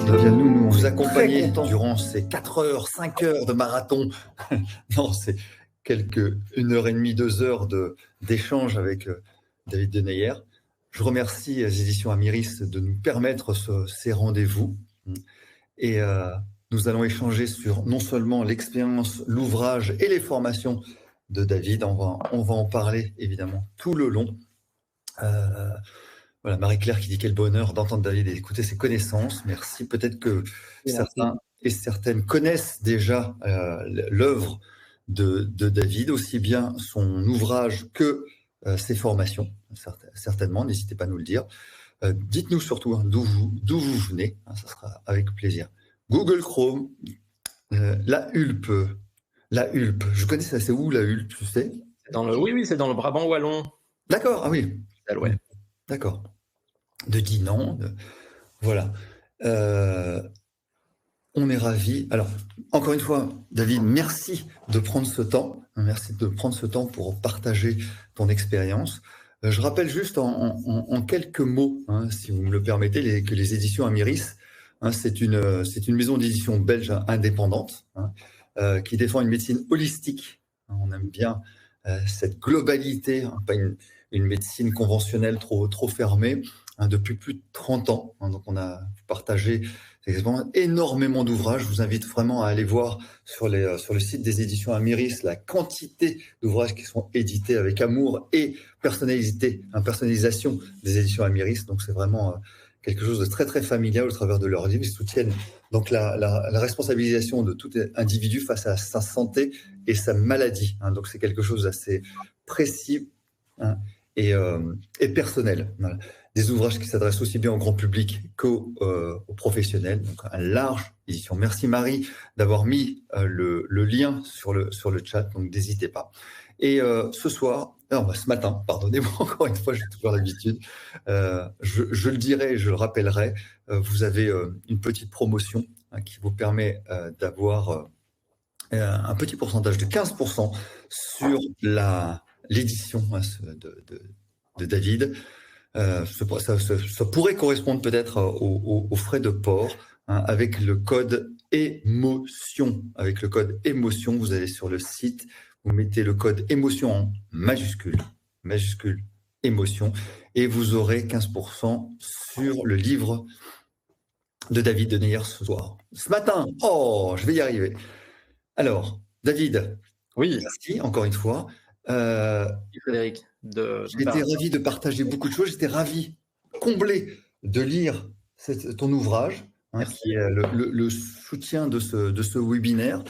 nous vous accompagner durant ces 4 heures, 5 heures de marathon. Non, c'est quelques 1h30, 2 heures d'échange avec David Deneyer. Je remercie les éditions Amiris de nous permettre ces rendez-vous. Et nous allons échanger sur non seulement l'expérience, l'ouvrage et les formations de David. On va en parler évidemment tout le long. Voilà, Marie-Claire qui dit quel bonheur d'entendre David et d'écouter ses connaissances. Merci. Peut-être que certains et certaines connaissent déjà l'œuvre de David, aussi bien son ouvrage que ses formations. Certainement, n'hésitez pas à nous le dire. Dites-nous surtout d'où vous venez, ça sera avec plaisir. Google Chrome, la Hulpe. La Hulpe, je connais ça, c'est où la Hulpe, tu sais? Oui, c'est dans le Brabant wallon. D'accord, ah oui. Ouais. D'accord. De Dinan, voilà. On est ravis. Alors, encore une fois, David, merci de prendre ce temps. Merci de prendre ce temps pour partager ton expérience. Je rappelle juste en quelques mots, si vous me le permettez, que les éditions Amiris, c'est une maison d'édition belge indépendante qui défend une médecine holistique. On aime bien cette globalité, pas une médecine conventionnelle trop fermée, depuis plus de 30 ans. Donc, on a partagé énormément d'ouvrages. Je vous invite vraiment à aller voir sur le site des éditions Amiris la quantité d'ouvrages qui sont édités avec amour et personnalisation des éditions Amiris. Donc, c'est vraiment quelque chose de très, très familial au travers de leurs livres. Ils soutiennent donc la responsabilisation de tout individu face à sa santé et sa maladie. Donc, c'est quelque chose d'assez précis et personnel. Voilà. Des ouvrages qui s'adressent aussi bien au grand public qu'aux professionnels. Donc, un large édition. Merci Marie d'avoir mis le lien sur le chat, donc n'hésitez pas. Et ce matin, pardonnez-moi encore une fois, j'ai toujours l'habitude, je le dirai et je le rappellerai, vous avez une petite promotion qui vous permet d'avoir un petit pourcentage de 15% sur l'édition de David. Ça pourrait correspondre peut-être aux frais de port avec le code émotion. Avec le code émotion, vous allez sur le site, vous mettez le code émotion en majuscule émotion, et vous aurez 15% sur le livre de David Deneyer ce matin. Oh, je vais y arriver. Alors, David, oui. Merci encore une fois. Frédéric. J'étais ravi de partager beaucoup de choses. J'étais ravi, comblé de lire ton ouvrage, qui est le soutien de ce webinaire.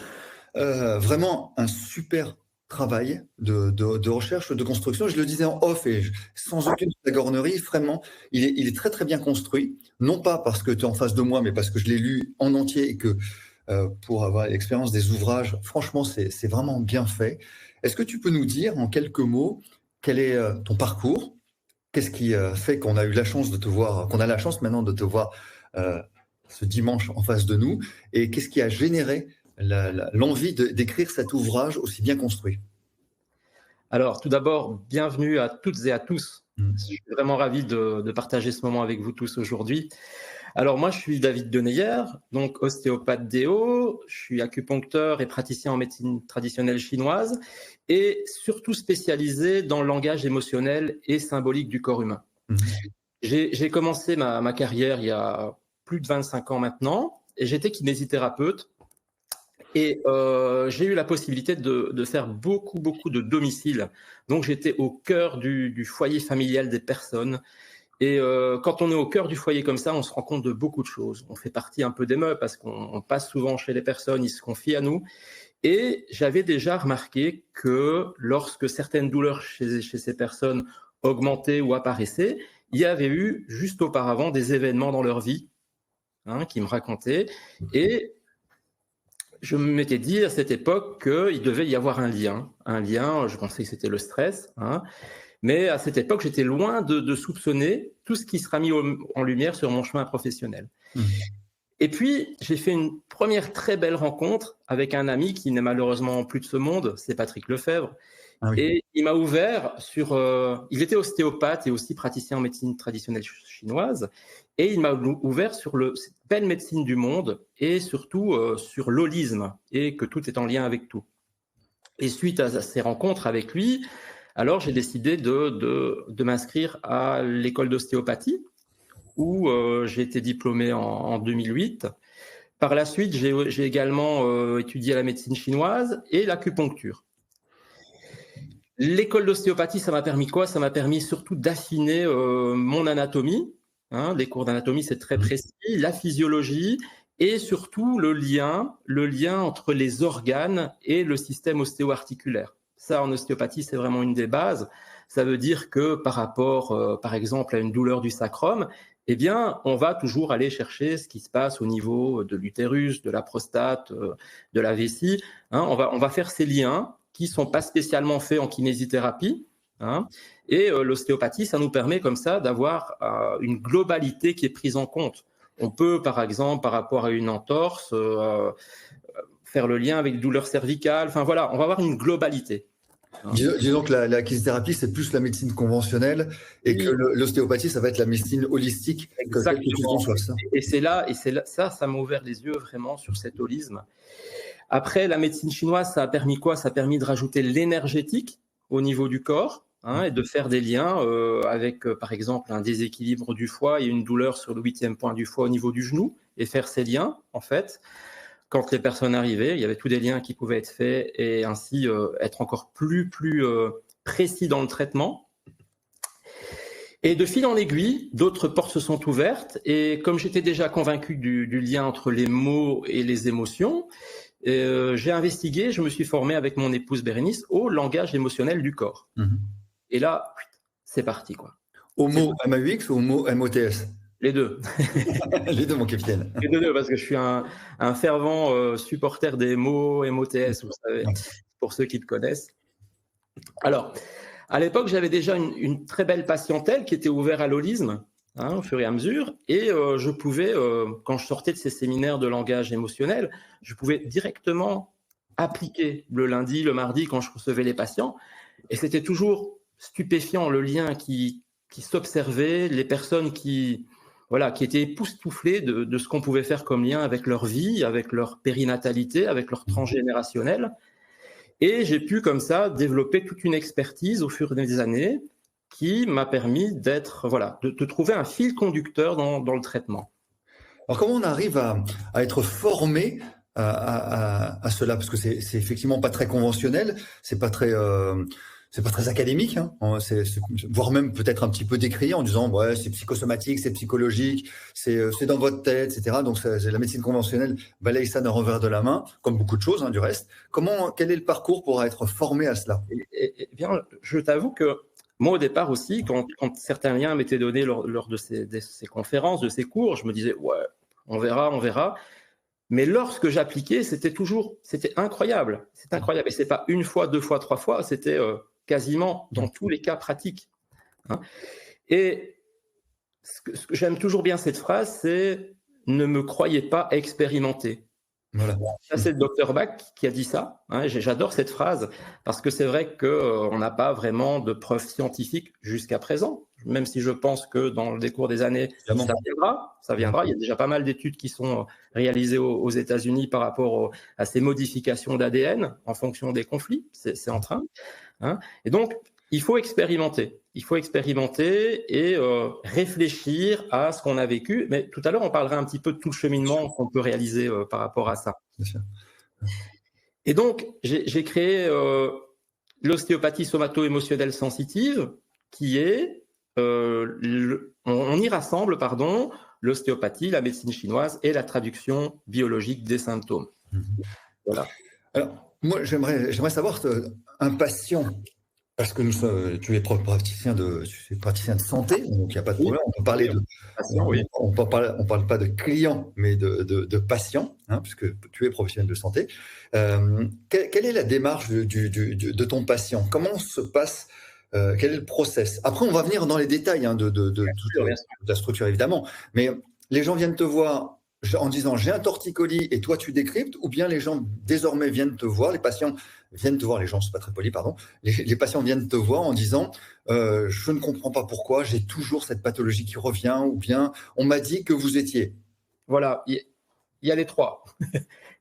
Vraiment un super travail de recherche, de construction. Je le disais en off et sans aucune flagornerie, vraiment, il est très très bien construit. Non pas parce que tu es en face de moi, mais parce que je l'ai lu en entier et que pour avoir l'expérience des ouvrages, franchement, c'est vraiment bien fait. Est-ce que tu peux nous dire en quelques mots quel est ton parcours? Qu'est-ce qui fait qu'on a eu la chance de te voir, qu'on a la chance maintenant de te voir ce dimanche en face de nous? Et qu'est-ce qui a généré l'envie d'écrire cet ouvrage aussi bien construit? Alors, tout d'abord, bienvenue à toutes et à tous. Je suis vraiment ravi de partager ce moment avec vous tous aujourd'hui. Alors, moi, je suis David Deneyer, donc ostéopathe déo, je suis acupuncteur et praticien en médecine traditionnelle chinoise et surtout spécialisé dans le langage émotionnel et symbolique du corps humain. J'ai commencé ma carrière il y a plus de 25 ans maintenant et j'étais kinésithérapeute. Et j'ai eu la possibilité de faire beaucoup de domiciles. Donc, j'étais au cœur du foyer familial des personnes. Et quand on est au cœur du foyer comme ça, on se rend compte de beaucoup de choses. On fait partie un peu des meubles parce qu'on passe souvent chez les personnes, ils se confient à nous. Et j'avais déjà remarqué que lorsque certaines douleurs chez ces personnes augmentaient ou apparaissaient, il y avait eu juste auparavant des événements dans leur vie qui me racontaient. Et je m'étais dit à cette époque qu'il devait y avoir un lien. Je pensais que c'était le stress. Mais à cette époque, j'étais loin de soupçonner tout ce qui sera mis en lumière sur mon chemin professionnel. Et puis, j'ai fait une première très belle rencontre avec un ami qui n'est malheureusement plus de ce monde, c'est Patrick Lefebvre. Ah oui. Et il m'a ouvert sur... il était ostéopathe et aussi praticien en médecine traditionnelle chinoise. Et il m'a ouvert sur le belle médecine du monde et surtout sur l'holisme et que tout est en lien avec tout. Et suite à ces rencontres avec lui, alors j'ai décidé de m'inscrire à l'école d'ostéopathie où j'ai été diplômé en 2008. Par la suite, j'ai également étudié la médecine chinoise et l'acupuncture. L'école d'ostéopathie, ça m'a permis quoi? Ça m'a permis surtout d'affiner mon anatomie. Les cours d'anatomie, c'est très précis. La physiologie et surtout le lien entre les organes et le système ostéo-articulaire. Ça, en ostéopathie, c'est vraiment une des bases. Ça veut dire que par rapport, par exemple, à une douleur du sacrum, eh bien, on va toujours aller chercher ce qui se passe au niveau de l'utérus, de la prostate, de la vessie. On va faire ces liens qui ne sont pas spécialement faits en kinésithérapie. Et l'ostéopathie, ça nous permet comme ça d'avoir une globalité qui est prise en compte. On peut, par exemple, par rapport à une entorse, faire le lien avec douleur cervicale. Enfin voilà, on va avoir une globalité. Disons que la kinésithérapie, c'est plus la médecine conventionnelle et que l'ostéopathie, ça va être la médecine holistique. Exactement. Et c'est là, ça m'a ouvert les yeux vraiment sur cet holisme. Après, la médecine chinoise, ça a permis quoi? Ça a permis de rajouter l'énergétique au niveau du corps et de faire des liens avec, par exemple, un déséquilibre du foie et une douleur sur le 8e point du foie au niveau du genou et faire ces liens, en fait. Quand les personnes arrivaient, il y avait tous des liens qui pouvaient être faits et ainsi être encore plus précis dans le traitement. Et de fil en aiguille, d'autres portes se sont ouvertes et comme j'étais déjà convaincu du lien entre les mots et les émotions, j'ai investigué, je me suis formé avec mon épouse Bérénice au langage émotionnel du corps. Et là, c'est parti, quoi. Au mot MAUX ou au mot MOTS? Les deux. Les deux, mon capitaine. Les deux, parce que je suis un fervent supporter des mots MOTS, vous savez, pour ceux qui te connaissent. Alors, à l'époque, j'avais déjà une très belle patientèle qui était ouverte à l'holisme, au fur et à mesure, et je pouvais, quand je sortais de ces séminaires de langage émotionnel, je pouvais directement appliquer le lundi, le mardi, quand je recevais les patients, et c'était toujours stupéfiant le lien qui s'observait, les personnes qui étaient époustouflées de ce qu'on pouvait faire comme lien avec leur vie, avec leur périnatalité, avec leur transgénérationnel. Et j'ai pu comme ça développer toute une expertise au fur des années qui m'a permis de trouver un fil conducteur dans le traitement. Alors comment on arrive à être formé à cela? Parce que c'est effectivement pas très conventionnel, c'est pas très académique, voire même peut-être un petit peu décrié en disant ouais, c'est psychosomatique, c'est psychologique, c'est dans votre tête, etc. Donc la médecine conventionnelle balaye ça d'un revers de la main, comme beaucoup de choses du reste. Quel est le parcours pour être formé à cela? Eh bien, je t'avoue que moi, au départ aussi, quand certains liens m'étaient donnés lors de ces conférences, de ces cours, je me disais ouais, on verra. Mais lorsque j'appliquais, c'était incroyable. C'est incroyable. Et c'est pas une fois, 2 fois, 3 fois, c'était quasiment dans tous les cas pratiques. Et ce que j'aime toujours bien cette phrase, c'est « ne me croyez pas expérimenté ». Voilà. Ça, c'est le Dr Bach qui a dit ça. J'adore cette phrase parce que c'est vrai qu'on n'a pas vraiment de preuves scientifiques jusqu'à présent, même si je pense que dans le décours des années, ça viendra. Il y a déjà pas mal d'études qui sont réalisées aux États-Unis par rapport à ces modifications d'ADN en fonction des conflits. C'est en train. Et donc, il faut expérimenter. Il faut expérimenter et réfléchir à ce qu'on a vécu. Mais tout à l'heure, on parlera un petit peu de tout le cheminement qu'on peut réaliser par rapport à ça. Bien sûr. Et donc, j'ai créé l'ostéopathie somato-émotionnelle sensitive, qui est, on y rassemble, l'ostéopathie, la médecine chinoise et la traduction biologique des symptômes. Voilà. Alors, moi, j'aimerais savoir, un patient, parce que tu es praticien de santé, donc il n'y a pas de problème. On peut parler de patient, on parle pas de client, mais de patient, puisque tu es professionnel de santé. Quelle est la démarche de ton patient? Comment se passe? Quel est le process? Après, on va venir dans les détails de la structure, évidemment. Mais les gens viennent te voir en disant j'ai un torticolis et toi tu décryptes, ou bien les gens désormais viennent te voir, les patients viennent te voir, les gens c'est pas très poli, pardon, les patients viennent te voir en disant je ne comprends pas pourquoi, j'ai toujours cette pathologie qui revient, ou bien on m'a dit que vous étiez. Voilà, il y a les trois.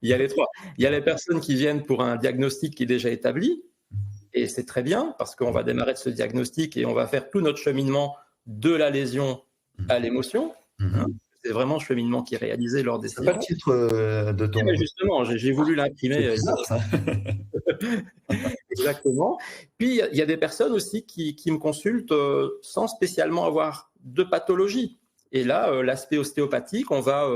Il y a les trois. Il y a les personnes qui viennent pour un diagnostic qui est déjà établi, et c'est très bien parce qu'on va démarrer de ce diagnostic et on va faire tout notre cheminement de la lésion à l'émotion. Hein. C'est vraiment le cheminement qui est réalisé lors des séances. C'est pas le titre de ton... Mais justement, j'ai voulu l'imprimer. Exactement. Puis, il y a des personnes aussi qui me consultent sans spécialement avoir de pathologie. Et là, l'aspect ostéopathique, on va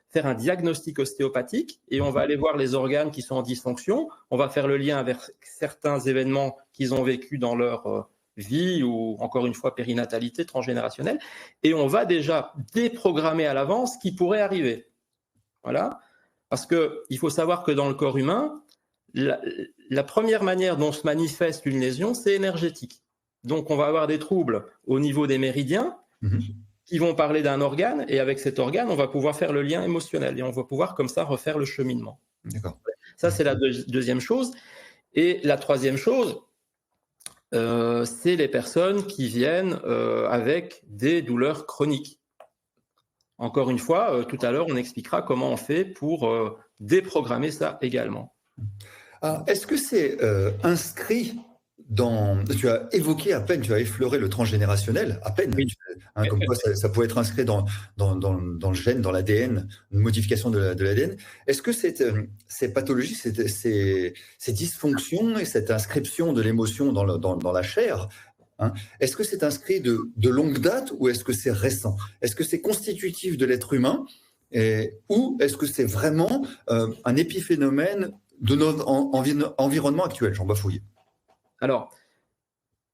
faire un diagnostic ostéopathique et on va aller voir les organes qui sont en dysfonction. On va faire le lien avec certains événements qu'ils ont vécus dans leur vie ou, encore une fois, périnatalité transgénérationnelle. Et on va déjà déprogrammer à l'avance ce qui pourrait arriver. Voilà. Parce qu'il faut savoir que dans le corps humain, la première manière dont se manifeste une lésion, c'est énergétique. Donc, on va avoir des troubles au niveau des méridiens qui vont parler d'un organe, et avec cet organe, on va pouvoir faire le lien émotionnel et on va pouvoir comme ça refaire le cheminement. D'accord. Ça, c'est la deuxième chose. Et la troisième chose, c'est les personnes qui viennent avec des douleurs chroniques. Encore une fois, tout à l'heure, on expliquera comment on fait pour déprogrammer ça également. Alors, est-ce que c'est inscrit dans... Tu as évoqué à peine, tu as effleuré le transgénérationnel, à peine, Oui. Comme quoi ça pouvait être inscrit dans le gène, dans l'ADN, une modification de l'ADN. Est-ce que ces pathologies, ces dysfonctions et cette inscription de l'émotion dans la chair, est-ce que c'est inscrit de longue date ou est-ce que c'est récent? Est-ce que c'est constitutif de l'être humain ou est-ce que c'est vraiment un épiphénomène de notre environnement actuel? J'en bafouille. Alors,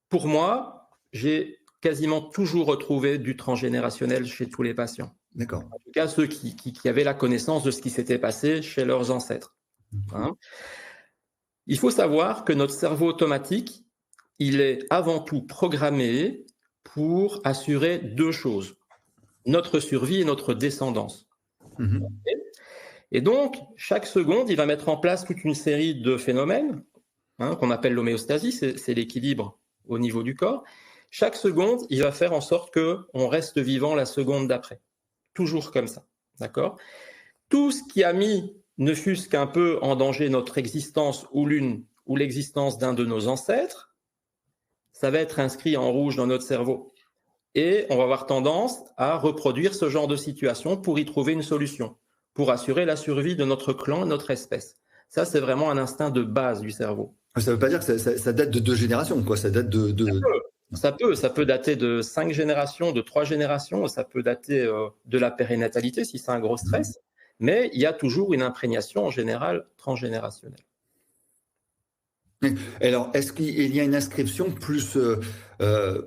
pour moi, j'ai quasiment toujours retrouvé du transgénérationnel chez tous les patients. D'accord. En tout cas, ceux qui avaient la connaissance de ce qui s'était passé chez leurs ancêtres. Il faut savoir que notre cerveau automatique, il est avant tout programmé pour assurer deux choses, notre survie et notre descendance. Et donc, chaque seconde, il va mettre en place toute une série de phénomènes qu'on appelle l'homéostasie, c'est l'équilibre au niveau du corps. Chaque seconde, il va faire en sorte qu'on reste vivant la seconde d'après. Toujours comme ça, d'accord? Tout ce qui a mis, ne fût-ce qu'un peu en danger notre existence ou l'existence d'un de nos ancêtres, ça va être inscrit en rouge dans notre cerveau. Et on va avoir tendance à reproduire ce genre de situation pour y trouver une solution, pour assurer la survie de notre clan et notre espèce. Ça, c'est vraiment un instinct de base du cerveau. Ça ne veut pas dire que ça date de 2 générations, quoi. Ça date Ça peut dater de 5 générations, de 3 générations. Ça peut dater de la périnatalité si c'est un gros stress. Mais il y a toujours une imprégnation en général transgénérationnelle. Alors, est-ce qu'il y a une inscription plus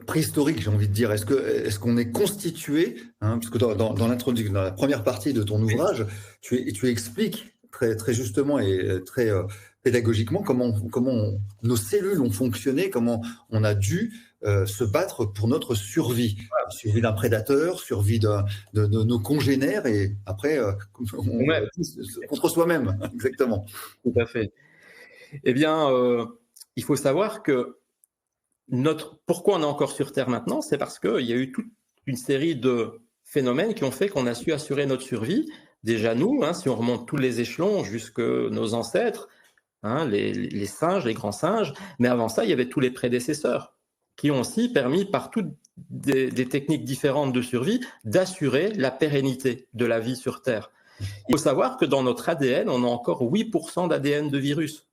préhistorique, j'ai envie de dire? Est-ce qu'on est constitué, parce que dans l'introduction, dans la première partie de ton ouvrage, tu expliques très, très justement et très pédagogiquement comment nos cellules ont fonctionné, comment on a dû se battre pour notre survie. Survie d'un prédateur, survie de nos congénères et après contre soi-même. Exactement. Tout à fait. Eh bien, il faut savoir que pourquoi on est encore sur Terre maintenant, c'est parce qu'il y a eu toute une série de phénomènes qui ont fait qu'on a su assurer notre survie. Déjà nous, si on remonte tous les échelons jusque nos ancêtres, les singes, les grands singes, mais avant ça, il y avait tous les prédécesseurs qui ont aussi permis, par toutes des techniques différentes de survie, d'assurer la pérennité de la vie sur Terre. Il faut savoir que dans notre ADN, on a encore 8% d'ADN de virus.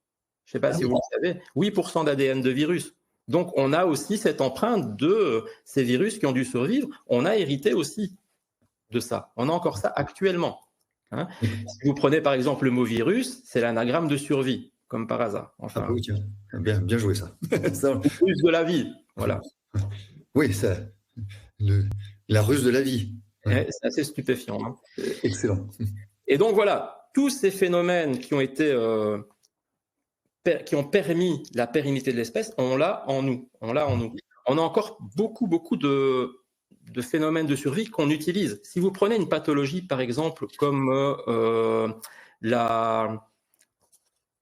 Je ne sais pas si vous le savez, 8% d'ADN de virus. Donc, on a aussi cette empreinte de ces virus qui ont dû survivre. On a hérité aussi de ça. On a encore ça actuellement. Si vous prenez par exemple le mot virus, c'est l'anagramme de survie, comme par hasard. Enfin, oui, tiens. Bien joué ça. Ruse de la vie, voilà. Oui, la ruse de la vie. C'est assez stupéfiant. Excellent. Et donc voilà, tous ces phénomènes qui ont été qui ont permis la pérennité de l'espèce, on l'a en nous. On a encore beaucoup de phénomènes de survie qu'on utilise. Si vous prenez une pathologie, par exemple, comme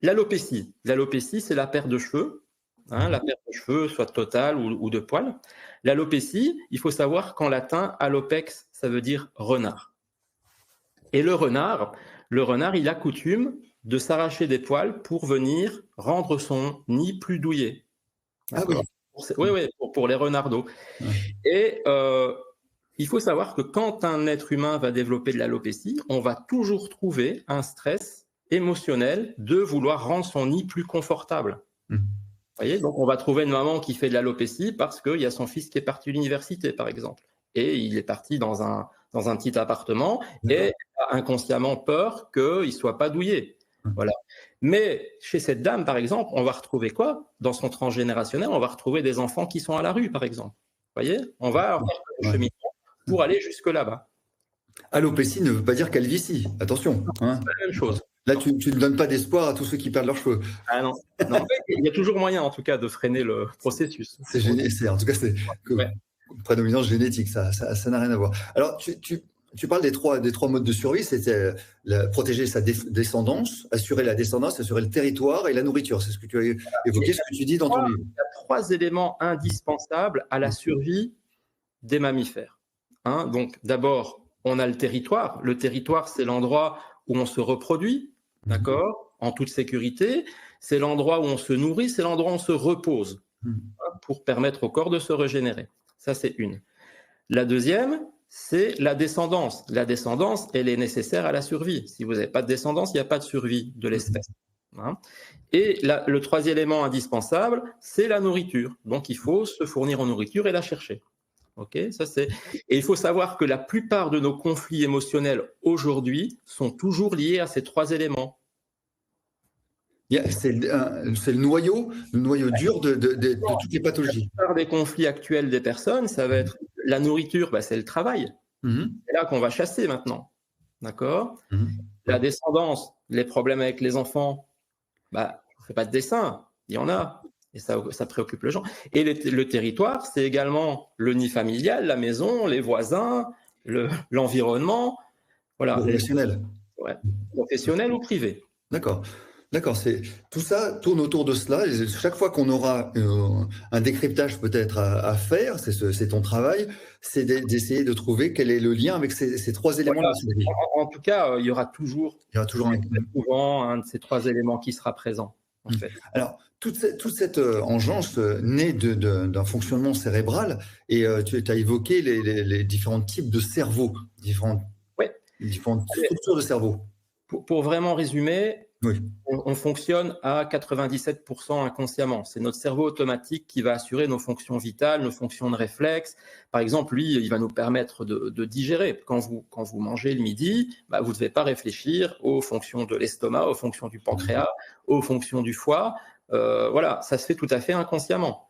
l'alopécie. L'alopécie, c'est la perte de cheveux. La perte de cheveux, soit totale ou de poils. L'alopécie, il faut savoir qu'en latin, alopex, ça veut dire renard. Et le renard, il a coutume de s'arracher des poils pour venir rendre son nid plus douillet. Ah oui. Oui, pour les renardeaux. Ouais. Et il faut savoir que quand un être humain va développer de l'alopécie, on va toujours trouver un stress émotionnel de vouloir rendre son nid plus confortable. Vous voyez, donc on va trouver une maman qui fait de l'alopécie parce qu'il y a son fils qui est parti à l'université, par exemple. Et il est parti dans un petit appartement et a inconsciemment peur qu'il ne soit pas douillet. Voilà. Mais chez cette dame, par exemple, on va retrouver quoi? Dans son transgénérationnel, on va retrouver des enfants qui sont à la rue, par exemple. Vous voyez, on va faire le cheminement pour aller jusque là-bas. Alopécie ne veut pas dire calvitie. Attention. Hein. C'est la même chose. Là, tu ne donnes pas d'espoir à tous ceux qui perdent leurs cheveux. Ah non. En fait, il y a toujours moyen, en tout cas, de freiner le processus. En tout cas, c'est prédominance génétique. Ça n'a rien à voir. Alors, tu parles des trois modes de survie. C'était protéger sa descendance, assurer la descendance, assurer le territoire et la nourriture. C'est ce que tu as évoqué, ce que tu dis dans ton livre. Il y a 3 éléments indispensables à la survie des mammifères. Donc, d'abord, on a le territoire. Le territoire, c'est l'endroit où on se reproduit, d'accord, en toute sécurité. C'est l'endroit où on se nourrit, c'est l'endroit où on se repose pour permettre au corps de se régénérer. Ça, c'est une. La deuxième, c'est la descendance. La descendance, elle est nécessaire à la survie. Si vous n'avez pas de descendance, il n'y a pas de survie de l'espèce. Et le troisième élément indispensable, c'est la nourriture. Donc, il faut se fournir en nourriture et la chercher. Okay, et il faut savoir que la plupart de nos conflits émotionnels aujourd'hui sont toujours liés à ces 3 éléments. C'est le noyau dur de toutes les pathologies. La plupart des conflits actuels des personnes, ça va être la nourriture, c'est le travail. C'est là qu'on va chasser maintenant. D'accord. La descendance, les problèmes avec les enfants, on ne fait pas de dessin, il y en a. Et ça préoccupe les gens. Et le territoire, c'est également le nid familial, la maison, les voisins, l'environnement. Voilà. Professionnel. Professionnel ou privé. D'accord. Tout ça tourne autour de cela. Et chaque fois qu'on aura un décryptage peut-être à faire, c'est ton travail, c'est d'essayer de trouver quel est le lien avec ces 3 éléments. En tout cas, il y aura toujours un de ces 3 éléments qui sera présent. En fait. Alors, toute cette engeance naît d'un fonctionnement cérébral et tu as évoqué les différents types de cerveau, différentes structures de cerveau. Pour vraiment résumer, on fonctionne à 97% inconsciemment. C'est notre cerveau automatique qui va assurer nos fonctions vitales, nos fonctions de réflexe. Par exemple, lui, il va nous permettre de digérer. Quand vous mangez le midi, vous ne devez pas réfléchir aux fonctions de l'estomac, aux fonctions du pancréas, aux fonctions du foie. Voilà, ça se fait tout à fait inconsciemment.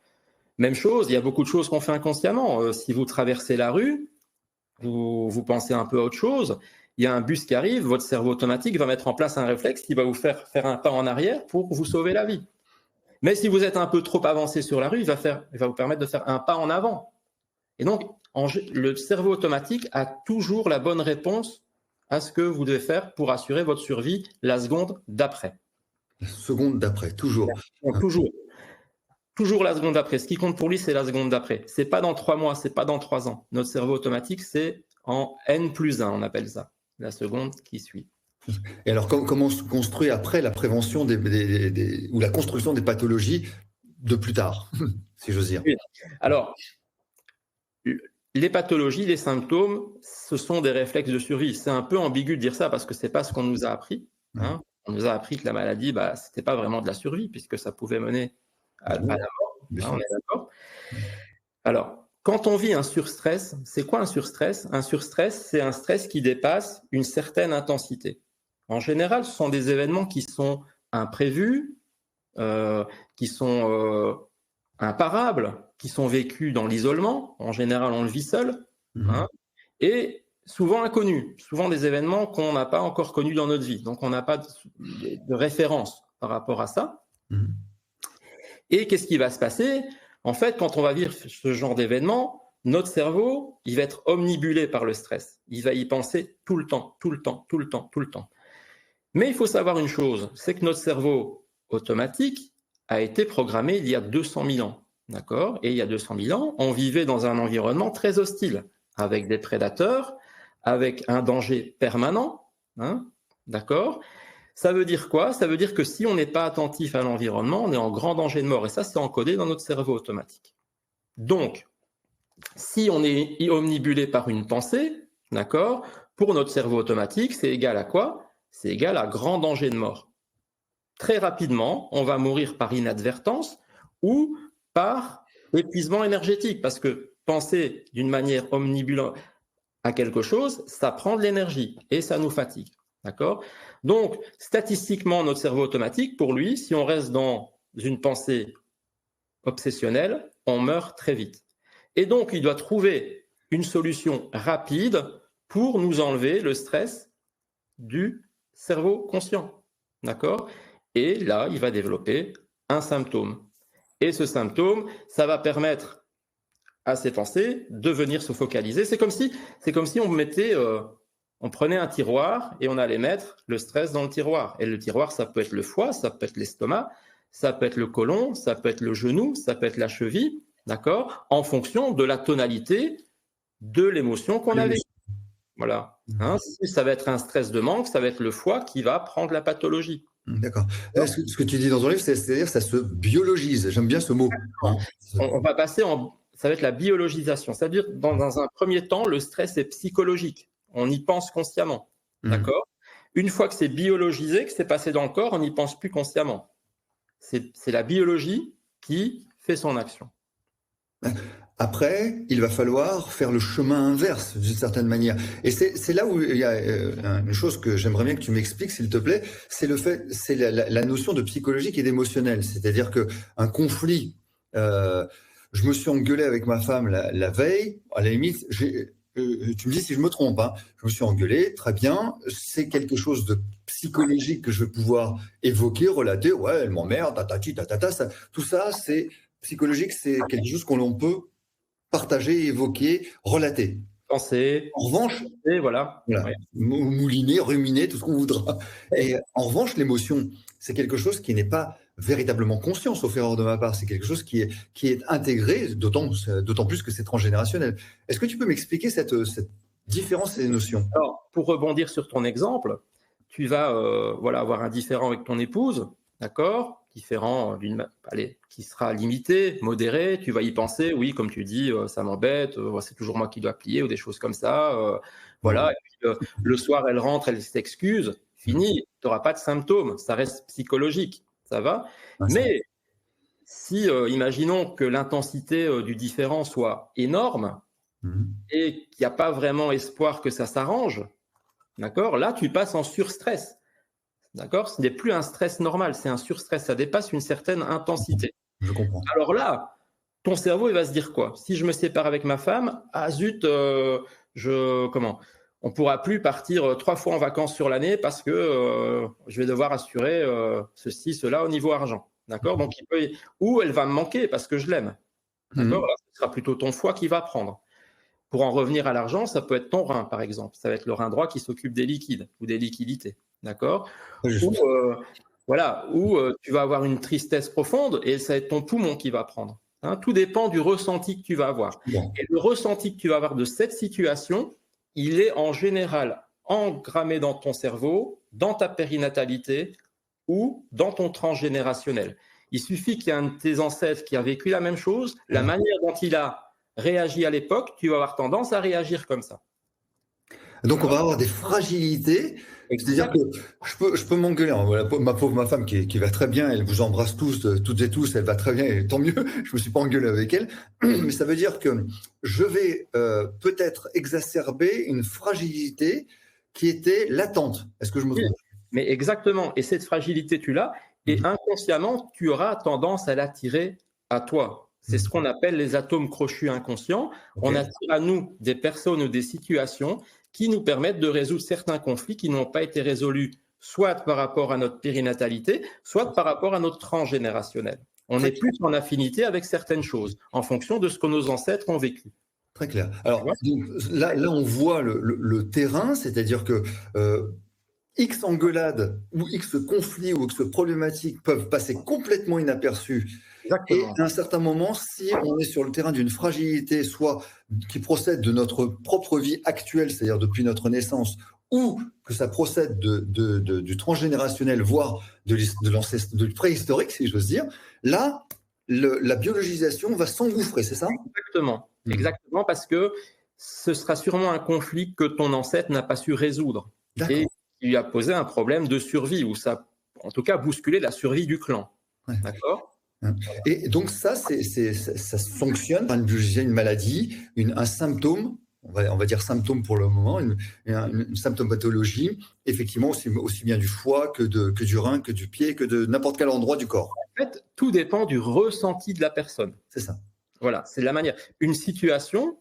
Même chose, il y a beaucoup de choses qu'on fait inconsciemment. Si vous traversez la rue, vous pensez un peu à autre chose. Il y a un bus qui arrive, votre cerveau automatique va mettre en place un réflexe qui va vous faire un pas en arrière pour vous sauver la vie. Mais si vous êtes un peu trop avancé sur la rue, il va vous permettre de faire un pas en avant. Et donc, le cerveau automatique a toujours la bonne réponse à ce que vous devez faire pour assurer votre survie la seconde d'après. La seconde d'après, toujours. Toujours la seconde d'après. Ce qui compte pour lui, c'est la seconde d'après. Ce n'est pas dans 3 mois, ce n'est pas dans 3 ans. Notre cerveau automatique, c'est en N+1, on appelle ça. La seconde qui suit. Et alors, comment se construit après la prévention ou la construction des pathologies de plus tard, si j'ose dire? Alors, les pathologies, les symptômes, ce sont des réflexes de survie. C'est un peu ambigu de dire ça parce que ce n'est pas ce qu'on nous a appris. On nous a appris que la maladie, ce n'était pas vraiment de la survie puisque ça pouvait mener à la mort. On est d'accord. Alors, quand on vit un surstress, c'est quoi un surstress? Un surstress, c'est un stress qui dépasse une certaine intensité. En général, ce sont des événements qui sont imprévus, qui sont imparables, qui sont vécus dans l'isolement. En général, on le vit seul. Et souvent inconnus. Souvent des événements qu'on n'a pas encore connus dans notre vie. Donc, on n'a pas de référence par rapport à ça. Et qu'est-ce qui va se passer? En fait, quand on va vivre ce genre d'événement, notre cerveau, il va être omnibulé par le stress. Il va y penser tout le temps, tout le temps, tout le temps, tout le temps. Mais il faut savoir une chose, c'est que notre cerveau automatique a été programmé il y a 200 000 ans. D'accord ? Et il y a 200 000 ans, on vivait dans un environnement très hostile, avec des prédateurs, avec un danger permanent. Hein ? D'accord ? Ça veut dire quoi ? Ça veut dire que si on n'est pas attentif à l'environnement, on est en grand danger de mort. Et ça, c'est encodé dans notre cerveau automatique. Donc, si on est omnibulé par une pensée, d'accord, pour notre cerveau automatique, c'est égal à quoi ? C'est égal à grand danger de mort. Très rapidement, on va mourir par inadvertance ou par épuisement énergétique, parce que penser d'une manière omnibulante à quelque chose, ça prend de l'énergie et ça nous fatigue. D'accord ? Donc, statistiquement, notre cerveau automatique, pour lui, si on reste dans une pensée obsessionnelle, on meurt très vite. Et donc, il doit trouver une solution rapide pour nous enlever le stress du cerveau conscient. D'accord ? Et là, il va développer un symptôme. Et ce symptôme, ça va permettre à ses pensées de venir se focaliser. C'est comme si on prenait un tiroir et on allait mettre le stress dans le tiroir. Et le tiroir, ça peut être le foie, ça peut être l'estomac, ça peut être le côlon, ça peut être le genou, ça peut être la cheville, d'accord ? En fonction de la tonalité de l'émotion qu'on avait. Voilà. Hein, si ça va être un stress de manque, ça va être le foie qui va prendre la pathologie. D'accord. Ce que tu dis dans ton livre, c'est-à-dire que ça se biologise. J'aime bien ce mot. On va passer ça va être la biologisation. C'est-à-dire, dans un premier temps, le stress est psychologique. On y pense consciemment. D'accord ? Une fois que c'est biologisé, que c'est passé dans le corps, on n'y pense plus consciemment. C'est la biologie qui fait son action. Après, il va falloir faire le chemin inverse d'une certaine manière. Et c'est là où il y a une chose que j'aimerais bien que tu m'expliques, s'il te plaît, c'est la notion de psychologique et d'émotionnel. C'est-à-dire que un conflit, je me suis engueulé avec ma femme la veille, à la limite, tu me dis si je me trompe, hein, je me suis engueulé, très bien, c'est quelque chose de psychologique que je vais pouvoir évoquer, relater, ouais, elle m'emmerde, tatati, tatata, tout ça, c'est psychologique, c'est quelque chose qu'on peut partager, évoquer, relater. Penser. En revanche, voilà. Ouais. Mouliner, ruminer, tout ce qu'on voudra. Et en revanche, l'émotion, c'est quelque chose qui n'est pas véritablement conscient, sauf erreur de ma part. C'est quelque chose qui est intégré, d'autant plus que c'est transgénérationnel. Est-ce que tu peux m'expliquer cette différence et les notions ? Alors, pour rebondir sur ton exemple, tu vas avoir un différend avec ton épouse, d'accord ? Différent qui sera limité, modéré, tu vas y penser, oui, comme tu dis, ça m'embête, c'est toujours moi qui dois plier ou des choses comme ça. Voilà. Et puis, le soir, elle rentre, elle s'excuse, fini, tu n'auras pas de symptômes, ça reste psychologique, ça va. Mais si, imaginons que l'intensité du différend soit énorme et qu'il n'y a pas vraiment espoir que ça s'arrange, d'accord, là, tu passes en surstress. D'accord ? Ce n'est plus un stress normal, c'est un surstress, ça dépasse une certaine intensité. Je comprends. Alors là, ton cerveau, il va se dire quoi ? Si je me sépare avec ma femme, ah zut, on ne pourra plus partir 3 fois en vacances sur l'année parce que je vais devoir assurer ceci, cela au niveau argent. D'accord ? Donc, ou elle va me manquer parce que je l'aime. D'accord ? Là, ce sera plutôt ton foie qui va prendre. Pour en revenir à l'argent, ça peut être ton rein, par exemple. Ça va être le rein droit qui s'occupe des liquides ou des liquidités. D'accord ? Ou tu vas avoir une tristesse profonde et ça va être ton poumon qui va prendre. Hein, tout dépend du ressenti que tu vas avoir. Bon. Et le ressenti que tu vas avoir de cette situation, il est en général engrammé dans ton cerveau, dans ta périnatalité ou dans ton transgénérationnel. Il suffit qu'il y ait un de tes ancêtres qui a vécu la même chose, la manière dont il a réagi à l'époque, tu vas avoir tendance à réagir comme ça. Donc, on va avoir des fragilités. C'est-à-dire que je peux m'engueuler. Voilà, ma pauvre femme qui va très bien, elle vous embrasse toutes et tous, elle va très bien, et tant mieux, je me suis pas engueulé avec elle. Mais ça veut dire que je vais peut-être exacerber une fragilité qui était latente. Est-ce que je me trompe ? Mais exactement. Et cette fragilité, tu l'as, et inconsciemment, tu auras tendance à l'attirer à toi. C'est ce qu'on appelle les atomes crochus inconscients. Okay. On attire à nous des personnes ou des situations qui nous permettent de résoudre certains conflits qui n'ont pas été résolus, soit par rapport à notre périnatalité, soit par rapport à notre transgénérationnel. On est plus en affinité avec certaines choses, en fonction de ce que nos ancêtres ont vécu. Très clair. Alors, donc, là, on voit le terrain, c'est-à-dire que X engueulades ou X conflits ou X problématiques peuvent passer complètement inaperçus. Exactement. Et à un certain moment, si on est sur le terrain d'une fragilité, soit qui procède de notre propre vie actuelle, c'est-à-dire depuis notre naissance, ou que ça procède du transgénérationnel, voire du préhistorique, si j'ose dire, là, la biologisation va s'engouffrer, c'est ça? Exactement. Exactement, parce que ce sera sûrement un conflit que ton ancêtre n'a pas su résoudre. Et qui lui a posé un problème de survie, ou ça, en tout cas, bousculé la survie du clan. Ouais. D'accord? Et donc ça fonctionne par une maladie, un symptôme, on va dire symptôme pour le moment, une symptomathologie, effectivement aussi bien du foie que du rein, que du pied, que de n'importe quel endroit du corps. En fait, tout dépend du ressenti de la personne. C'est ça. Voilà, c'est la manière. Une situation,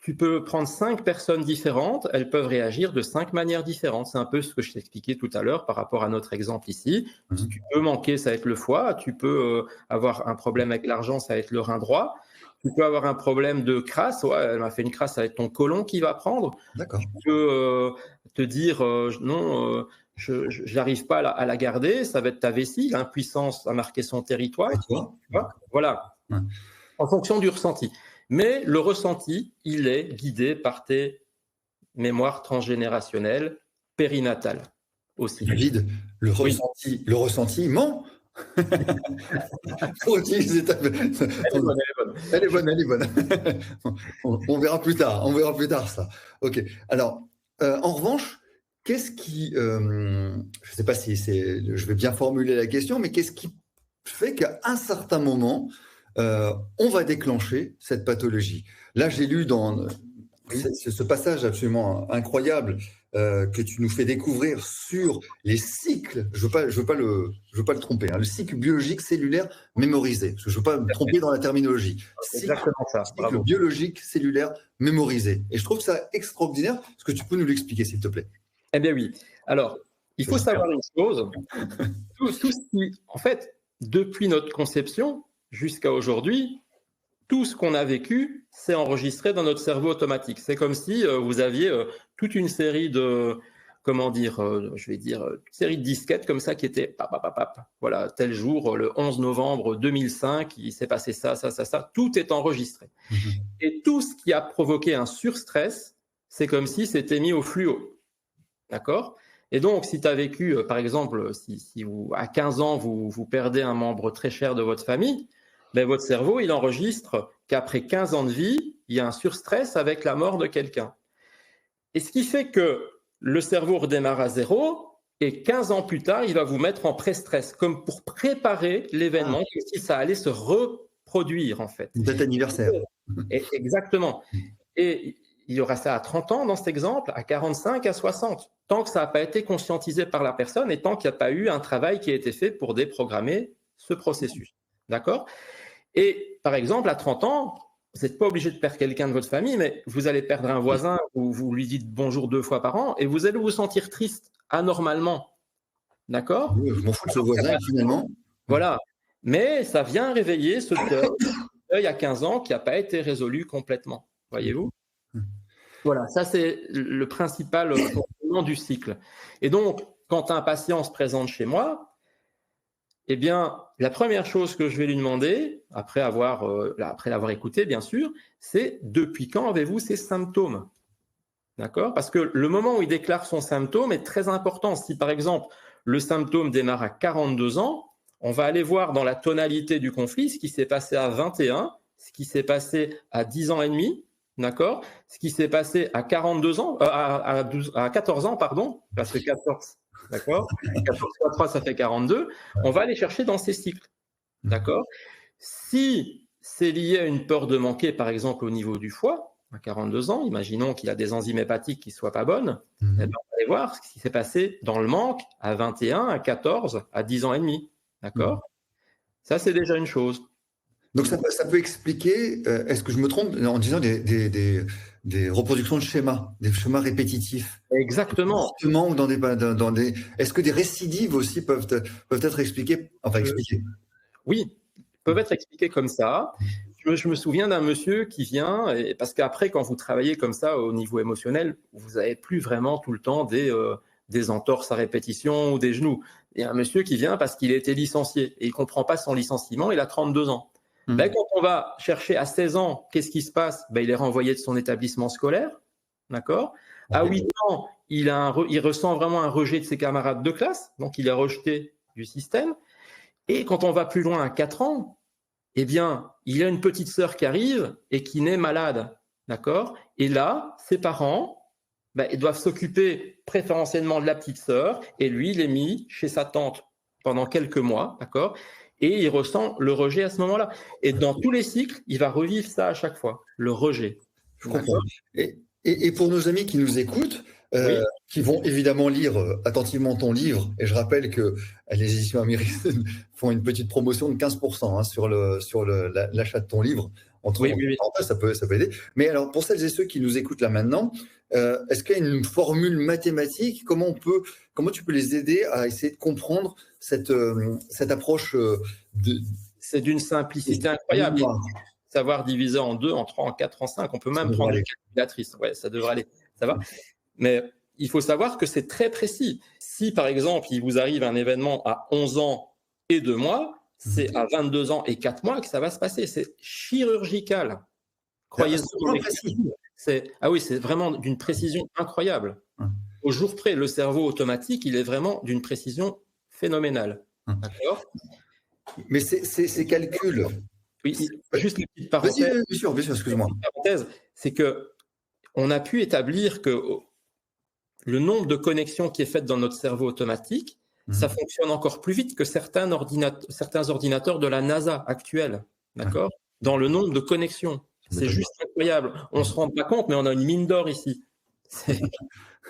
tu peux prendre 5 personnes différentes, elles peuvent réagir de 5 manières différentes. C'est un peu ce que je t'expliquais tout à l'heure par rapport à notre exemple ici. Si tu peux manquer, ça va être le foie. Tu peux avoir un problème avec l'argent, ça va être le rein droit. Tu peux avoir un problème de crasse. Ouais, elle m'a fait une crasse, ça va être ton côlon qui va prendre. D'accord. Tu peux te dire non, je n'arrive pas à la garder. Ça va être ta vessie. L'impuissance à marquer son territoire. Tu vois, voilà. Ouais. En fonction du ressenti. Mais le ressenti, il est guidé par tes mémoires transgénérationnelles périnatales aussi. David, le ressenti ment. Pour utiliser Elle est bonne. On verra plus tard ça. Ok. Alors, en revanche, qu'est-ce qui, je ne sais pas si je vais bien formuler la question, mais qu'est-ce qui fait qu'à un certain moment, on va déclencher cette pathologie? Là, j'ai lu dans ce passage absolument incroyable que tu nous fais découvrir sur les cycles. Je veux pas le tromper. Hein, le cycle biologique cellulaire mémorisé. Parce que je veux pas me tromper dans la terminologie. Cycle biologique cellulaire mémorisé. Et je trouve ça extraordinaire. Est-ce que tu peux nous l'expliquer, s'il te plaît? Eh bien oui. Alors, il faut savoir une chose. En fait, depuis notre conception jusqu'à aujourd'hui, tout ce qu'on a vécu, c'est enregistré dans notre cerveau automatique. C'est comme si vous aviez toute une série de, une série de disquettes comme ça qui étaient, voilà, tel jour, le 11 novembre 2005, il s'est passé ça. Tout est enregistré. Et tout ce qui a provoqué un surstress, c'est comme si c'était mis au fluo. D'accord? Et donc, si tu as vécu, par exemple, si vous, à 15 ans, vous perdez un membre très cher de votre famille, ben, votre cerveau, il enregistre qu'après 15 ans de vie, il y a un surstress avec la mort de quelqu'un. Et ce qui fait que le cerveau redémarre à zéro et 15 ans plus tard, il va vous mettre en pré-stress, comme pour préparer l'événement, comme si ça allait se reproduire en fait. Une date anniversaire. Exactement. Et il y aura ça à 30 ans dans cet exemple, à 45, à 60, tant que ça n'a pas été conscientisé par la personne et tant qu'il n'y a pas eu un travail qui a été fait pour déprogrammer ce processus. D'accord ? Et par exemple, à 30 ans, vous n'êtes pas obligé de perdre quelqu'un de votre famille, mais vous allez perdre un voisin où vous lui dites bonjour 2 fois par an et vous allez vous sentir triste anormalement. D'accord ? Oui, je m'en fous de ce voisin finalement. Voilà. Mais ça vient réveiller ce deuil à 15 ans qui n'a pas été résolu complètement. Voyez-vous ? Voilà, ça c'est le principal fonctionnement du cycle. Et donc, quand un patient se présente chez moi, eh bien, la première chose que je vais lui demander, après l'avoir écouté, bien sûr, c'est depuis quand avez-vous ces symptômes? D'accord? Parce que le moment où il déclare son symptôme est très important. Si, par exemple, le symptôme démarre à 42 ans, on va aller voir dans la tonalité du conflit ce qui s'est passé à 21, ce qui s'est passé à 10 ans et demi, d'accord? Ce qui s'est passé à 42 ans, à 14 ans, pardon, parce que 14... D'accord? 14 fois 3, ça fait 42. On va aller chercher dans ces cycles. D'accord? Si c'est lié à une peur de manquer, par exemple, au niveau du foie, à 42 ans, imaginons qu'il y a des enzymes hépatiques qui ne soient pas bonnes, eh bien, on va aller voir ce qui s'est passé dans le manque à 21, à 14, à 10 ans et demi. D'accord? Ça, c'est déjà une chose. Donc, ça peut expliquer, est-ce que je me trompe en disant des reproductions de schémas, des schémas répétitifs? Exactement. Ou dans des, est-ce que des récidives aussi peuvent être expliquées? Enfin, expliquées. Oui, peuvent être expliquées comme ça. Je me souviens d'un monsieur qui vient, parce qu'après, quand vous travaillez comme ça au niveau émotionnel, vous n'avez plus vraiment tout le temps des entorses à répétition ou des genoux. Il y a un monsieur qui vient parce qu'il a été licencié et il ne comprend pas son licenciement, il a 32 ans. Ben, quand on va chercher à 16 ans, qu'est-ce qui se passe? Ben, il est renvoyé de son établissement scolaire, d'accord? À 8 ans, il ressent vraiment un rejet de ses camarades de classe, donc il est rejeté du système. Et quand on va plus loin à 4 ans, eh bien, il y a une petite sœur qui arrive et qui naît malade, d'accord? Et là, ses parents, ils doivent s'occuper préférentiellement de la petite sœur, et lui, il est mis chez sa tante pendant quelques mois, d'accord? Et il ressent le rejet à ce moment-là. Et dans tous les cycles, il va revivre ça à chaque fois, le rejet. Je comprends. Et pour nos amis qui nous écoutent, qui vont évidemment lire attentivement ton livre, et je rappelle que les éditions Amiri font une petite promotion de 15% sur l'achat de ton livre. Oui. Ça peut aider. Mais alors, pour celles et ceux qui nous écoutent là maintenant, est-ce qu'il y a une formule mathématique? Comment tu peux les aider à essayer de comprendre cette approche C'est d'une simplicité incroyable. Savoir diviser en 2, en 3, en 4, en 5. On peut même prendre une calculatrice. Ouais, ça devrait aller. Ça va. Mais il faut savoir que c'est très précis. Si, par exemple, il vous arrive un événement à 11 ans et 2 mois, c'est à 22 ans et 4 mois que ça va se passer. C'est chirurgical. Croyez-moi. C'est vraiment d'une précision incroyable. Au jour près, le cerveau automatique, il est vraiment d'une précision phénoménale. D'accord ? Mais ces calculs... Oui, juste une petite parenthèse. Bien sûr, excuse-moi. C'est qu'on a pu établir que le nombre de connexions qui est fait dans notre cerveau automatique, ça fonctionne encore plus vite que certains ordinateurs de la NASA actuels, d'accord ? Dans le nombre de connexions. C'est juste incroyable. On ne se rend pas compte, mais on a une mine d'or ici.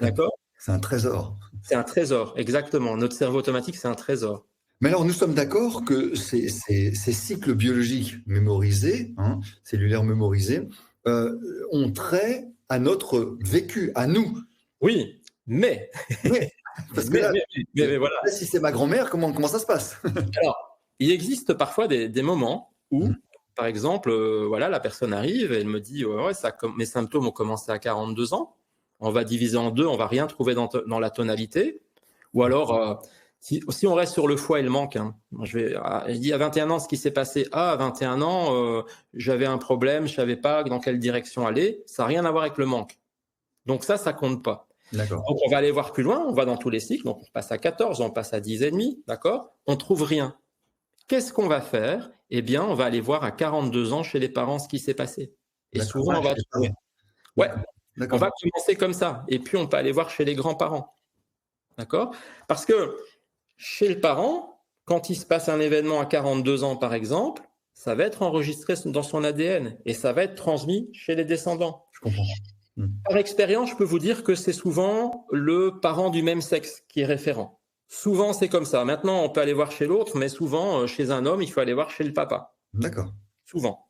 D'accord ? C'est un trésor. C'est un trésor, exactement. Notre cerveau automatique, c'est un trésor. Mais alors, nous sommes d'accord que ces cycles biologiques mémorisés, cellulaires mémorisés, ont trait à notre vécu, à nous. Oui, mais parce que mais voilà. Si c'est ma grand-mère, comment ça se passe? Alors, il existe parfois des moments où, par exemple, la personne arrive et elle me dit mes symptômes ont commencé à 42 ans. On va diviser en 2, on va rien trouver dans la tonalité. Ou alors, si on reste sur le foie et le manque, il dit à 21 ans ce qui s'est passé. À 21 ans, j'avais un problème, je savais pas dans quelle direction aller. Ça n'a rien à voir avec le manque. Donc ça compte pas. D'accord. Donc on va aller voir plus loin, on va dans tous les cycles. Donc on passe à 14, on passe à 10,5, d'accord ? On trouve rien. Qu'est-ce qu'on va faire ? Eh bien, on va aller voir à 42 ans chez les parents ce qui s'est passé. Et souvent, on va trouver. Ouais. On va commencer comme ça. Et puis, on peut aller voir chez les grands-parents. D'accord ? Parce que chez le parent, quand il se passe un événement à 42 ans, par exemple, ça va être enregistré dans son ADN et ça va être transmis chez les descendants. Je comprends. Par expérience, je peux vous dire que c'est souvent le parent du même sexe qui est référent. Souvent, c'est comme ça. Maintenant, on peut aller voir chez l'autre, mais souvent, chez un homme, il faut aller voir chez le papa. D'accord. Souvent.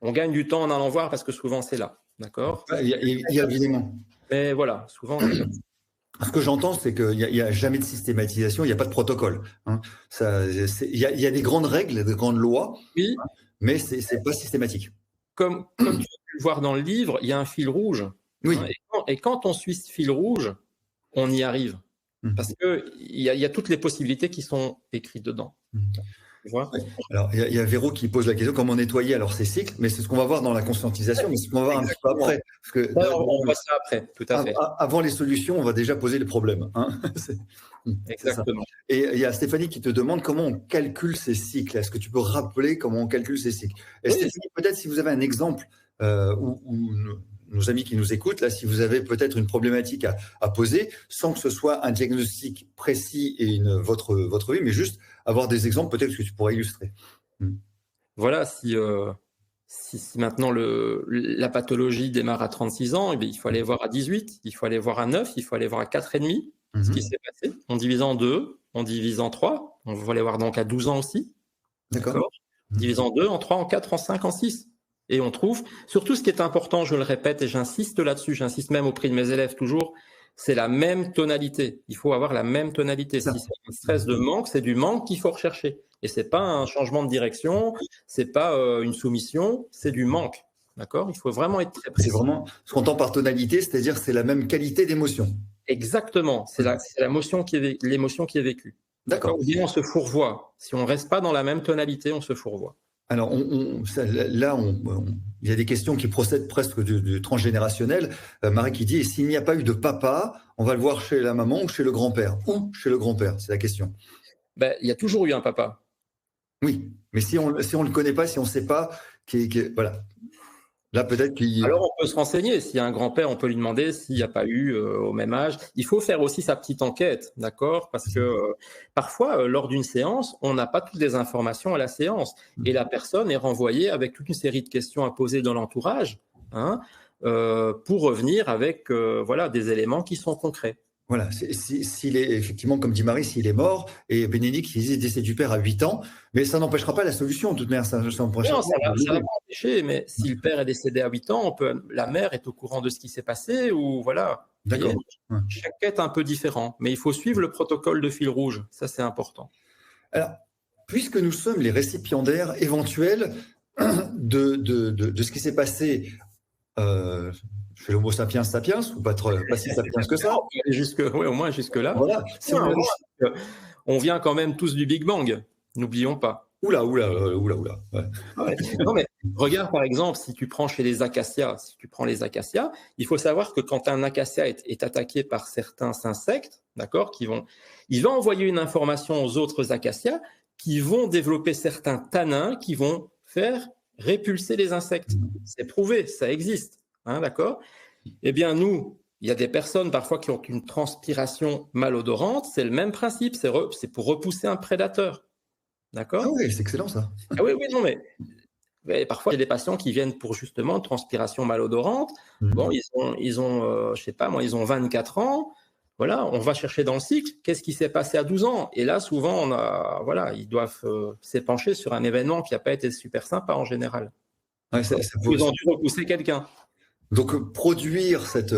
On gagne du temps en allant voir parce que souvent, c'est là. D'accord ? Il y a évidemment. Mais voilà, souvent, c'est comme ça. Ce que j'entends, c'est qu'il n'y a jamais de systématisation, il n'y a pas de protocole. Il y a des grandes règles, des grandes lois, oui. Mais ce n'est pas systématique. Comme tu peux le voir dans le livre, il y a un fil rouge. Oui. Et quand on suit ce fil rouge, on y arrive. Parce qu'il y a toutes les possibilités qui sont écrites dedans. Tu vois ? Alors, il y a Véro qui pose la question comment nettoyer alors ces cycles, mais c'est ce qu'on va voir dans la conscientisation, mais c'est ce qu'on va voir un petit peu après. Parce que, on va ça après, tout à fait. Avant les solutions, on va déjà poser les problèmes. Exactement. Et il y a Stéphanie qui te demande comment on calcule ces cycles. Est-ce que tu peux rappeler comment on calcule ces cycles ? Et Stéphanie, peut-être si vous avez un exemple où nos amis qui nous écoutent, là, si vous avez peut-être une problématique à poser, sans que ce soit un diagnostic précis et votre vie, mais juste avoir des exemples peut-être que tu pourrais illustrer. Voilà, si maintenant la pathologie démarre à 36 ans, il faut aller voir à 18, il faut aller voir à 9, il faut aller voir à 4,5, ce qui s'est passé. On divise en 2, on divise en 3, on va aller voir donc à 12 ans aussi. D'accord. On divise en 2, en 3, en 4, en 5, en 6. Et on trouve, surtout ce qui est important, je le répète et j'insiste là-dessus, j'insiste même auprès de mes élèves toujours, c'est la même tonalité. Il faut avoir la même tonalité. Si c'est un stress de manque, c'est du manque qu'il faut rechercher. Et c'est pas un changement de direction, c'est pas une soumission, c'est du manque. D'accord? Il faut vraiment être très précis. C'est vraiment ce qu'on entend par tonalité, c'est-à-dire c'est la même qualité d'émotion. Exactement. C'est l'émotion qui est vécue. D'accord. Ou bien on se fourvoie. Si on ne reste pas dans la même tonalité, on se fourvoie. Alors, là, il y a des questions qui procèdent presque du transgénérationnel. Marie qui dit, et s'il n'y a pas eu de papa, on va le voir chez la maman ou chez le grand-père? Ou chez le grand-père, c'est la question. Il y a toujours eu un papa. Oui, mais si on le connaît pas, si on ne sait pas, voilà. Là, peut-être qu'il... Alors, on peut se renseigner. S'il y a un grand-père, on peut lui demander s'il n'y a pas eu au même âge. Il faut faire aussi sa petite enquête, d'accord? Parce que parfois, lors d'une séance, on n'a pas toutes les informations à la séance. Et la personne est renvoyée avec toute une série de questions à poser dans l'entourage, hein, pour revenir avec des éléments qui sont concrets. Voilà, s'il est effectivement, comme dit Marie, s'il est mort, et Bénédicte il dit décès du père à 8 ans, mais ça n'empêchera pas la solution, de toute manière. Ça n'empêchera ça va pas empêcher, mais si le père est décédé à 8 ans, la mère est au courant de ce qui s'est passé, ou voilà. D'accord. Chaque cas est un peu différent, mais il faut suivre le protocole de fil rouge, ça c'est important. Alors, puisque nous sommes les récipiendaires éventuels de ce qui s'est passé chez l'Homo sapiens sapiens, ou pas si sapiens que ça. Au moins jusque-là. Voilà. On vient quand même tous du Big Bang, n'oublions pas. Oula. Ouais. Non, mais regarde par exemple, si tu prends les acacias, il faut savoir que quand un acacia est attaqué par certains insectes, d'accord, il va envoyer une information aux autres acacias qui vont développer certains tanins qui vont faire répulser les insectes. C'est prouvé, ça existe. Hein, d'accord? Eh bien, nous, il y a des personnes parfois qui ont une transpiration malodorante. C'est le même principe. C'est pour repousser un prédateur. D'accord? Ah oui, c'est excellent ça. Ah oui, non, mais parfois, il y a des patients qui viennent pour justement une transpiration malodorante. Bon, ils ont je sais pas moi, ils ont 24 ans. Voilà, on va chercher dans le cycle. Qu'est-ce qui s'est passé à 12 ans? Et là, souvent, ils doivent s'épancher sur un événement qui n'a pas été super sympa en général. Ouais, ils ont dû repousser quelqu'un. Donc, produire cette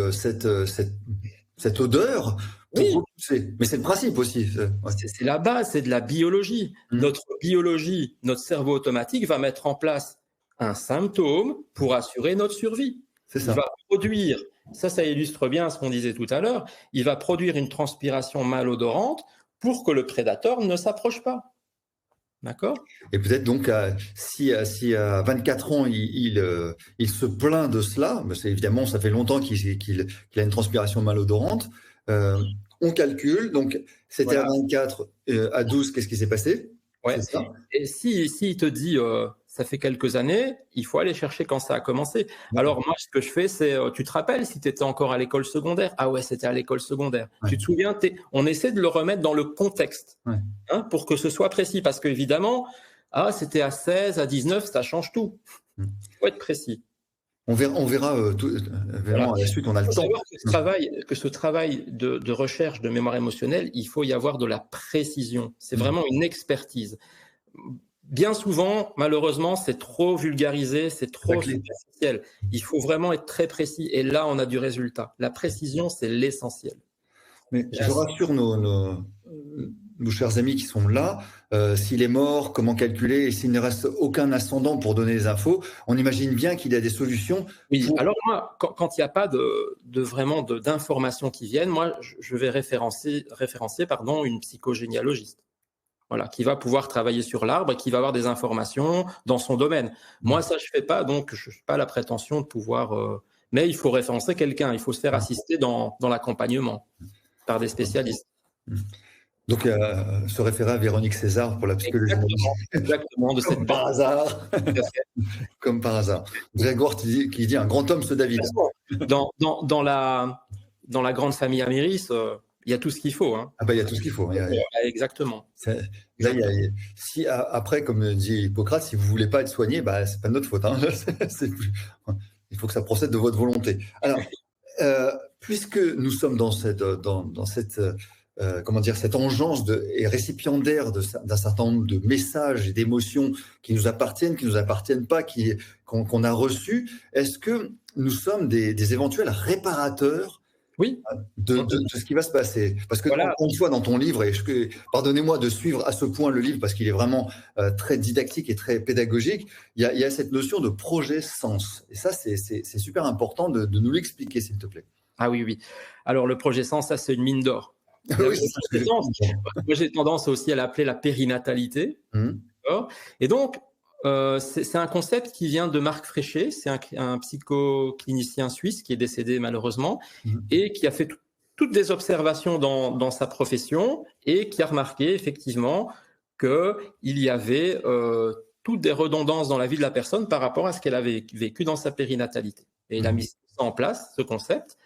odeur pour repousser. Mais c'est le principe aussi. C'est la base, c'est de la biologie. Notre biologie, notre cerveau automatique va mettre en place un symptôme pour assurer notre survie. C'est ça. Il va produire, ça illustre bien ce qu'on disait tout à l'heure, il va produire une transpiration malodorante pour que le prédateur ne s'approche pas. D'accord? Et peut-être donc, si à 24 ans, il se plaint de cela, évidemment, ça fait longtemps qu'il a une transpiration malodorante, on calcule, donc c'était à 24, à 12, qu'est-ce qui s'est passé? Ouais. Et s'il te dit, ça fait quelques années, il faut aller chercher quand ça a commencé. Alors moi, ce que je fais, c'est, tu te rappelles si tu étais encore à l'école secondaire? Ah ouais, c'était à l'école secondaire. Ouais. Tu te souviens, on essaie de le remettre dans le contexte, hein, pour que ce soit précis, parce qu'évidemment, c'était à 16, à 19, ça change tout. Il faut être précis. On verra vraiment à la suite, on a le temps. Que ce travail de recherche de mémoire émotionnelle, il faut y avoir de la précision. C'est vraiment une expertise. Bien souvent, malheureusement, c'est trop vulgarisé, c'est trop superficiel. Il faut vraiment être très précis. Et là, on a du résultat. La précision, c'est l'essentiel. Mais je rassure nos chers amis qui sont là, s'il est mort, comment calculer, et s'il ne reste aucun ascendant pour donner les infos, on imagine bien qu'il y a des solutions. Oui, alors moi, quand il n'y a pas vraiment d'informations qui viennent, moi, je vais référencer une psychogénéalogiste. Voilà, qui va pouvoir travailler sur l'arbre et qui va avoir des informations dans son domaine. Moi, ça, je ne fais pas, donc je n'ai pas la prétention de pouvoir... mais il faut référencer quelqu'un, il faut se faire assister dans l'accompagnement par des spécialistes. Donc, se référer à Véronique César pour la psychologie. Exactement, de cette par hasard. Comme par hasard. Grégoire qui dit un grand homme, ce David. Dans la grande famille Améris, il y a tout ce qu'il faut. Hein. Ah il y a tout ce qu'il faut. Exactement. Là, après, comme dit Hippocrate, si vous ne voulez pas être soigné, c'est pas de notre faute. Hein. Il faut que ça procède de votre volonté. Alors, puisque nous sommes dans cette engeance et récipiendaire d'un certain nombre de messages et d'émotions qui nous appartiennent pas, qu'on a reçus, est-ce que nous sommes des éventuels réparateurs Oui. De ce qui va se passer. Parce que, Voilà. encore une fois, dans ton livre, pardonnez-moi de suivre à ce point le livre, parce qu'il est vraiment très didactique et très pédagogique, il y a cette notion de projet sens. Et ça, c'est super important de nous l'expliquer, s'il te plaît. Ah oui, oui. Alors, le projet sens, ça, c'est une mine d'or. Oui, c'est ça que moi, j'ai tendance aussi à l'appeler la périnatalité. Et donc, c'est un concept qui vient de Marc Fréchet, c'est un psychoclinicien suisse qui est décédé malheureusement et qui a fait toutes des observations dans sa profession et qui a remarqué effectivement qu'il y avait toutes des redondances dans la vie de la personne par rapport à ce qu'elle avait vécu dans sa périnatalité. Et il a mis ça en place, ce concept.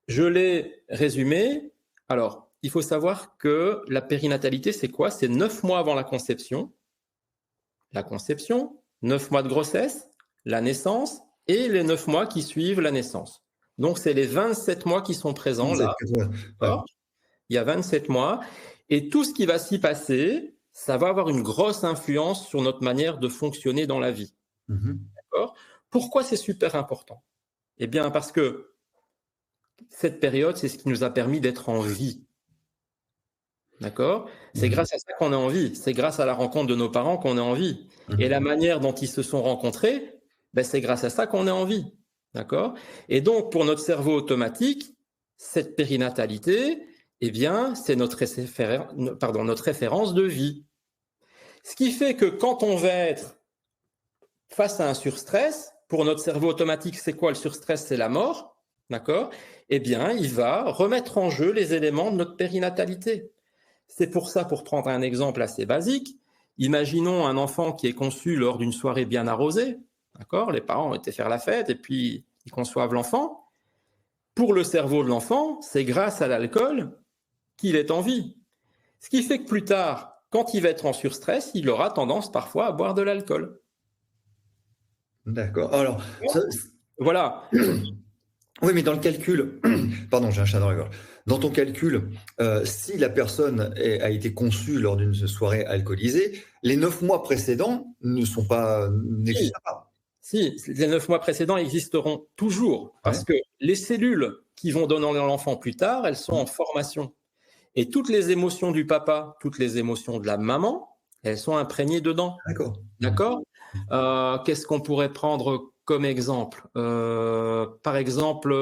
Je l'ai résumé. Alors, il faut savoir que la périnatalité, c'est quoi? C'est 9 mois avant la conception, 9 mois de grossesse, la naissance et les 9 mois qui suivent la naissance. Donc, c'est les 27 mois qui sont présents là. Ouais. Il y a 27 mois. Et tout ce qui va s'y passer, ça va avoir une grosse influence sur notre manière de fonctionner dans la vie. D'accord? Pourquoi c'est super important? Eh bien, parce que cette période, c'est ce qui nous a permis d'être en vie. D'accord? C'est grâce à ça qu'on est en vie. C'est grâce à la rencontre de nos parents qu'on est en vie. Et la manière dont ils se sont rencontrés, ben, c'est grâce à ça qu'on est en vie. D'accord? Et donc, pour notre cerveau automatique, cette périnatalité, eh bien, c'est notre référence de vie. Ce qui fait que quand on va être face à un surstress, pour notre cerveau automatique, c'est quoi le surstress? C'est la mort. D'accord? Eh bien, il va remettre en jeu les éléments de notre périnatalité. C'est pour ça, pour prendre un exemple assez basique, imaginons un enfant qui est conçu lors d'une soirée bien arrosée. D'accord? Les parents ont été faire la fête et puis ils conçoivent l'enfant. Pour le cerveau de l'enfant, c'est grâce à l'alcool qu'il est en vie. Ce qui fait que plus tard, quand il va être en surstress, il aura tendance parfois à boire de l'alcool. D'accord. Alors, voilà. Oui, mais dans le calcul, pardon, j'ai un chat dans la gorge. Dans ton calcul, si la personne a été conçue lors d'une soirée alcoolisée, les 9 mois précédents n'existent pas. Si, les 9 mois précédents existeront toujours, parce que les cellules qui vont donner l'enfant plus tard, elles sont en formation. Et toutes les émotions du papa, toutes les émotions de la maman, elles sont imprégnées dedans. D'accord. Qu'est-ce qu'on pourrait prendre comme exemple? Par exemple,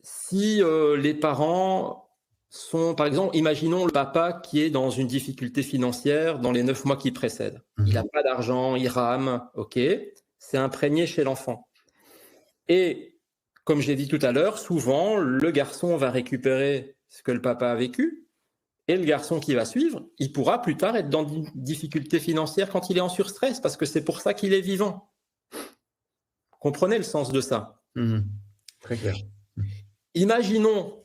si les parents sont, par exemple, imaginons le papa qui est dans une difficulté financière dans les 9 mois qui précèdent. Il n'a pas d'argent, il rame, ok, c'est imprégné chez l'enfant. Et comme je l'ai dit tout à l'heure, souvent, le garçon va récupérer ce que le papa a vécu, et le garçon qui va suivre, il pourra plus tard être dans une difficulté financière quand il est en surstress, parce que c'est pour ça qu'il est vivant. Comprenez le sens de ça? Très clair. Imaginons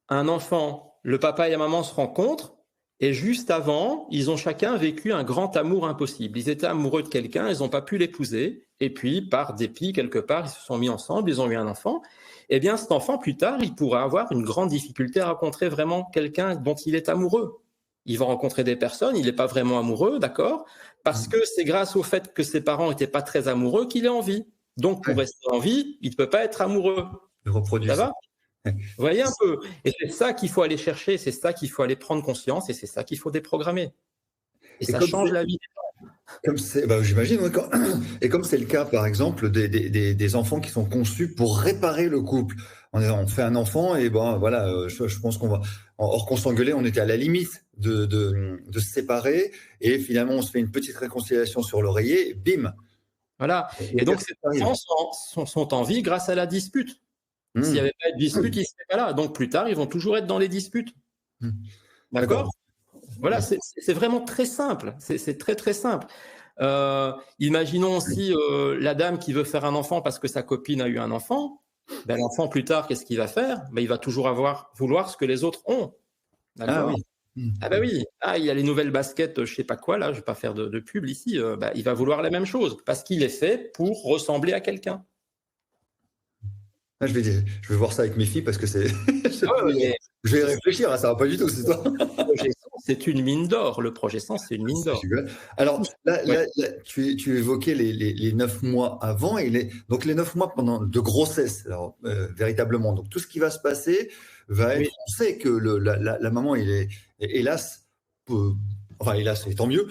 un enfant, le papa et la maman se rencontrent, et juste avant, ils ont chacun vécu un grand amour impossible. Ils étaient amoureux de quelqu'un, ils n'ont pas pu l'épouser, et puis par dépit, quelque part, ils se sont mis ensemble, ils ont eu un enfant. Eh bien, cet enfant, plus tard, il pourra avoir une grande difficulté à rencontrer vraiment quelqu'un dont il est amoureux. Il va rencontrer des personnes, il n'est pas vraiment amoureux, d'accord? Parce que c'est grâce au fait que ses parents n'étaient pas très amoureux qu'il est en vie. Donc, pour rester en vie, il ne peut pas être amoureux. Ça va? Vous voyez un peu? Et c'est ça qu'il faut aller chercher, c'est ça qu'il faut aller prendre conscience, et c'est ça qu'il faut déprogrammer. Et ça change la vie. J'imagine, et comme c'est le cas, par exemple, des enfants qui sont conçus pour réparer le couple. On fait un enfant et voilà, je pense or qu'on s'engueulait, on était à la limite de se séparer, et finalement on se fait une petite réconciliation sur l'oreiller, et bim. Voilà. Et donc ces enfants sont en vie grâce à la dispute. S'il n'y avait pas de dispute, ils ne seraient pas là. Donc plus tard, ils vont toujours être dans les disputes. D'accord? Voilà, c'est vraiment très simple. C'est très, très simple. Imaginons aussi la dame qui veut faire un enfant parce que sa copine a eu un enfant. Ben, l'enfant, plus tard, qu'est-ce qu'il va faire? Ben, il va toujours vouloir ce que les autres ont. D'accord? Ah ben oui. Il y a les nouvelles baskets, je sais pas quoi, là, je vais pas faire de pub ici. Il va vouloir la même chose parce qu'il est fait pour ressembler à quelqu'un. Je vais voir ça avec mes filles parce que c'est. Je vais réfléchir à ça, pas du tout, c'est ça. Projet c'est une mine d'or. Le progestance, c'est une mine d'or. Alors là, tu évoquais les 9 mois avant et donc les 9 mois pendant de grossesse, alors, véritablement. Donc tout ce qui va se passer va être. On sait que la maman, il est hélas, hélas, et tant mieux.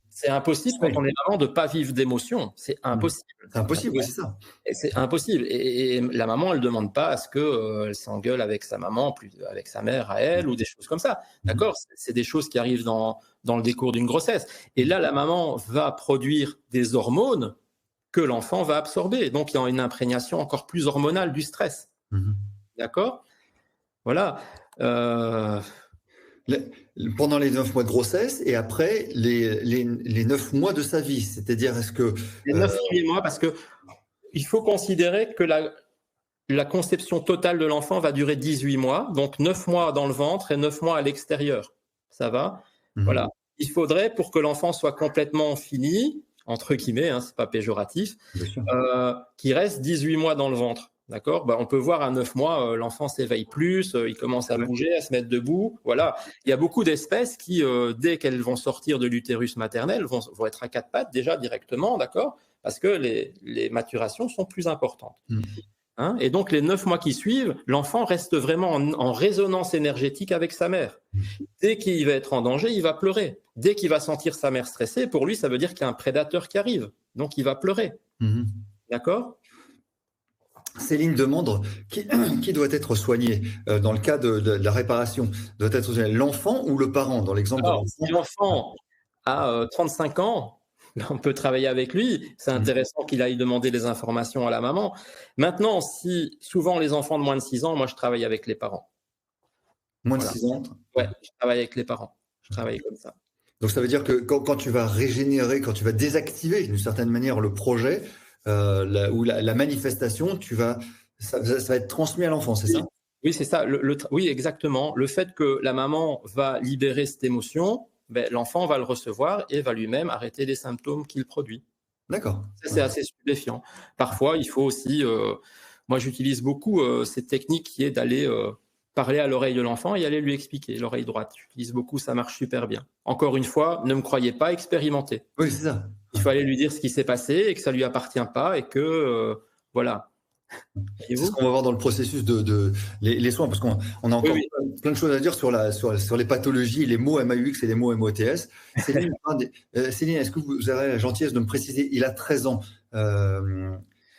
C'est impossible quand on est maman de ne pas vivre d'émotions. C'est impossible. C'est impossible, oui, c'est ça. C'est impossible. Et la maman, elle ne demande pas à ce qu'elle s'engueule avec sa maman, plus avec sa mère à elle, ou des choses comme ça. D'accord ? C'est des choses qui arrivent dans le décours d'une grossesse. Et là, la maman va produire des hormones que l'enfant va absorber. Donc, il y a une imprégnation encore plus hormonale du stress. D'accord ? Voilà. Pendant les 9 mois de grossesse et après les 9 mois de sa vie, c'est-à-dire est-ce que... Les 9 premiers mois, parce qu'il faut considérer que la conception totale de l'enfant va durer 18 mois, donc 9 mois dans le ventre et 9 mois à l'extérieur. Ça va ? Voilà. Il faudrait, pour que l'enfant soit complètement fini, entre guillemets, hein, c'est pas péjoratif, qu'il reste 18 mois dans le ventre. D'accord ? On peut voir à 9 mois, l'enfant s'éveille plus, il commence à bouger, à se mettre debout. Voilà. Il y a beaucoup d'espèces qui, dès qu'elles vont sortir de l'utérus maternel, vont être à 4 pattes déjà directement, d'accord ? Parce que les maturations sont plus importantes. Hein ? Et donc, les 9 mois qui suivent, l'enfant reste vraiment en résonance énergétique avec sa mère. Dès qu'il va être en danger, il va pleurer. Dès qu'il va sentir sa mère stressée, pour lui, ça veut dire qu'il y a un prédateur qui arrive. Donc, il va pleurer. D'accord ? Céline demande qui doit être soigné dans le cas de la réparation. Doit être soigné l'enfant ou le parent dans l'exemple de l'enfant. Si l'enfant a 35 ans, on peut travailler avec lui. C'est intéressant qu'il aille demander des informations à la maman. Maintenant, si souvent les enfants de moins de 6 ans, moi je travaille avec les parents. Moins de 6 ans ? Ouais, je travaille avec les parents. Je travaille comme ça. Donc ça veut dire que quand tu vas régénérer, quand tu vas désactiver d'une certaine manière le projet, ou la manifestation, ça va être transmis à l'enfant, c'est ça ? Oui, c'est ça. Oui, exactement. Le fait que la maman va libérer cette émotion, l'enfant va le recevoir et va lui-même arrêter les symptômes qu'il produit. D'accord. Ça, c'est assez stupéfiant. Parfois, il faut aussi... moi, j'utilise beaucoup cette technique qui est d'aller parler à l'oreille de l'enfant et aller lui expliquer, l'oreille droite. J'utilise beaucoup, ça marche super bien. Encore une fois, ne me croyez pas, expérimentez. Oui, c'est ça. Il faut aller lui dire ce qui s'est passé et que ça ne lui appartient pas et que, voilà. C'est ce qu'on va voir dans le processus les soins, parce qu'on a encore plein de choses à dire sur les pathologies, les mots MAUX et les mots MOTS. Céline, est-ce que vous aurez la gentillesse de me préciser, il a 13 ans.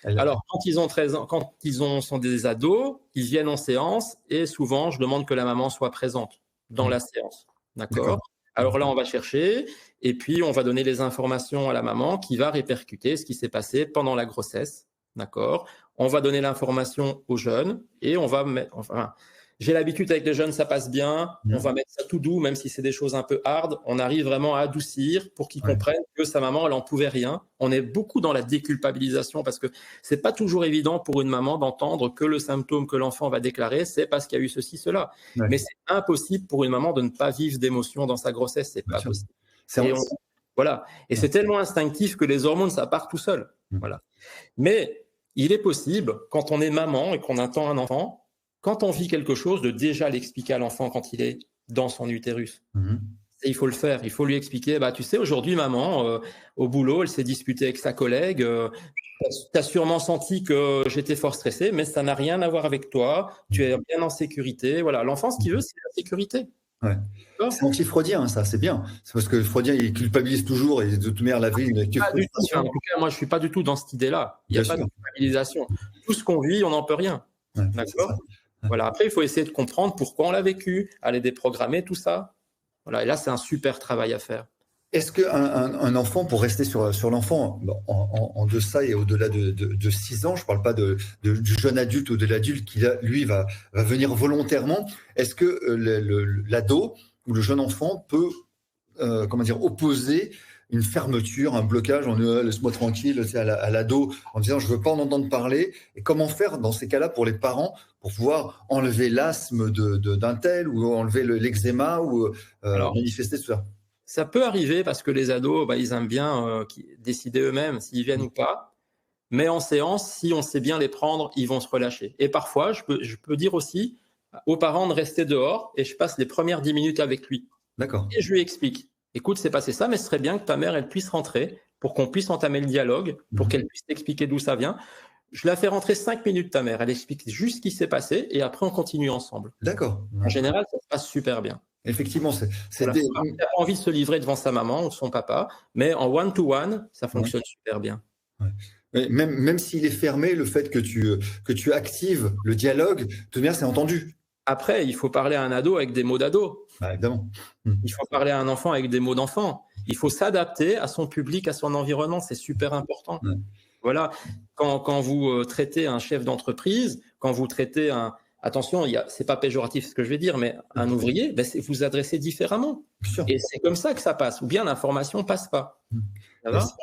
Alors, quand ils ont 13 ans, quand sont des ados, ils viennent en séance et souvent, je demande que la maman soit présente dans la séance. D'accord ? Alors là, on va chercher et puis on va donner les informations à la maman qui va répercuter ce qui s'est passé pendant la grossesse. D'accord ? On va donner l'information aux jeunes et on va mettre... j'ai l'habitude avec les jeunes, ça passe bien. On va mettre ça tout doux, même si c'est des choses un peu hard. On arrive vraiment à adoucir pour qu'ils comprennent que sa maman, elle n'en pouvait rien. On est beaucoup dans la déculpabilisation parce que c'est pas toujours évident pour une maman d'entendre que le symptôme que l'enfant va déclarer, c'est parce qu'il y a eu ceci, cela. Mais c'est impossible pour une maman de ne pas vivre d'émotions dans sa grossesse. C'est pas possible. Voilà. Et c'est tellement instinctif que les hormones, ça part tout seul. Voilà. Mais il est possible, quand on est maman et qu'on attend un enfant, quand on vit quelque chose, de déjà l'expliquer à l'enfant quand il est dans son utérus. Et il faut le faire. Il faut lui expliquer, tu sais, aujourd'hui, maman, au boulot, elle s'est disputée avec sa collègue. Tu as sûrement senti que j'étais fort stressé, mais ça n'a rien à voir avec toi. Tu es bien en sécurité. Voilà. L'enfant, ce qu'il veut, c'est la sécurité. Ouais. C'est anti-freudien, ça, c'est bien. C'est parce que Freudien, il culpabilise toujours et de toute manière, la vie, en tout cas, moi, je ne suis pas du tout dans cette idée-là. Il n'y a pas de culpabilisation. Tout ce qu'on vit, on n'en peut rien. D'accord ? Voilà. Après, il faut essayer de comprendre pourquoi on l'a vécu, aller déprogrammer tout ça. Voilà. Et là, c'est un super travail à faire. Est-ce qu'un enfant, pour rester sur l'enfant, en deçà et au-delà de 6 ans, je ne parle pas du jeune adulte ou de l'adulte qui, lui, va venir volontairement, est-ce que l'ado ou le jeune enfant peut opposer une fermeture, un blocage, en laisse-moi tranquille à l'ado, en disant je ne veux pas en entendre parler, et comment faire dans ces cas-là pour les parents pour pouvoir enlever l'asthme d'un tel ou enlever l'eczéma ou manifester tout ça? Ça peut arriver parce que les ados, ils aiment bien décider eux-mêmes s'ils viennent ou pas. Mais en séance, si on sait bien les prendre, ils vont se relâcher. Et parfois, je peux dire aussi aux parents de rester dehors et je passe les premières 10 minutes avec lui. D'accord. Et je lui explique. Écoute, c'est passé ça, mais ce serait bien que ta mère, elle puisse rentrer pour qu'on puisse entamer le dialogue, pour qu'elle puisse t'expliquer d'où ça vient. Je la fais rentrer 5 minutes, ta mère. Elle explique juste ce qui s'est passé et après, on continue ensemble. D'accord. En général, ça se passe super bien. Effectivement, Voilà. Il n'a pas envie de se livrer devant sa maman ou son papa, mais en one-to-one, ça fonctionne super bien. Ouais. Même s'il est fermé, le fait que tu actives le dialogue, tout de même, c'est entendu. Après, il faut parler à un ado avec des mots d'ado. Évidemment. Il faut parler à un enfant avec des mots d'enfant. Il faut s'adapter à son public, à son environnement. C'est super important. Ouais. Voilà. Quand vous traitez un chef d'entreprise, quand vous traitez un... Attention, c'est pas péjoratif ce que je vais dire, mais un ouvrier, vous adressez différemment. Et c'est comme ça que ça passe. Ou bien l'information passe pas.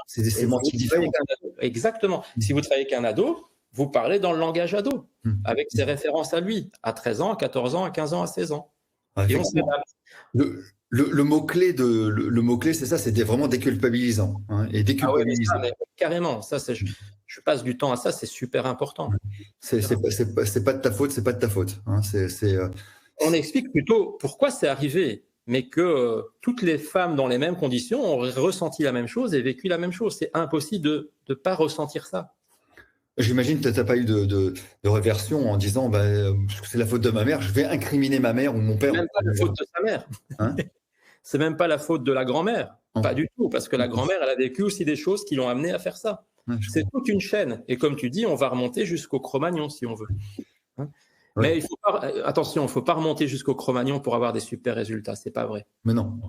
C'est des sémantiques différentes. Exactement. Si vous travaillez avec un ado, vous parlez dans le langage ado, avec ses références à lui, à 13 ans, à 14 ans, à 15 ans, à 16 ans. Et on s'adapte. Le mot-clé, c'est ça, c'est vraiment déculpabilisant. Et déculpabilisant. Mais carrément, ça, je passe du temps à ça, c'est super important. C'est pas de ta faute, c'est pas de ta faute. On explique plutôt pourquoi c'est arrivé, mais que toutes les femmes dans les mêmes conditions ont ressenti la même chose et vécu la même chose. C'est impossible de ne pas ressentir ça. J'imagine que tu n'as pas eu de réversion en disant c'est la faute de ma mère, je vais incriminer ma mère ou mon père. C'est même pas la faute de sa mère. C'est même pas la faute de la grand-mère. Pas du tout, parce que la grand-mère, elle a vécu aussi des choses qui l'ont amené à faire ça. C'est toute une chaîne. Et comme tu dis, on va remonter jusqu'au Cro-Magnon si on veut. Mais il faut pas, attention, il ne faut pas remonter jusqu'au Cro-Magnon pour avoir des super résultats. C'est pas vrai. Mais non.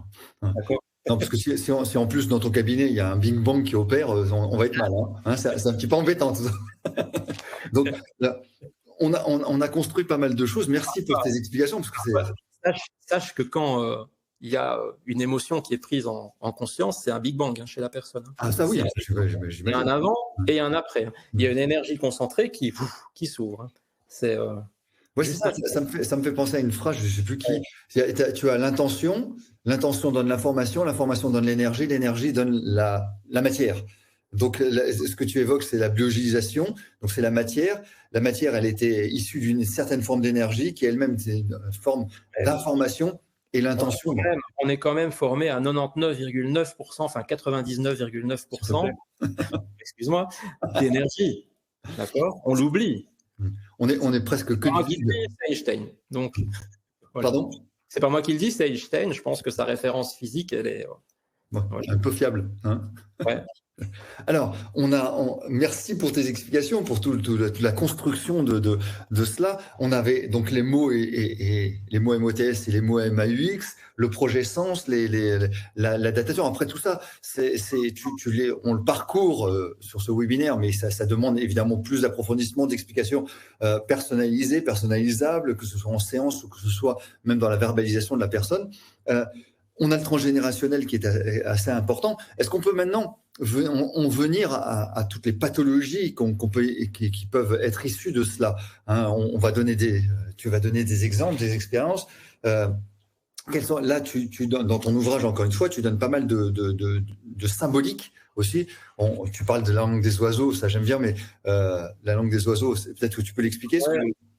D'accord. Non, parce que si en plus dans ton cabinet il y a un Bing Bang qui opère, on va être mal. C'est un petit peu embêtant tout ça. Donc là, on a construit pas mal de choses. Merci pour tes explications. Parce que sache que quand il y a une émotion qui est prise en conscience, c'est un Big Bang chez la personne. Ça oui, il y a un avant et un après. Il y a une énergie concentrée qui s'ouvre. C'est ça me fait penser à une phrase, je ne sais plus qui. Tu as l'intention donne l'information donne l'énergie donne la matière. Donc, ce que tu évoques, c'est la biologisation. Donc, c'est la matière. La matière, elle était issue d'une certaine forme d'énergie qui elle-même était une forme d'information et l'intention. On est quand même formé à 99,9%, enfin 99,9%, excuse-moi, d'énergie. D'accord ? On l'oublie. On est presque que du vide. C'est Einstein. Donc, voilà. Pardon ? C'est pas moi qui le dis, c'est Einstein. Je pense que sa référence physique, elle est un peu fiable. Ouais. Alors, merci pour tes explications, pour toute la construction de cela. On avait donc les mots et les mots MOTS et les mots MAUX, le projet sens, la datation. Après tout ça, on le parcourt sur ce webinaire, mais ça demande évidemment plus d'approfondissement, d'explications personnalisées, personnalisables, que ce soit en séance ou que ce soit même dans la verbalisation de la personne. On a le transgénérationnel qui est assez important. Est-ce qu'on peut maintenant venir à toutes les pathologies qui peuvent être issues de cela, on va donner tu vas donner des exemples, des expériences. Là, tu donnes, dans ton ouvrage, encore une fois, tu donnes pas mal de symbolique aussi. Tu parles de la langue des oiseaux, ça j'aime bien, mais la langue des oiseaux, peut-être que tu peux l'expliquer.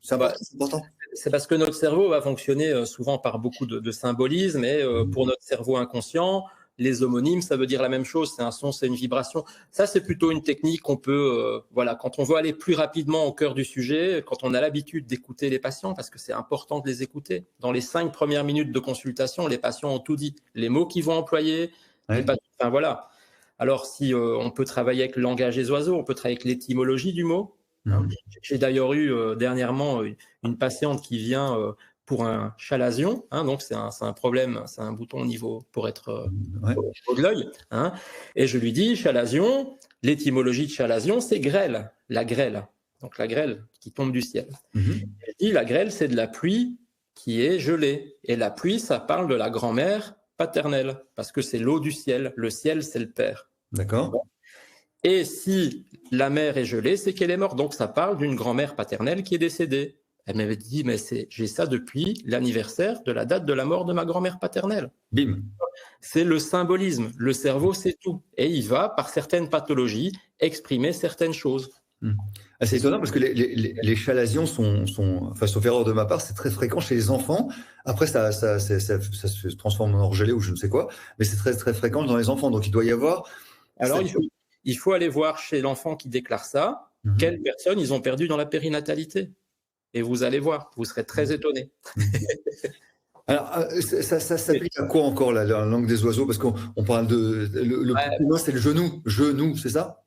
C'est important. C'est parce que notre cerveau va fonctionner souvent par beaucoup de symbolisme et pour notre cerveau inconscient, les homonymes, ça veut dire la même chose. C'est un son, c'est une vibration. Ça, c'est plutôt une technique qu'on peut, quand on veut aller plus rapidement au cœur du sujet, quand on a l'habitude d'écouter les patients, parce que c'est important de les écouter. Dans les 5 premières minutes de consultation, les patients ont tout dit. Les mots qu'ils vont employer, voilà. Alors, si on peut travailler avec le langage des oiseaux, on peut travailler avec l'étymologie du mot. J'ai d'ailleurs eu dernièrement une patiente qui vient pour un chalazion, donc c'est un problème, c'est un bouton au niveau pour être au de l'œil. Et je lui dis, chalazion, l'étymologie de chalazion, c'est grêle, la grêle. Donc la grêle qui tombe du ciel. Je dis, la grêle, c'est de la pluie qui est gelée. Et la pluie, ça parle de la grand-mère paternelle, parce que c'est l'eau du ciel. Le ciel, c'est le père. D'accord. Et si la mère est gelée, c'est qu'elle est morte. Donc, ça parle d'une grand-mère paternelle qui est décédée. Elle m'avait dit, mais j'ai ça depuis l'anniversaire de la date de la mort de ma grand-mère paternelle. Bim. C'est le symbolisme. Le cerveau, c'est tout. Et il va, par certaines pathologies, exprimer certaines choses. C'est étonnant parce que les chalazions enfin, sauf erreur de ma part, c'est très fréquent chez les enfants. Après, ça se transforme en orgelé ou je ne sais quoi, mais c'est très, très fréquent dans les enfants. Donc, il doit y avoir. Alors, il faut aller voir chez l'enfant qui déclare ça, quelles personnes ils ont perdu dans la périnatalité. Et vous allez voir, vous serez très étonné. Alors, ça s'applique à quoi encore, la langue des oiseaux? Parce qu'on parle de. Le plus commun, c'est le genou, c'est ça?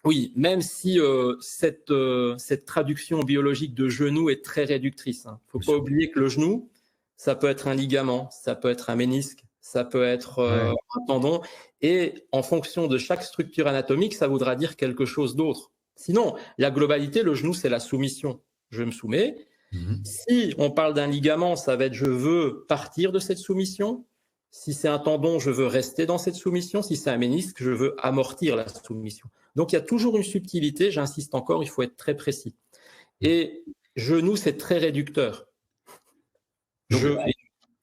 Oui, même si cette traduction biologique de genou est très réductrice. Il ne faut pas oublier que le genou, ça peut être un ligament, ça peut être un ménisque, ça peut être un tendon. Et en fonction de chaque structure anatomique, ça voudra dire quelque chose d'autre. Sinon, la globalité, le genou, c'est la soumission. Je me soumets. Si on parle d'un ligament, ça va être je veux partir de cette soumission. Si c'est un tendon, je veux rester dans cette soumission. Si c'est un ménisque, je veux amortir la soumission. Donc, il y a toujours une subtilité. J'insiste encore, il faut être très précis. Et genou, c'est très réducteur.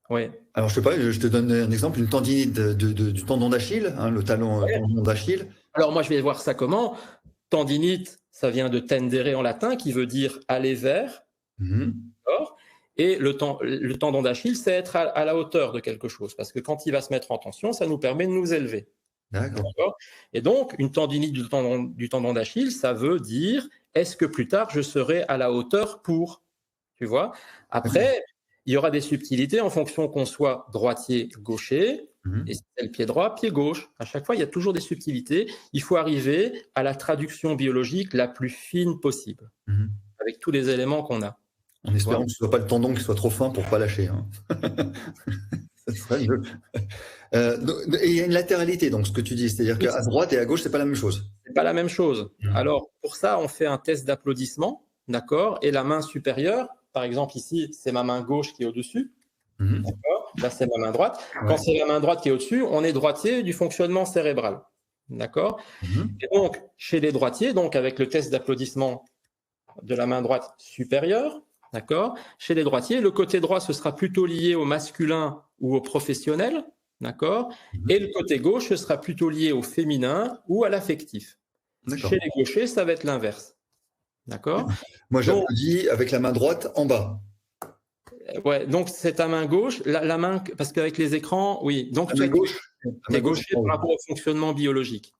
Ouais. Alors, je te donne un exemple, une tendinite du tendon d'Achille, le tendon d'Achille. Alors, moi, je vais voir ça comment. Tendinite, ça vient de tendere en latin, qui veut dire aller vers. Et le tendon d'Achille, c'est être à la hauteur de quelque chose. Parce que quand il va se mettre en tension, ça nous permet de nous élever. D'accord. Et donc, une tendinite du tendon d'Achille, ça veut dire est-ce que plus tard, je serai à la hauteur pour. Tu vois. Après, il y aura des subtilités en fonction qu'on soit droitier, gaucher. Et si c'est le pied droit, pied gauche. À chaque fois, il y a toujours des subtilités. Il faut arriver à la traduction biologique la plus fine possible, avec tous les éléments qu'on a. En espérant que ce ne soit pas le tendon qui soit trop fin pour ne pas lâcher. Ça serait mieux. Et il y a une latéralité, donc ce que tu dis, c'est-à-dire qu'à droite et à gauche, ce n'est pas la même chose. Ce n'est pas la même chose. Alors, pour ça, on fait un test d'applaudissement, d'accord? Et la main supérieure, par exemple ici, c'est ma main gauche qui est au-dessus. D'accord. Là, c'est ma main droite. Quand c'est la main droite qui est au-dessus, on est droitier du fonctionnement cérébral. D'accord. Et donc, chez les droitiers, donc avec le test d'applaudissement de la main droite supérieure, d'accord. Chez les droitiers, le côté droit, ce sera plutôt lié au masculin ou au professionnel, d'accord. Et le côté gauche, ce sera plutôt lié au féminin ou à l'affectif. Chez les gauchers, ça va être l'inverse. D'accord. Moi, j'applaudis avec la main droite en bas. Ouais, donc c'est ta main gauche, la main, parce qu'avec les écrans, oui. Donc tu es gaucher par rapport au fonctionnement biologique.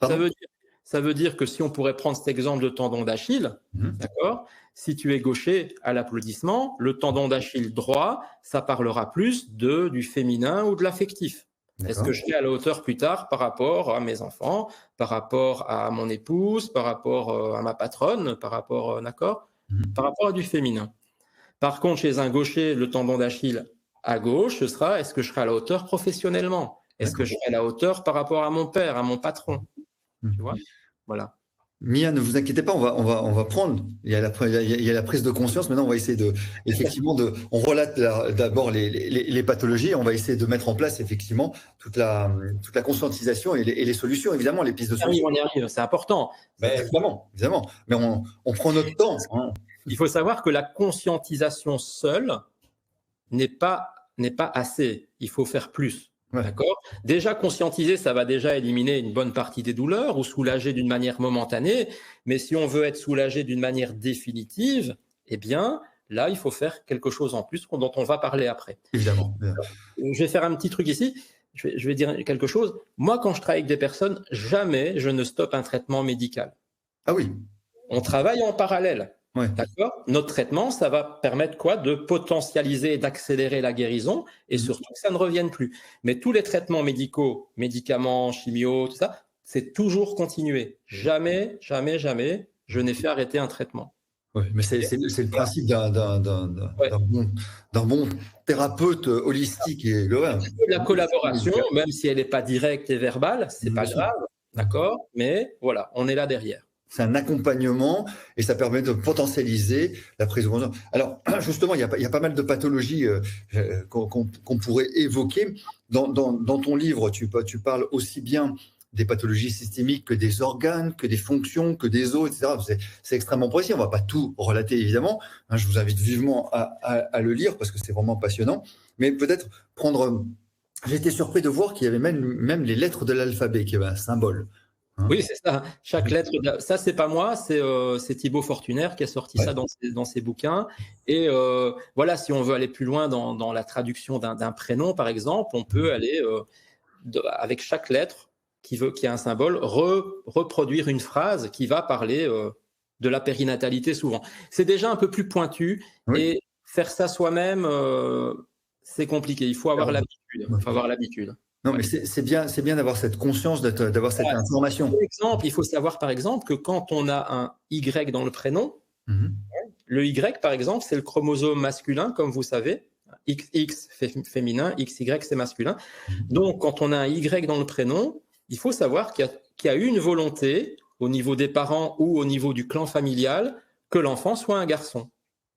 Ça veut dire que si on pourrait prendre cet exemple de tendon d'Achille, d'accord, si tu es gaucher à l'applaudissement, le tendon d'Achille droit, ça parlera plus du féminin ou de l'affectif. Est-ce que je serai à la hauteur plus tard par rapport à mes enfants, par rapport à mon épouse, par rapport à ma patronne, par rapport, d'accord, par rapport à du féminin. Par contre, chez un gaucher, le tendon d'Achille à gauche, ce sera est-ce que je serai à la hauteur professionnellement? Est-ce que je serai à la hauteur par rapport à mon père, à mon patron? Tu vois? Voilà. Mia, ne vous inquiétez pas, on va prendre. Il y a la prise de conscience. Maintenant, on va essayer on relate d'abord les pathologies. On va essayer de mettre en place effectivement toute la conscientisation et les solutions, évidemment, les pistes de solutions. Oui, on y arrive, c'est important. Évidemment. Mais on prend notre temps. Il faut savoir que la conscientisation seule n'est pas assez. Il faut faire plus. D'accord. Déjà conscientiser, ça va déjà éliminer une bonne partie des douleurs ou soulager d'une manière momentanée. Mais si on veut être soulagé d'une manière définitive, eh bien, là, il faut faire quelque chose en plus dont on va parler après. Évidemment. Je vais faire un petit truc ici. Je vais dire quelque chose. Moi, quand je travaille avec des personnes, jamais je ne stoppe un traitement médical. Ah oui. On travaille en parallèle. D'accord. Notre traitement, ça va permettre quoi? De potentialiser et d'accélérer la guérison et surtout que ça ne revienne plus. Mais tous les traitements médicaux, médicaments, chimio, tout ça, c'est toujours continuer. Jamais, je n'ai fait arrêter un traitement. Oui, mais c'est le principe d'un bon thérapeute holistique et global. La collaboration, même si elle n'est pas directe et verbale, c'est pas grave, d'accord. Mais voilà, on est là derrière. C'est un accompagnement et ça permet de potentialiser la prise de conscience. Alors, justement, il y a pas mal de pathologies qu'on pourrait évoquer. Dans ton livre, tu parles aussi bien des pathologies systémiques que des organes, que des fonctions, que des os, etc. C'est extrêmement précis. On ne va pas tout relater, évidemment. Je vous invite vivement à le lire parce que c'est vraiment passionnant. Mais peut-être prendre... J'ai été surpris de voir qu'il y avait même les lettres de l'alphabet, qu'il y avait un symbole. hein. Oui, c'est ça. Chaque lettre, ça c'est pas moi, c'est Thibaut Fortunaire qui a sorti ça dans ses bouquins. Et voilà, si on veut aller plus loin dans la traduction d'un prénom, par exemple, on peut aller avec chaque lettre qui a un symbole, reproduire une phrase qui va parler de la périnatalité souvent. C'est déjà un peu plus pointu et faire ça soi-même, c'est compliqué. Il faut avoir l'habitude. Non, mais c'est bien d'avoir cette conscience, d'avoir cette information. Par exemple, il faut savoir par exemple que quand on a un Y dans le prénom, le Y par exemple, c'est le chromosome masculin, comme vous savez. XX féminin, XY c'est masculin. Donc quand on a un Y dans le prénom, il faut savoir qu'il y a eu une volonté au niveau des parents ou au niveau du clan familial que l'enfant soit un garçon.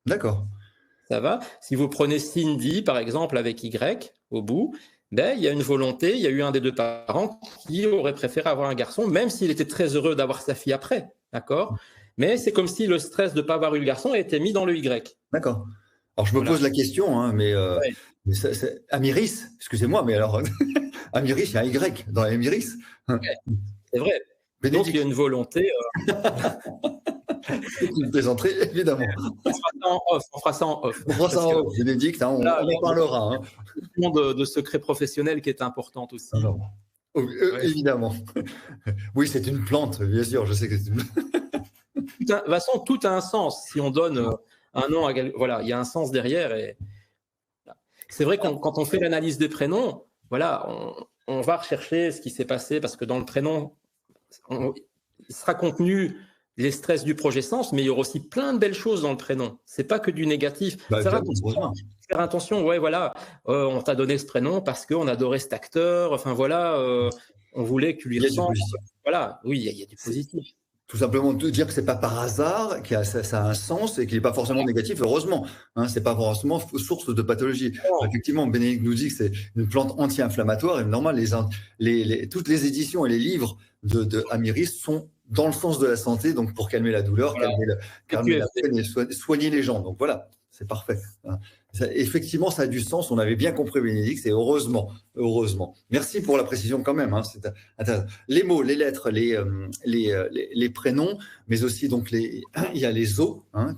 D'accord. Ça va? Si vous prenez Cindy par exemple avec Y au bout, ben, il y a une volonté, il y a eu un des deux parents qui aurait préféré avoir un garçon, même s'il était très heureux d'avoir sa fille après, d'accord? Mais c'est comme si le stress de ne pas avoir eu le garçon était mis dans le Y. D'accord. Alors je me pose la question, hein, mais Amiris, excusez-moi, mais alors Amiris, il y a un Y dans Amiris. C'est vrai. Bénédicte. Donc il y a une volonté. Une plaisanterie, évidemment. On fera ça en off. On fera ça en off, Bénédicte, hein, on en parlera. Une question de secret professionnel qui est importante aussi. Alors, évidemment. Oui, c'est une plante, bien sûr, je sais que c'est une de toute façon, tout a un sens. Si on donne un nom à voilà, il y a un sens derrière. Et c'est vrai que quand on fait l'analyse des prénoms, voilà, on va rechercher ce qui s'est passé parce que dans le prénom, il sera contenu les stress du projet sens, mais il y aura aussi plein de belles choses dans le prénom. C'est pas que du négatif. Faire attention, ouais, voilà, on t'a donné ce prénom parce qu'on adorait cet acteur. Enfin voilà, on voulait que tu lui ressembles. Voilà, oui, il y a du positif. Tout simplement de dire que c'est pas par hasard, que ça a un sens et qu'il n'est pas forcément négatif, heureusement. Hein, c'est pas forcément source de pathologie. Effectivement, Bénédicte nous dit que c'est une plante anti-inflammatoire et normal, toutes les éditions et les livres de Amiris sont dans le sens de la santé, donc pour calmer la douleur, calmer la peine et soigner les gens. Donc voilà, c'est parfait. Effectivement, ça a du sens. On avait bien compris, Bénédicte, et heureusement. Merci pour la précision quand même. Hein, c'est intéressant. Les mots, les lettres, les prénoms, mais aussi donc il y a les os. Hein,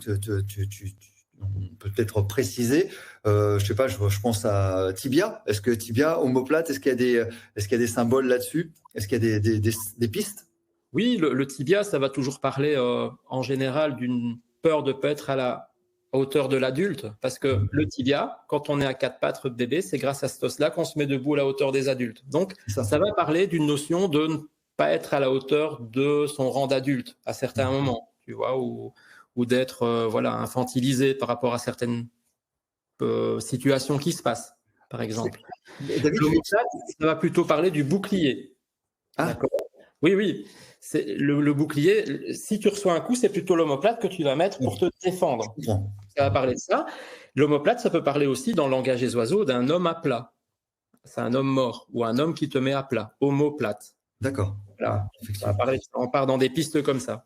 on peut peut-être préciser. Je sais pas. Je pense à tibia. Est-ce que tibia, omoplate, est-ce qu'il y a des symboles là-dessus? Est-ce qu'il y a des pistes? Oui, le tibia, ça va toujours parler en général d'une peur de ne pas être à la hauteur de l'adulte, parce que le tibia, quand on est à 4 pattes bébé, c'est grâce à cet os-là qu'on se met debout à la hauteur des adultes. Donc, ça va parler d'une notion de ne pas être à la hauteur de son rang d'adulte à certains moments, tu vois, ou d'être infantilisé par rapport à certaines situations qui se passent, par exemple. Ça va plutôt parler du bouclier. D'accord ? Oui. C'est le bouclier, si tu reçois un coup, c'est plutôt l'omoplate que tu vas mettre pour te défendre. Ça va parler de ça. L'omoplate, ça peut parler aussi, dans le langage des oiseaux, d'un homme à plat. C'est un homme mort ou un homme qui te met à plat. Omoplate. D'accord. Voilà. On part dans des pistes comme ça.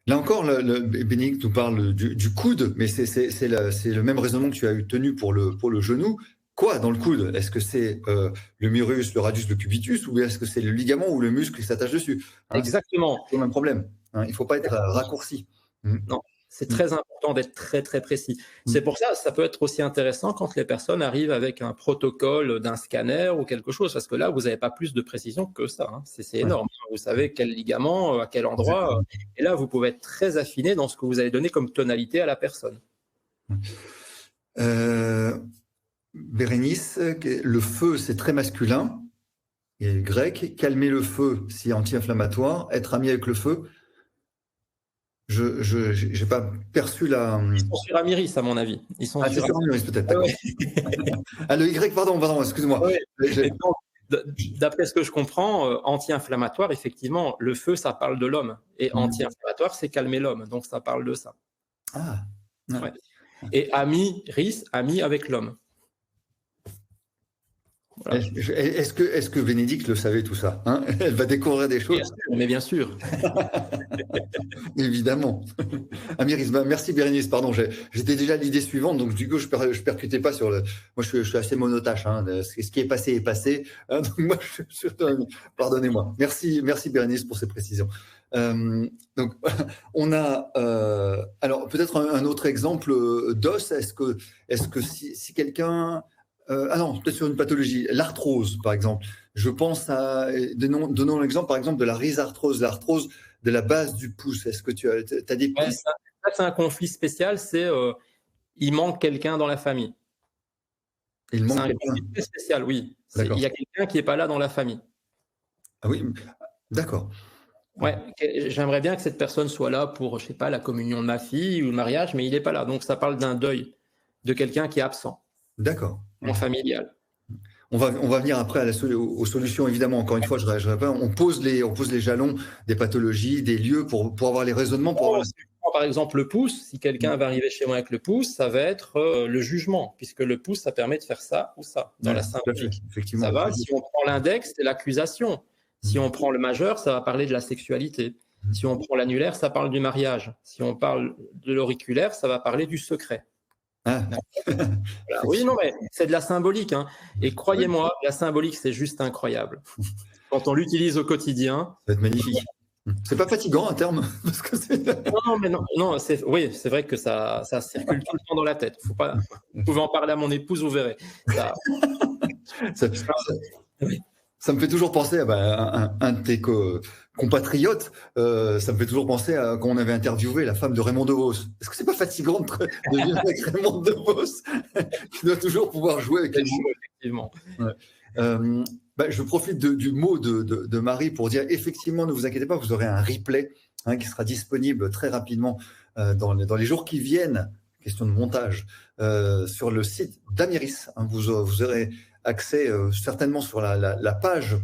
Là encore, Bénédicte nous parle du coude, mais c'est le même raisonnement que tu as tenu pour le genou. Quoi dans le coude? Est-ce que c'est le mirus, le radius, le cubitus, ou est-ce que c'est le ligament ou le muscle qui s'attache dessus? Exactement. C'est le même problème. Hein, il ne faut pas être raccourci. Non, c'est très important d'être très, très précis. C'est pour ça, ça peut être aussi intéressant quand les personnes arrivent avec un protocole d'un scanner ou quelque chose, parce que là, vous n'avez pas plus de précision que ça. Hein. C'est énorme. Vous savez quel ligament, à quel endroit. Et là, vous pouvez être très affiné dans ce que vous allez donner comme tonalité à la personne. Bérénice, le feu, c'est très masculin. Il y a le grec. Calmer le feu, c'est anti-inflammatoire. Être ami avec le feu. Je n'ai pas perçu la. Ils sont sur Amiris, à mon avis. Ils sont sur Amiris, peut-être. D'accord. Le Y, pardon, excuse-moi. D'après ce que je comprends, anti-inflammatoire, effectivement, le feu, ça parle de l'homme. Et anti-inflammatoire, c'est calmer l'homme. Donc, ça parle de ça. Et Amiris, ami avec l'homme. Voilà. Est-ce que Bénédicte le savait tout ça, hein? Elle va découvrir des choses. Bien sûr, mais bien sûr. Évidemment. Amiris, merci Bérénice, pardon, j'étais déjà à l'idée suivante, donc du coup je percutais pas sur le... Moi je suis assez monotache, hein, ce qui est passé est passé, hein, donc moi pardonnez-moi. Merci Bérénice pour ces précisions. Donc on a alors peut-être un autre exemple d'os. Est-ce que si quelqu'un ah non, peut-être sur une pathologie, l'arthrose par exemple. Je pense à donnons l'exemple par exemple de la rhizarthrose, l'arthrose de la base du pouce. Est-ce que tu as des pistes? Ça, c'est un conflit spécial, c'est il manque quelqu'un dans la famille. C'est un conflit très spécial, oui. Il y a quelqu'un qui n'est pas là dans la famille. Ah oui, d'accord. Ouais, j'aimerais bien que cette personne soit là pour, je sais pas, la communion de ma fille ou le mariage, mais il n'est pas là. Donc ça parle d'un deuil de quelqu'un qui est absent. D'accord. En familial. On va venir après aux solutions, évidemment. Encore une fois, je répète, on pose les jalons des pathologies, des lieux pour avoir les raisonnements. Par exemple, le pouce, si quelqu'un va arriver chez moi avec le pouce, ça va être le jugement, puisque le pouce, ça permet de faire ça ou ça, dans la symbolique. Effectivement. Ça va. Si on prend l'index, c'est l'accusation. Si on prend le majeur, ça va parler de la sexualité. Si on prend l'annulaire, ça parle du mariage. Si on parle de l'auriculaire, ça va parler du secret. Ah. Voilà. Oui, non, mais c'est de la symbolique. Hein. Et croyez-moi, la symbolique, c'est juste incroyable. Quand on l'utilise au quotidian. Ça va être magnifique. C'est pas fatigant à terme parce que non, oui, c'est vrai que ça circule tout le temps dans la tête. Vous pouvez en parler à mon épouse, vous verrez. Ça me fait toujours penser à un de tes compatriotes. Ça me fait toujours penser à quand on avait interviewé la femme de Raymond DeVos. Est-ce que c'est pas fatigant de vivre avec Raymond DeVos qui doit toujours pouvoir jouer avec les mots? Effectivement. Ouais. Je profite du mot de Marie pour dire effectivement, ne vous inquiétez pas, vous aurez un replay qui sera disponible très rapidement dans les jours qui viennent. Question de montage sur le site d'Amiris. Vous aurez accès certainement sur la page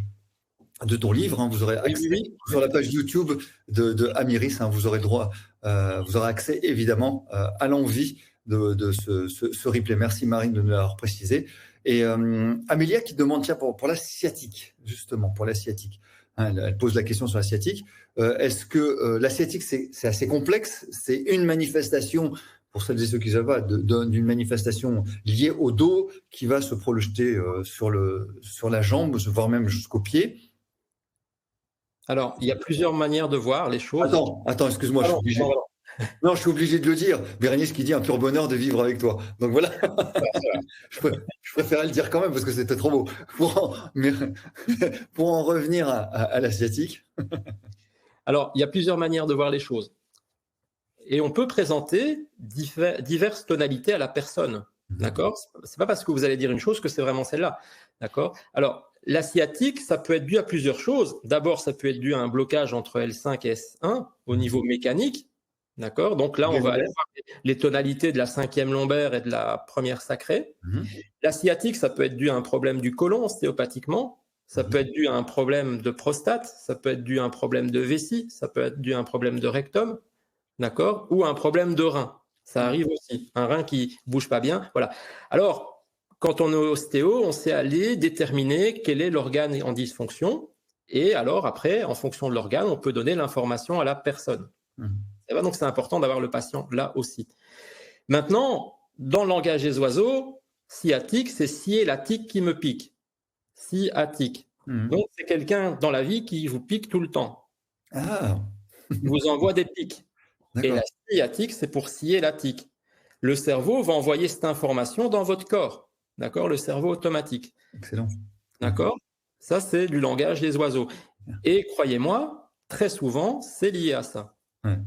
de ton livre. Vous aurez accès sur la page YouTube de Amiris. Vous aurez vous aurez accès évidemment à l'envie de ce replay. Merci Marine de nous l'avoir précisé. Et Amélia qui demande tiens pour la sciatique, justement pour la sciatique. Elle pose la question sur la sciatique. Est-ce que la sciatique c'est assez complexe? C'est une manifestation, pour celles et ceux qui ne savent pas, d'une manifestation liée au dos qui va se projeter sur la jambe, voire même jusqu'au pied. Alors, il y a plusieurs manières de voir les choses. Attends, excuse-moi, je suis obligé. Non, je suis obligé de le dire. Bérénice qui dit un pur bonheur de vivre avec toi. Donc voilà. Je préférais le dire quand même parce que c'était trop beau. Pour en revenir à l'asiatique. Alors, il y a plusieurs manières de voir les choses. Et on peut présenter diverses tonalités à la personne. D'accord ? C'est pas parce que vous allez dire une chose que c'est vraiment celle-là. D'accord ? Alors, la sciatique, ça peut être dû à plusieurs choses. D'abord, ça peut être dû à un blocage entre L5 et S1 au niveau mécanique. D'accord ? Donc là, on va aller voir les tonalités de la 5e lombaire et de la première sacrée. La sciatique, ça peut être dû à un problème du côlon ostéopathiquement. Ça peut être dû à un problème de prostate. Ça peut être dû à un problème de vessie. Ça peut être dû à un problème de rectum. D'accord ? Ou un problème de rein. Ça arrive aussi. Un rein qui bouge pas bien. Voilà. Alors, quand on est ostéo, on sait aller déterminer quel est l'organe en dysfonction. Et alors, après, en fonction de l'organe, on peut donner l'information à la personne. Donc, c'est important d'avoir le patient là aussi. Maintenant, dans le langage des oiseaux, sciatique, c'est scier la tique qui me pique. Sciatique. Donc, c'est quelqu'un dans la vie qui vous pique tout le temps. Il vous envoie des pics. Et la sciatique, c'est pour scier la tique. Le cerveau va envoyer cette information dans votre corps. D'accord ? Le cerveau automatique. Excellent. D'accord ? Ça, c'est du langage des oiseaux. Et croyez-moi, très souvent, c'est lié à ça. Ouais.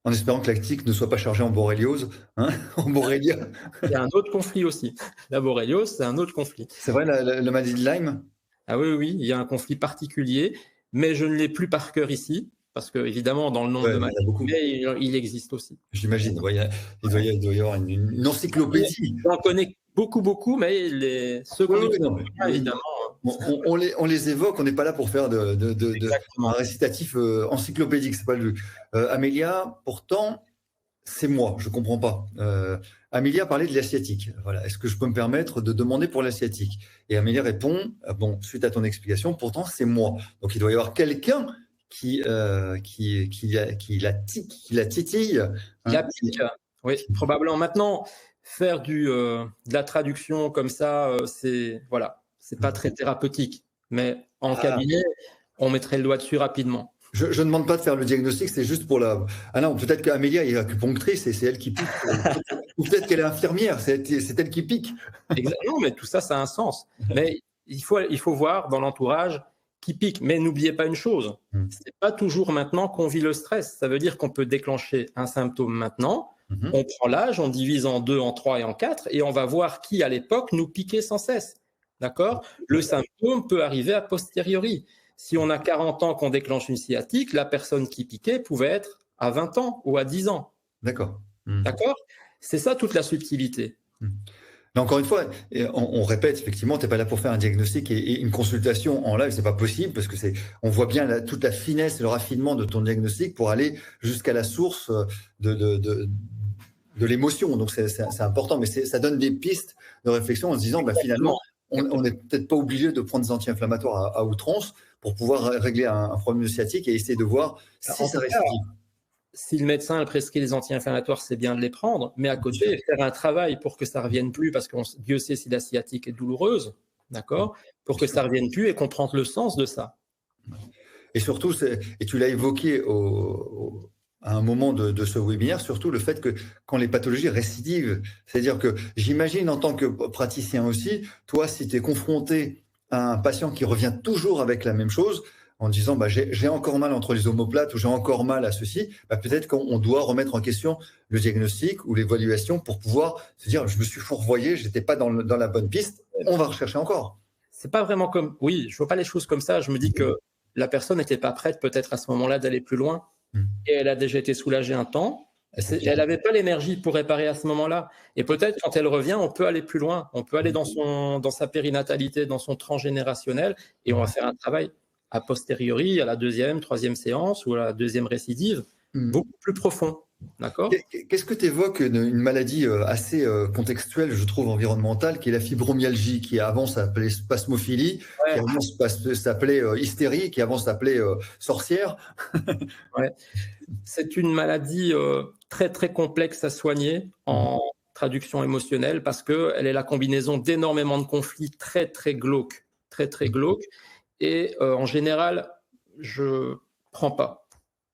En espérant que la tique ne soit pas chargée en borréliose, en borrelia. Il y a un autre conflit aussi. La borréliose, c'est un autre conflit. C'est vrai, la maladie de Lyme ? Ah oui, il y a un conflit particulier, mais je ne l'ai plus par cœur ici, parce que évidemment, dans le nombre de maladies, mais il existe aussi. J'imagine, il doit y avoir une encyclopédie. On connaît beaucoup, mais ceux qu'on connaît pas, évidemment. On les évoque, on n'est pas là pour faire un récitatif encyclopédique, c'est pas le but. Amélia, pourtant, c'est moi, je comprends pas. Amélia parlait de l'asiatique. Voilà. Est-ce que je peux me permettre de demander pour l'asiatique? Et Amélia répond, bon, suite à ton explication, pourtant c'est moi. Donc il doit y avoir quelqu'un qui la titille. La pique, oui, probablement. Maintenant, faire de la traduction comme ça, c'est pas très thérapeutique. Mais en cabinet, on mettrait le doigt dessus rapidement. Je ne demande pas de faire le diagnostic, c'est juste pour la... Ah non, peut-être qu'Amélia est acupunctrice et c'est elle qui pique. Ou peut-être qu'elle est infirmière, c'est elle qui pique. Non, mais tout ça, ça a un sens. Mais il faut voir dans l'entourage qui pique. Mais n'oubliez pas une chose, c'est pas toujours maintenant qu'on vit le stress. Ça veut dire qu'on peut déclencher un symptôme maintenant, on prend l'âge, on divise en 2, en 3 et en 4, et on va voir qui, à l'époque, nous piquait sans cesse. D'accord? Le symptôme peut arriver a posteriori. Si on a 40 ans qu'on déclenche une sciatique, la personne qui piquait pouvait être à 20 ans ou à 10 ans. D'accord. D'accord? C'est ça toute la subtilité. Mais encore une fois, on répète, effectivement, tu n'es pas là pour faire un diagnostic et une consultation en live, c'est pas possible parce que on voit bien toute la finesse et le raffinement de ton diagnostic pour aller jusqu'à la source de l'émotion. Donc c'est important, mais ça donne des pistes de réflexion en se disant, finalement, on n'est peut-être pas obligé de prendre des anti-inflammatoires à outrance pour pouvoir régler un problème sciatique et essayer de voir si ça récidive. Si le médecin prescrit les anti-inflammatoires, c'est bien de les prendre, mais à côté, faire un travail pour que ça ne revienne plus, parce que Dieu sait si la sciatique est douloureuse, d'accord, pour que ça ne revienne plus et comprendre le sens de ça. Et surtout, et tu l'as évoqué à un moment de ce webinaire, surtout le fait que quand les pathologies récidivent, c'est-à-dire que j'imagine en tant que praticien aussi, toi, si tu es confronté à un patient qui revient toujours avec la même chose, en disant j'ai encore mal entre les omoplates ou j'ai encore mal à ceci, peut-être qu'on doit remettre en question le diagnostic ou l'évaluation pour pouvoir se dire je me suis fourvoyé, j'étais pas dans la bonne piste, on va rechercher encore. C'est pas vraiment comme... Oui, je vois pas les choses comme ça, je me dis que la personne n'était pas prête peut-être à ce moment-là d'aller plus loin et elle a déjà été soulagée un temps, elle n'avait pas l'énergie pour réparer à ce moment-là et peut-être quand elle revient, on peut aller plus loin, on peut aller dans sa périnatalité, dans son transgénérationnel et on va faire un travail a posteriori, à la deuxième, troisième séance ou à la deuxième récidive, beaucoup plus profond. D'accord ? Qu'est-ce que tu évoques une maladie assez contextuelle, je trouve, environnementale, qui est la fibromyalgie, qui avant s'appelait spasmophilie, qui avant s'appelait hystérie, qui avant s'appelait sorcière. C'est une maladie très, très complexe à soigner en traduction émotionnelle parce qu'elle est la combinaison d'énormément de conflits très, très glauques. Très, très glauques. Et en général, je ne prends pas.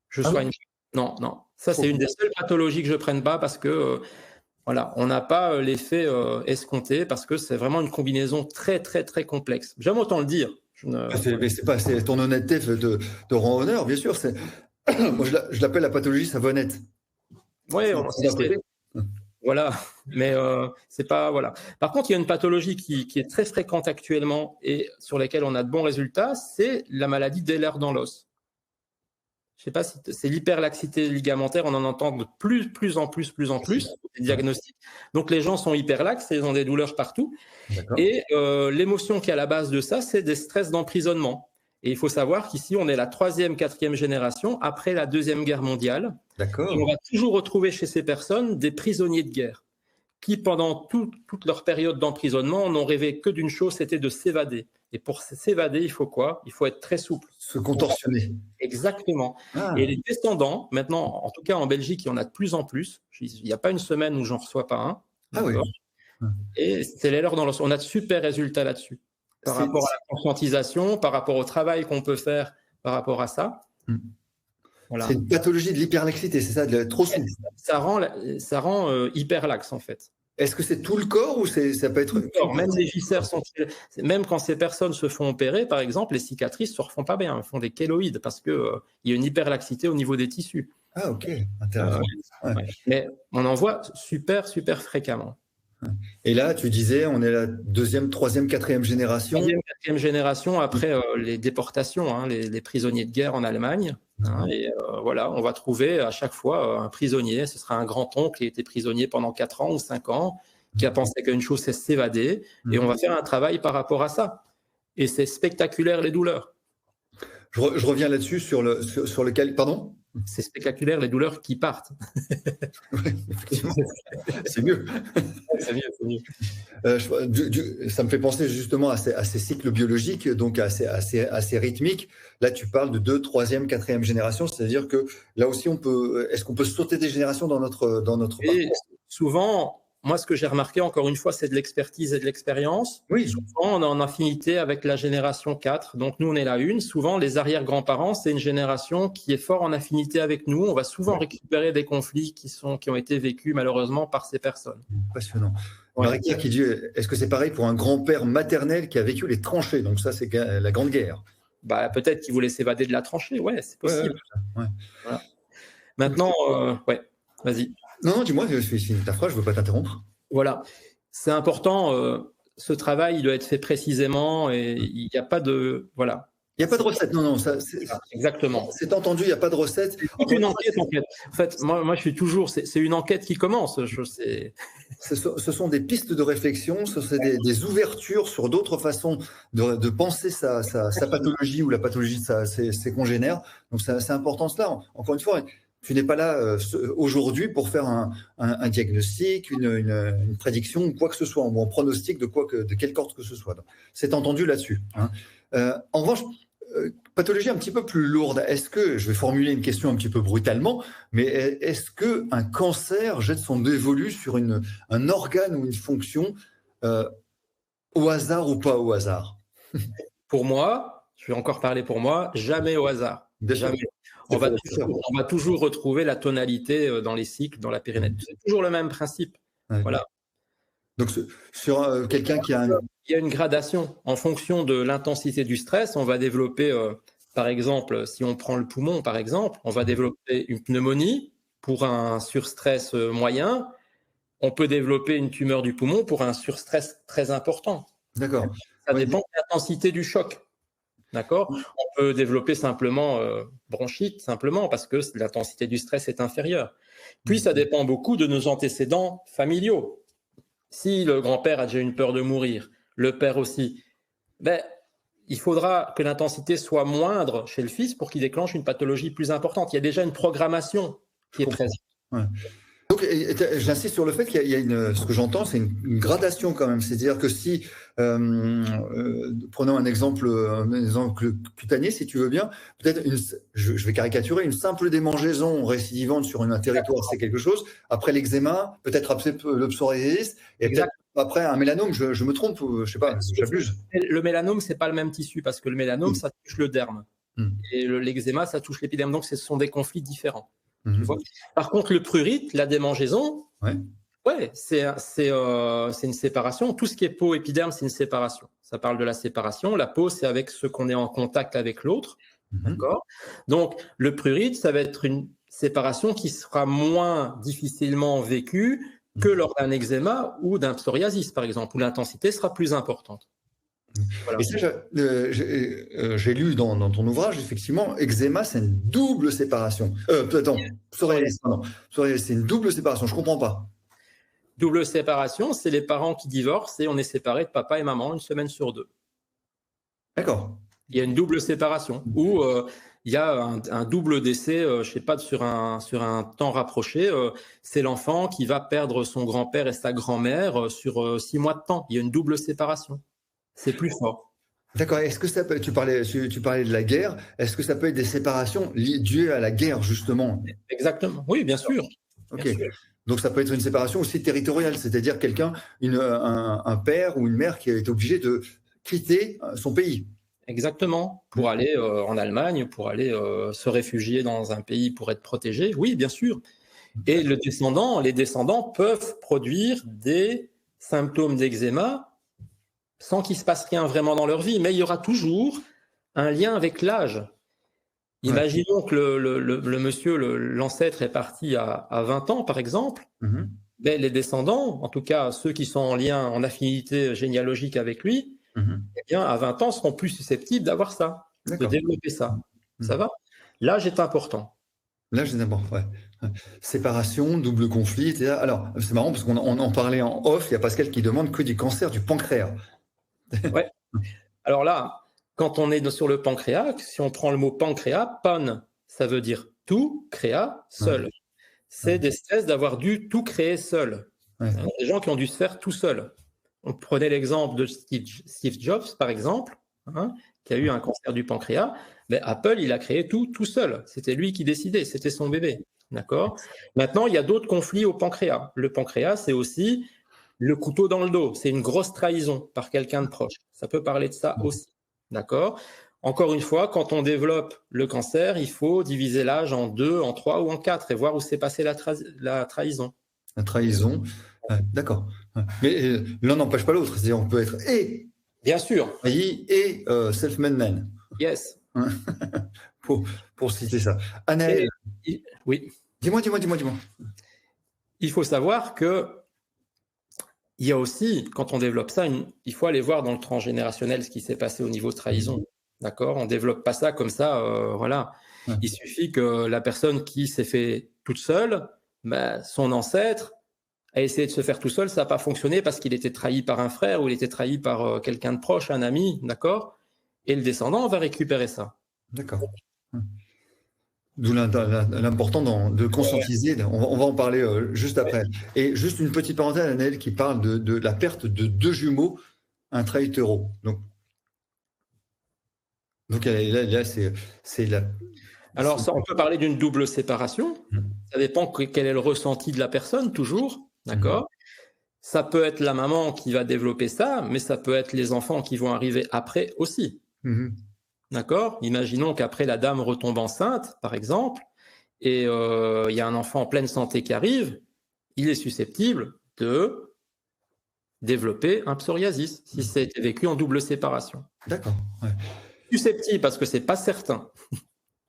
Je soigne. Non. Ça, c'est une des seules pathologies que je ne prenne pas parce que on n'a pas l'effet escompté parce que c'est vraiment une combinaison très, très, très complexe. J'aime autant le dire. C'est ton honnêteté te rend honneur, bien sûr. Moi, je l'appelle la pathologie savonnette. Oui, voilà, mais c'est pas voilà. Par contre, il y a une pathologie qui est très fréquente actuellement et sur laquelle on a de bons résultats, c'est la maladie d'Ehlers dans l'os. Je sais pas si c'est l'hyperlaxité ligamentaire, on en entend de plus en plus des diagnostics. Donc les gens sont hyperlaxes et ils ont des douleurs partout. Et l'émotion qui est à la base de ça, c'est des stress d'emprisonnement. Et il faut savoir qu'ici, on est la 3e, 4e génération après la 2e guerre mondiale. D'accord. Et on va toujours retrouver chez ces personnes des prisonniers de guerre qui, pendant toute leur période d'emprisonnement, n'ont rêvé que d'une chose, c'était de s'évader. Et pour s'évader, il faut quoi? Il faut être très souple. Se contorsionner. Exactement. Et les descendants, maintenant, en tout cas en Belgique, il y en a de plus en plus. Il n'y a pas une semaine où j'en reçois pas un. Ah oui. Et c'est l'Ehlers dans l'os. On a de super résultats là-dessus. Par rapport à la conscientisation, par rapport au travail qu'on peut faire par rapport à ça. Voilà. C'est une pathologie de l'hyperlaxité, c'est ça, de trop souple. Ça rend hyperlaxe en fait. Est-ce que c'est tout le corps ou ça peut être... Tout le corps, même les viscères sont... Même quand ces personnes se font opérer, par exemple, les cicatrices ne se refont pas bien, elles font des kéloïdes parce qu'il y a une hyperlaxité au niveau des tissus. Ah ok, intéressant. Mais on en voit super fréquemment. Et là, tu disais, on est la 2e, 3e, 4e génération. 3e, 4e génération après les déportations, les prisonniers de guerre en Allemagne. Et on va trouver à chaque fois un prisonnier. Ce sera un grand-oncle qui a été prisonnier pendant 4 ans ou 5 ans, qui a pensé qu'une chose, c'est s'évader. Et on va faire un travail par rapport à ça. Et c'est spectaculaire, les douleurs. Je reviens là-dessus sur lequel... Pardon ? C'est spectaculaire les douleurs qui partent. Ouais, effectivement, c'est mieux. C'est mieux, c'est mieux. Ça me fait penser justement à ces cycles biologiques, donc assez rythmiques. Là, tu parles de 2, 3e, 4e génération, c'est-à-dire que là aussi, est-ce qu'on peut sauter des générations dans notre Et parcours? souvent, moi, ce que j'ai remarqué, encore une fois, c'est de l'expertise et de l'expérience. Oui. Souvent, on est en affinité avec la génération 4. Donc, nous, on est la 1. Souvent, les arrière-grands-parents, c'est une génération qui est fort en affinité avec nous. On va souvent récupérer des conflits qui ont été vécus, malheureusement, par ces personnes. Passionnant. Ouais. Marie-Claire qui dit, est-ce que c'est pareil pour un grand-père maternel qui a vécu les tranchées? Donc ça, c'est la Grande Guerre. Peut-être qu'il voulait s'évader de la tranchée. Ouais, c'est possible. Ouais. Voilà. Maintenant, vas-y. Non, dis-moi, finis ta phrase, je ne veux pas t'interrompre. Voilà. C'est important. Ce travail, il doit être fait précisément et il n'y a pas de... Voilà. Il n'y a pas de recette, non, exactement. C'est entendu, il n'y a pas de recette. C'est une enquête, en fait. En fait, moi, je suis toujours... C'est une enquête qui commence. Ce sont des pistes de réflexion, ce sont des ouvertures sur d'autres façons de penser sa pathologie ou la pathologie de ses congénères. Donc, c'est important cela. Encore une fois, tu n'es pas là aujourd'hui pour faire un diagnostic, une prédiction ou quoi que ce soit, ou un pronostic de quelque ordre que ce soit. C'est entendu là-dessus. Hein. En revanche, pathologie un petit peu plus lourde. Est-ce que, je vais formuler une question un petit peu brutalement, mais est-ce qu'un cancer jette son dévolu sur un organe ou une fonction au hasard ou pas au hasard? Pour moi, je vais encore parler pour moi, jamais au hasard. Jamais. On va toujours retrouver la tonalité dans les cycles, dans la périnette. C'est toujours le même principe. Ouais. Voilà. Donc, sur quelqu'un qui a Il y a une gradation. En fonction de l'intensité du stress, on va développer, par exemple, si on prend le poumon, par exemple, on va développer une pneumonie pour un surstress moyen. On peut développer une tumeur du poumon pour un surstress très important. D'accord. Ça dépend de l'intensité du choc. D'accord. On peut développer simplement bronchite, simplement parce que l'intensité du stress est inférieure. Puis, ça dépend beaucoup de nos antécédents familiaux. Si le grand-père a déjà une peur de mourir, le père aussi, il faudra que l'intensité soit moindre chez le fils pour qu'il déclenche une pathologie plus importante. Il y a déjà une programmation qui est présente. Ouais. Donc, j'insiste sur le fait qu'il y a ce que j'entends, c'est une gradation quand même. C'est-à-dire que si, prenons un exemple cutané, si tu veux bien, peut-être, je vais caricaturer, une simple démangeaison récidivante sur un territoire, c'est quelque chose. Après l'eczéma, peut-être après le psoriasis, et peut-être après un mélanome, je me trompe, je ne sais pas, j'abuse. Le mélanome, ce n'est pas le même tissu, parce que le mélanome, ça touche le derme. Et l'eczéma, ça touche l'épiderme. Donc, ce sont des conflits différents. Tu vois. Par contre, le prurite, la démangeaison, c'est une séparation. Tout ce qui est peau, épiderme, c'est une séparation. Ça parle de la séparation. La peau, c'est avec ce qu'on est en contact avec l'autre. D'accord. Donc, le prurite, ça va être une séparation qui sera moins difficilement vécue que lors d'un eczéma ou d'un psoriasis, par exemple, où l'intensité sera plus importante. Voilà. Et ça, j'ai lu dans ton ouvrage, effectivement, eczéma, c'est une double séparation. Psoriasis, c'est une double séparation, je ne comprends pas. Double séparation, c'est les parents qui divorcent et on est séparés de papa et maman une semaine sur 2. D'accord. Il y a une double séparation où il y a un double décès, je ne sais pas, sur un temps rapproché. C'est l'enfant qui va perdre son grand-père et sa grand-mère sur 6 mois de temps. Il y a une double séparation. C'est plus fort. D'accord. Est-ce que ça peut, tu parlais de la guerre. Est-ce que ça peut être des séparations dues à la guerre, justement? Exactement. Oui, bien sûr. Ok. Bien sûr. Donc ça peut être une séparation aussi territoriale, c'est-à-dire un père ou une mère qui est obligé de quitter son pays. Exactement. Pour aller en Allemagne, pour aller se réfugier dans un pays pour être protégé. Oui, bien sûr. Et les descendants peuvent produire des symptômes d'eczéma sans qu'il se passe rien vraiment dans leur vie, mais il y aura toujours un lien avec l'âge. Imaginons que le monsieur, l'ancêtre est parti à 20 ans, par exemple. Mais les descendants, en tout cas ceux qui sont en lien, en affinité généalogique avec lui, eh bien, à 20 ans, seront plus susceptibles d'avoir ça, de développer ça. Ça va? L'âge est important. L'âge est important, ouais. Séparation, double conflit, etc. Alors, c'est marrant parce qu'on en parlait en off, il y a Pascal qui demande que du cancer du pancréas. Ouais. Alors là, quand on est sur le pancréas, si on prend le mot pancréas, pan, ça veut dire tout créa seul. C'est des stress d'avoir dû tout créer seul. Des gens qui ont dû se faire tout seul. On prenait l'exemple de Steve Jobs, par exemple, qui a eu un cancer du pancréas. Mais Apple, il a créé tout seul. C'était lui qui décidait, c'était son bébé. D'accord ? Maintenant, il y a d'autres conflits au pancréas. Le pancréas, c'est aussi le couteau dans le dos. C'est une grosse trahison par quelqu'un de proche. Ça peut parler de ça aussi. D'accord ? Encore une fois, quand on développe le cancer, il faut diviser l'âge en 2, en 3 ou en 4 et voir où s'est passée la trahison. La trahison, d'accord. Mais l'un n'empêche pas l'autre. C'est-à-dire on peut être bien sûr, trahi et self-made man. Yes. pour citer ça. Anaël, oui. Dis-moi. Il faut savoir que il y a aussi, quand on développe ça, il faut aller voir dans le transgénérationnel ce qui s'est passé au niveau de trahison. D'accord ? On ne développe pas ça comme ça, voilà. Il suffit que la personne qui s'est fait toute seule, son ancêtre a essayé de se faire tout seul, ça n'a pas fonctionné parce qu'il était trahi par un frère ou il était trahi par quelqu'un de proche, un ami, d'accord ? Et le descendant va récupérer ça. D'accord. D'où l'important de conscientiser. On va en parler juste après. Et juste une petite parenthèse, Anaël, qui parle de la perte de 2 jumeaux intra-hétéro. Donc là, c'est la... Alors, ça, on peut parler d'une double séparation. Ça dépend quel est le ressenti de la personne, toujours. D'accord ? Ça peut être la maman qui va développer ça, mais ça peut être les enfants qui vont arriver après aussi. D'accord ? Imaginons qu'après la dame retombe enceinte, par exemple, et il y a un enfant en pleine santé qui arrive, il est susceptible de développer un psoriasis si ça a été vécu en double séparation. D'accord. Ouais. Susceptible parce que c'est pas certain.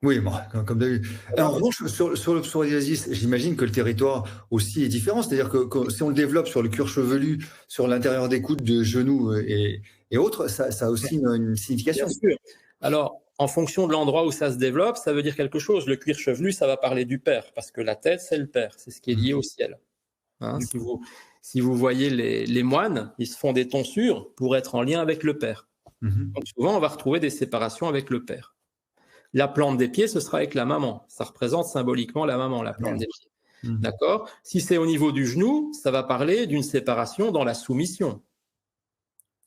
Oui, bon, comme d'habitude. En revanche, sur le psoriasis, j'imagine que le territoire aussi est différent. C'est-à-dire que si on le développe sur le cuir chevelu, sur l'intérieur des coudes, de genoux et autres, ça a aussi une signification. Bien sûr. Alors, en fonction de l'endroit où ça se développe, ça veut dire quelque chose. Le cuir chevelu, ça va parler du père, parce que la tête, c'est le père. C'est ce qui est lié au ciel. Si vous voyez les moines, ils se font des tonsures pour être en lien avec le père. Donc souvent, on va retrouver des séparations avec le père. La plante des pieds, ce sera avec la maman. Ça représente symboliquement la maman, la plante des pieds. D'accord ? Si c'est au niveau du genou, ça va parler d'une séparation dans la soumission.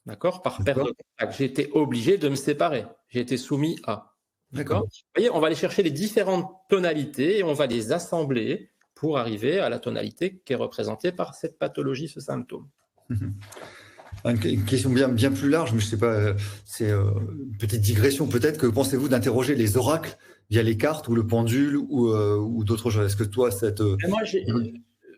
D'accord ? Par perte de contact. J'ai été obligé de me séparer. J'ai été soumis à. D'accord ? Vous voyez, on va aller chercher les différentes tonalités et on va les assembler pour arriver à la tonalité qui est représentée par cette pathologie, ce symptôme. Une question bien plus large, mais je ne sais pas, c'est une petite digression peut-être. Que pensez-vous d'interroger les oracles via les cartes ou le pendule ou d'autres choses ? Est-ce que toi,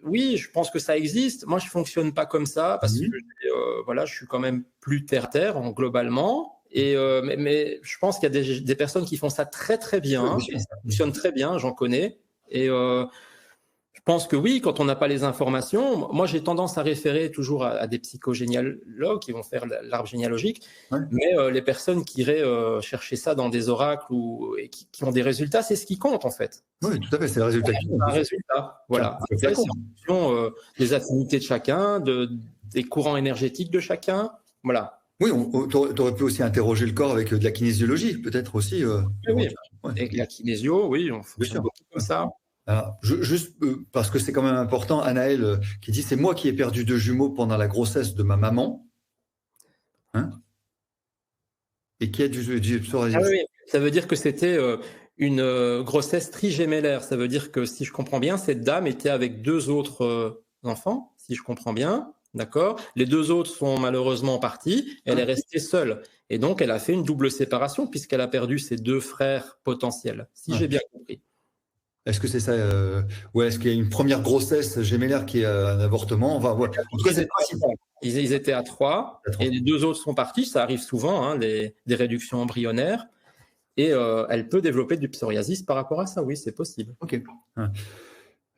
oui, je pense que ça existe. Moi, je ne fonctionne pas comme ça parce que je suis quand même plus terre-terre globalement. Mais je pense qu'il y a des personnes qui font ça très très bien. Et ça fonctionne très bien, j'en connais. Et je pense que oui, quand on n'a pas les informations, moi j'ai tendance à référer toujours à des psychogénéalogues qui vont faire l'arbre généalogique, mais les personnes qui iraient chercher ça dans des oracles et qui ont des résultats, c'est ce qui compte en fait. Oui, tout à fait, c'est le résultat qui compte. Un résultat, voilà. C'est en fonction des affinités de chacun, des courants énergétiques de chacun, voilà. Oui, tu aurais pu aussi interroger le corps avec de la kinésiologie, peut-être aussi. Oui, avec la kinésio, oui, on fonctionne beaucoup comme ça. Alors, juste parce que c'est quand même important, Anaël qui dit « C'est moi qui ai perdu 2 jumeaux pendant la grossesse de ma maman. » Et qui a du psoriasis. Oui, ça veut dire que c'était une grossesse trigémellaire. Ça veut dire que, si je comprends bien, cette dame était avec 2 autres enfants, si je comprends bien. D'accord ? Les 2 autres sont malheureusement partis. Elle est restée seule. Et donc, elle a fait une double séparation puisqu'elle a perdu ses 2 frères potentiels, si j'ai bien compris. Est-ce que c'est ça ou est-ce qu'il y a une première grossesse gémellaire qui est un avortement ? En tout cas, c'est le principal. Ils étaient à 3 et les 2 autres sont partis. Ça arrive souvent, des réductions embryonnaires. Et elle peut développer du psoriasis par rapport à ça. Oui, c'est possible. Ok.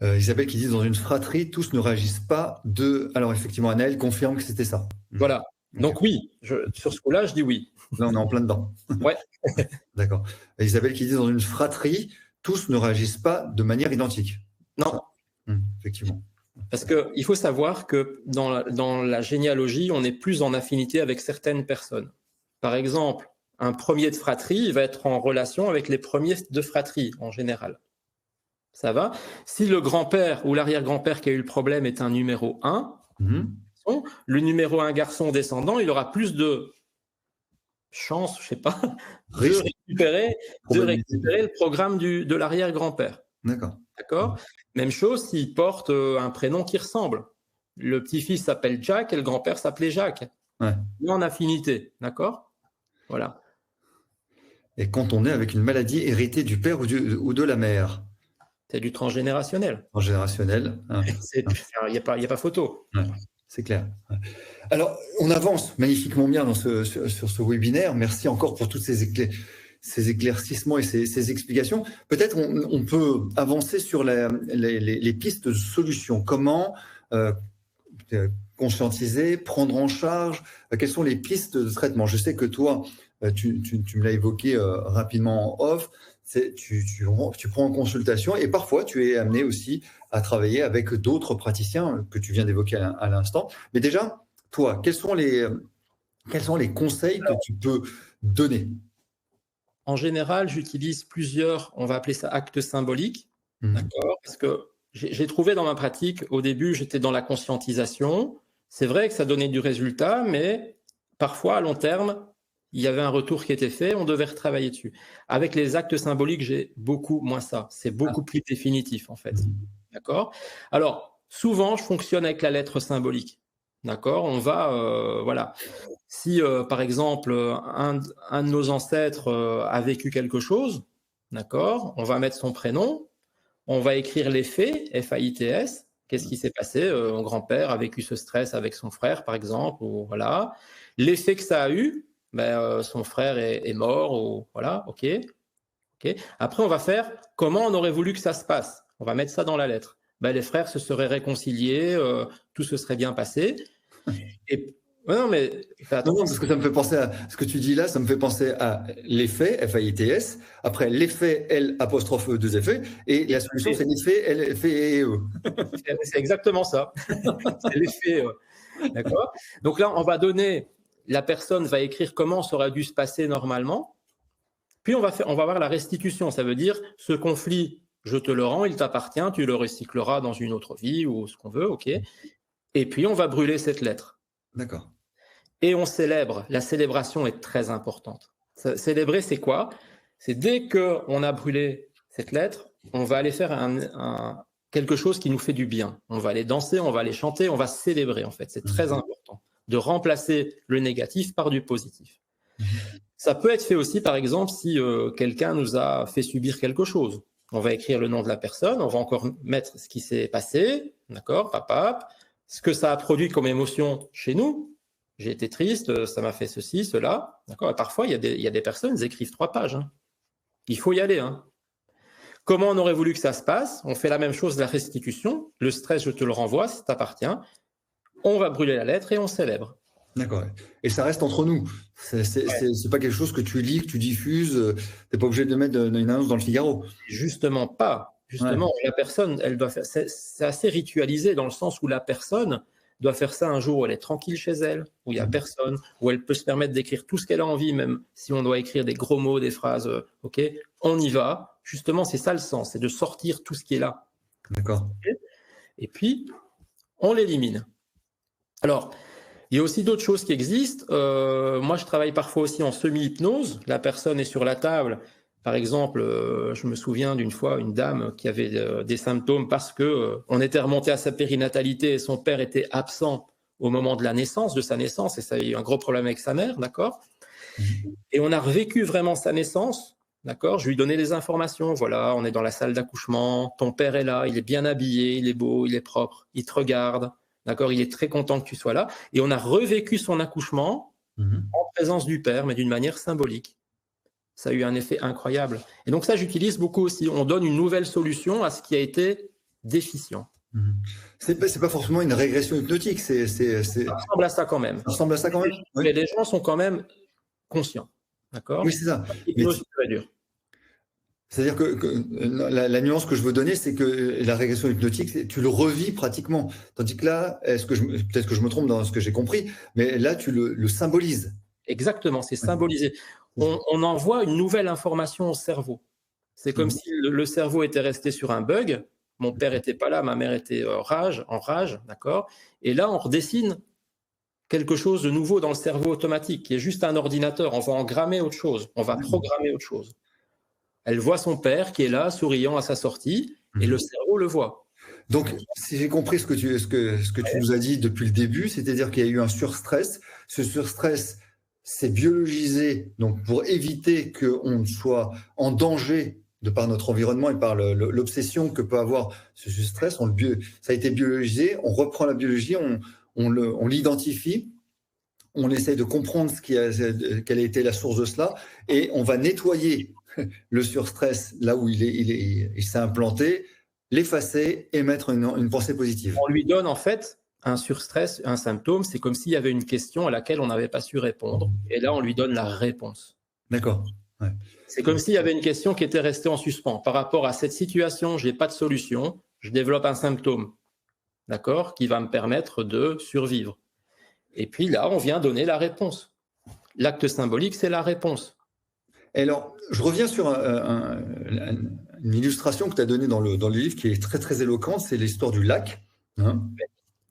Isabelle qui dit dans une fratrie, tous ne réagissent pas de. Alors effectivement, Anaël confirme que c'était ça. Voilà. Donc oui, sur ce coup-là, je dis oui. Là, on est en plein dedans. Ouais. D'accord. Isabelle qui dit dans une fratrie, tous ne réagissent pas de manière identique. Non. Effectivement. Parce qu'il faut savoir que dans la généalogie, on est plus en affinité avec certaines personnes. Par exemple, un premier de fratrie va être en relation avec les premiers de fratrie en général. Ça va? Si le grand-père ou l'arrière-grand-père qui a eu le problème est un numéro 1, le numéro 1 garçon descendant, il aura plus de chance, je sais pas, de récupérer le programme de l'arrière-grand-père. D'accord. Même chose s'il porte un prénom qui ressemble. Le petit-fils s'appelle Jack et le grand-père s'appelait Jacques. En affinité, d'accord? Voilà. Et quand on est avec une maladie héritée du père ou de la mère? C'est du transgénérationnel. Transgénérationnel. Il n'y a pas photo. C'est clair. Alors, on avance magnifiquement bien sur ce webinaire. Merci encore pour tous ces éclaircissements et ces explications. Peut-être on peut avancer sur les pistes de solutions. Comment conscientiser, prendre en charge? Quelles sont les pistes de traitement? Je sais que toi, tu me l'as évoqué rapidement en off, tu prends en consultation et parfois tu es amené aussi à travailler avec d'autres praticiens que tu viens d'évoquer à l'instant. Mais déjà, toi, quels sont les conseils que tu peux donner? En général, j'utilise plusieurs, on va appeler ça actes symboliques, d'accord? Parce que j'ai trouvé dans ma pratique, au début, j'étais dans la conscientisation. C'est vrai que ça donnait du résultat, mais parfois, à long terme, il y avait un retour qui était fait, on devait retravailler dessus. Avec les actes symboliques, j'ai beaucoup moins ça. C'est beaucoup plus définitif, en fait. D'accord? Alors, souvent, je fonctionne avec la lettre symbolique. D'accord? On va, voilà. Si, par exemple, un de nos ancêtres a vécu quelque chose, d'accord? On va mettre son prénom, on va écrire les faits, F-A-I-T-S. Qu'est-ce qui s'est passé? Mon grand-père a vécu ce stress avec son frère, par exemple, ou voilà. L'effet que ça a eu, son frère est mort, ou voilà, ok. Après, on va faire comment on aurait voulu que ça se passe. On va mettre ça dans la lettre. Les frères se seraient réconciliés, tout se serait bien passé. Et non, mais non, parce que ça me fait penser à ce que tu dis là, ça me fait penser à l'effet, F-A-I-T-S, après l'effet, L', deux effets, et la solution, c'est l'effet, L, F, E. C'est exactement ça. C'est l'effet. D'accord. Donc là, on va donner, la personne va écrire comment ça aurait dû se passer normalement, puis on va voir la restitution. Ça veut dire, ce conflit, je te le rends, il t'appartient, tu le recycleras dans une autre vie ou ce qu'on veut, ok. Et puis, on va brûler cette lettre. D'accord. Et on célèbre. La célébration est très importante. Célébrer, c'est quoi? C'est dès qu'on a brûlé cette lettre, on va aller faire quelque chose qui nous fait du bien. On va aller danser, on va aller chanter, on va célébrer, en fait. C'est très important de remplacer le négatif par du positif. Ça peut être fait aussi, par exemple, si quelqu'un nous a fait subir quelque chose. On va écrire le nom de la personne, on va encore mettre ce qui s'est passé, d'accord, papa, ce que ça a produit comme émotion chez nous. J'ai été triste, ça m'a fait ceci, cela. D'accord. Et parfois, il y a des personnes qui écrivent 3 pages. Il faut y aller. Comment on aurait voulu que ça se passe? On fait la même chose, la restitution. Le stress, je te le renvoie, ça t'appartient. On va brûler la lettre et on célèbre. D'accord. Et ça reste entre nous. C'est pas quelque chose que tu lis, que tu diffuses. Tu n'es pas obligé de mettre une annonce dans le Figaro. Justement pas. Justement, la personne, elle doit faire. C'est assez ritualisé dans le sens où la personne doit faire ça un jour où elle est tranquille chez elle, où il n'y a personne, où elle peut se permettre d'écrire tout ce qu'elle a envie, même si on doit écrire des gros mots, des phrases, ok, on y va. Justement, c'est ça le sens, c'est de sortir tout ce qui est là. D'accord. Et puis, on l'élimine. Alors, il y a aussi d'autres choses qui existent. Moi, je travaille parfois aussi en semi-hypnose. La personne est sur la table. Par exemple, je me souviens d'une fois, une dame qui avait des symptômes parce qu'on était remonté à sa périnatalité et son père était absent au moment de sa naissance, et ça a eu un gros problème avec sa mère, d'accord? Et on a revécu vraiment sa naissance, d'accord? Je lui donnais des informations, voilà, on est dans la salle d'accouchement, ton père est là, il est bien habillé, il est beau, il est propre, il te regarde, d'accord? Il est très content que tu sois là. Et on a revécu son accouchement en présence du père, mais d'une manière symbolique. Ça a eu un effet incroyable. Et donc ça, j'utilise beaucoup aussi. On donne une nouvelle solution à ce qui a été déficient. C'est pas forcément une régression hypnotique. Ça ressemble à ça quand même. Ça ressemble à ça quand même. Mais les gens sont quand même conscients. D'accord? Oui, c'est ça. C'est-à-dire que la nuance que je veux donner, c'est que la régression hypnotique, tu le revis pratiquement. Tandis que là, peut-être que je me trompe dans ce que j'ai compris, mais là, tu le symbolises. Exactement, c'est symbolisé. On envoie une nouvelle information au cerveau. C'est comme si le cerveau était resté sur un bug. Mon père n'était pas là, ma mère était en rage, d'accord. Et là, on redessine quelque chose de nouveau dans le cerveau automatique, qui est juste un ordinateur. On va engrammer autre chose, on va programmer autre chose. Elle voit son père qui est là, souriant à sa sortie, et le cerveau le voit. Donc, si j'ai compris ce que tu nous as dit depuis le début, c'est-à-dire qu'il y a eu un surstress. Ce surstress s'est biologisé donc pour éviter qu'on soit en danger de par notre environnement et par l'obsession que peut avoir ce surstress. Ça a été biologisé, on reprend la biologie, on l'identifie, on essaie de comprendre quelle a été la source de cela, et on va nettoyer le surstress là où il s'est implanté, l'effacer et mettre une pensée positive. On lui donne en fait un surstress, un symptôme, c'est comme s'il y avait une question à laquelle on n'avait pas su répondre. Et là, on lui donne la réponse. D'accord. Ouais. C'est comme s'il y avait une question qui était restée en suspens. Par rapport à cette situation, je n'ai pas de solution, je développe un symptôme, d'accord, qui va me permettre de survivre. Et puis là, on vient donner la réponse. L'acte symbolique, c'est la réponse. Et alors, je reviens sur une illustration que tu as donnée dans le livre qui est très, très éloquente, c'est l'histoire du lac, hein,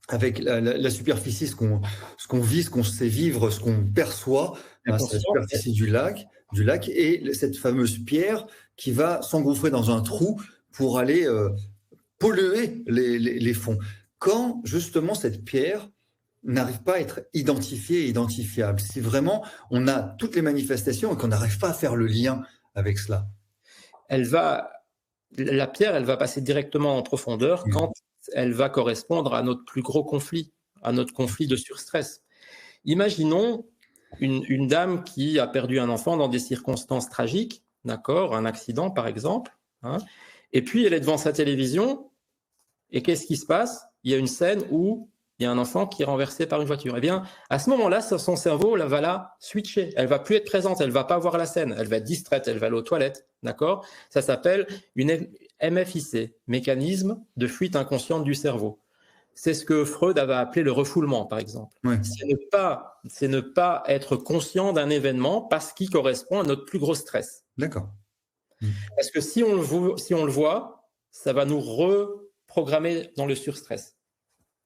avec la superficie, ce qu'on vit, ce qu'on sait vivre, ce qu'on perçoit, hein, c'est la superficie du lac, et cette fameuse pierre qui va s'engouffrer dans un trou pour aller polluer les fonds. Quand, justement, cette pierre n'arrive pas à être identifiée et identifiable, si vraiment on a toutes les manifestations et qu'on n'arrive pas à faire le lien avec cela. La pierre, elle va passer directement en profondeur quand elle va correspondre à notre plus gros conflit, à notre conflit de surstress. Imaginons une dame qui a perdu un enfant dans des circonstances tragiques, d'accord, un accident par exemple, hein, et puis elle est devant sa télévision, et qu'est-ce qui se passe? Il y a une scène où il y a un enfant qui est renversé par une voiture. Eh bien, à ce moment-là, son cerveau va la switcher. Elle va plus être présente, elle va pas voir la scène, elle va être distraite, elle va aller aux toilettes, d'accord? Ça s'appelle une MFIC, mécanisme de fuite inconsciente du cerveau. C'est ce que Freud avait appelé le refoulement, par exemple. Ouais. C'est ne pas être conscient d'un événement parce qu'il correspond à notre plus gros stress. D'accord. Parce que si on le voit, ça va nous reprogrammer dans le surstress.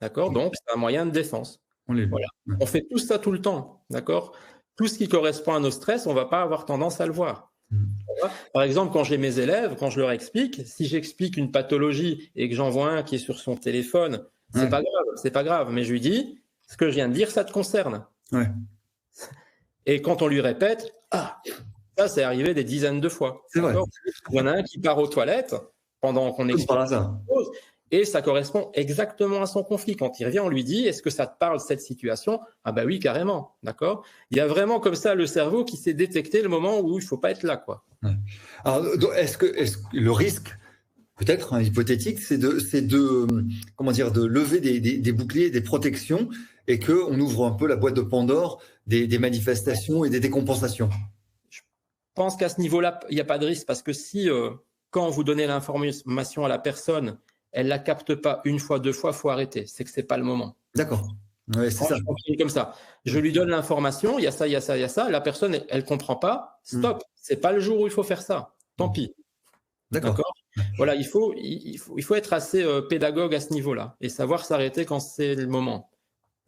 D'accord? Donc, c'est un moyen de défense. Voilà. On fait tout ça tout le temps. D'accord? Tout ce qui correspond à nos stress, on ne va pas avoir tendance à le voir. Par exemple, quand j'ai mes élèves, quand je leur explique, si j'explique une pathologie et que j'en vois un qui est sur son téléphone, c'est pas grave, mais je lui dis, ce que je viens de dire, ça te concerne. Ouais. Et quand on lui répète, ça, c'est arrivé des dizaines de fois. C'est vrai. Il y en a un qui part aux toilettes pendant qu'on explique quelque chose, et ça correspond exactement à son conflit. Quand il revient, on lui dit, est-ce que ça te parle, cette situation? Ah bah oui, carrément, d'accord. Il y a vraiment comme ça le cerveau qui sait détecter le moment où il ne faut pas être là, quoi. Ouais. Alors, est-ce que le risque, peut-être hypothétique, c'est de lever des boucliers, des protections, et qu'on ouvre un peu la boîte de Pandore des manifestations et des décompensations? Je pense qu'à ce niveau-là, il n'y a pas de risque, parce que si, quand vous donnez l'information à la personne, elle ne la capte pas une fois, deux fois, il faut arrêter. C'est que ce n'est pas le moment. D'accord. Ouais, c'est ça. Je continue comme ça. Je lui donne l'information, il y a ça, il y a ça, il y a ça. La personne, elle ne comprend pas. Stop. Ce n'est pas le jour où il faut faire ça. Tant pis. D'accord. Voilà, il faut être assez pédagogue à ce niveau-là et savoir s'arrêter quand c'est le moment.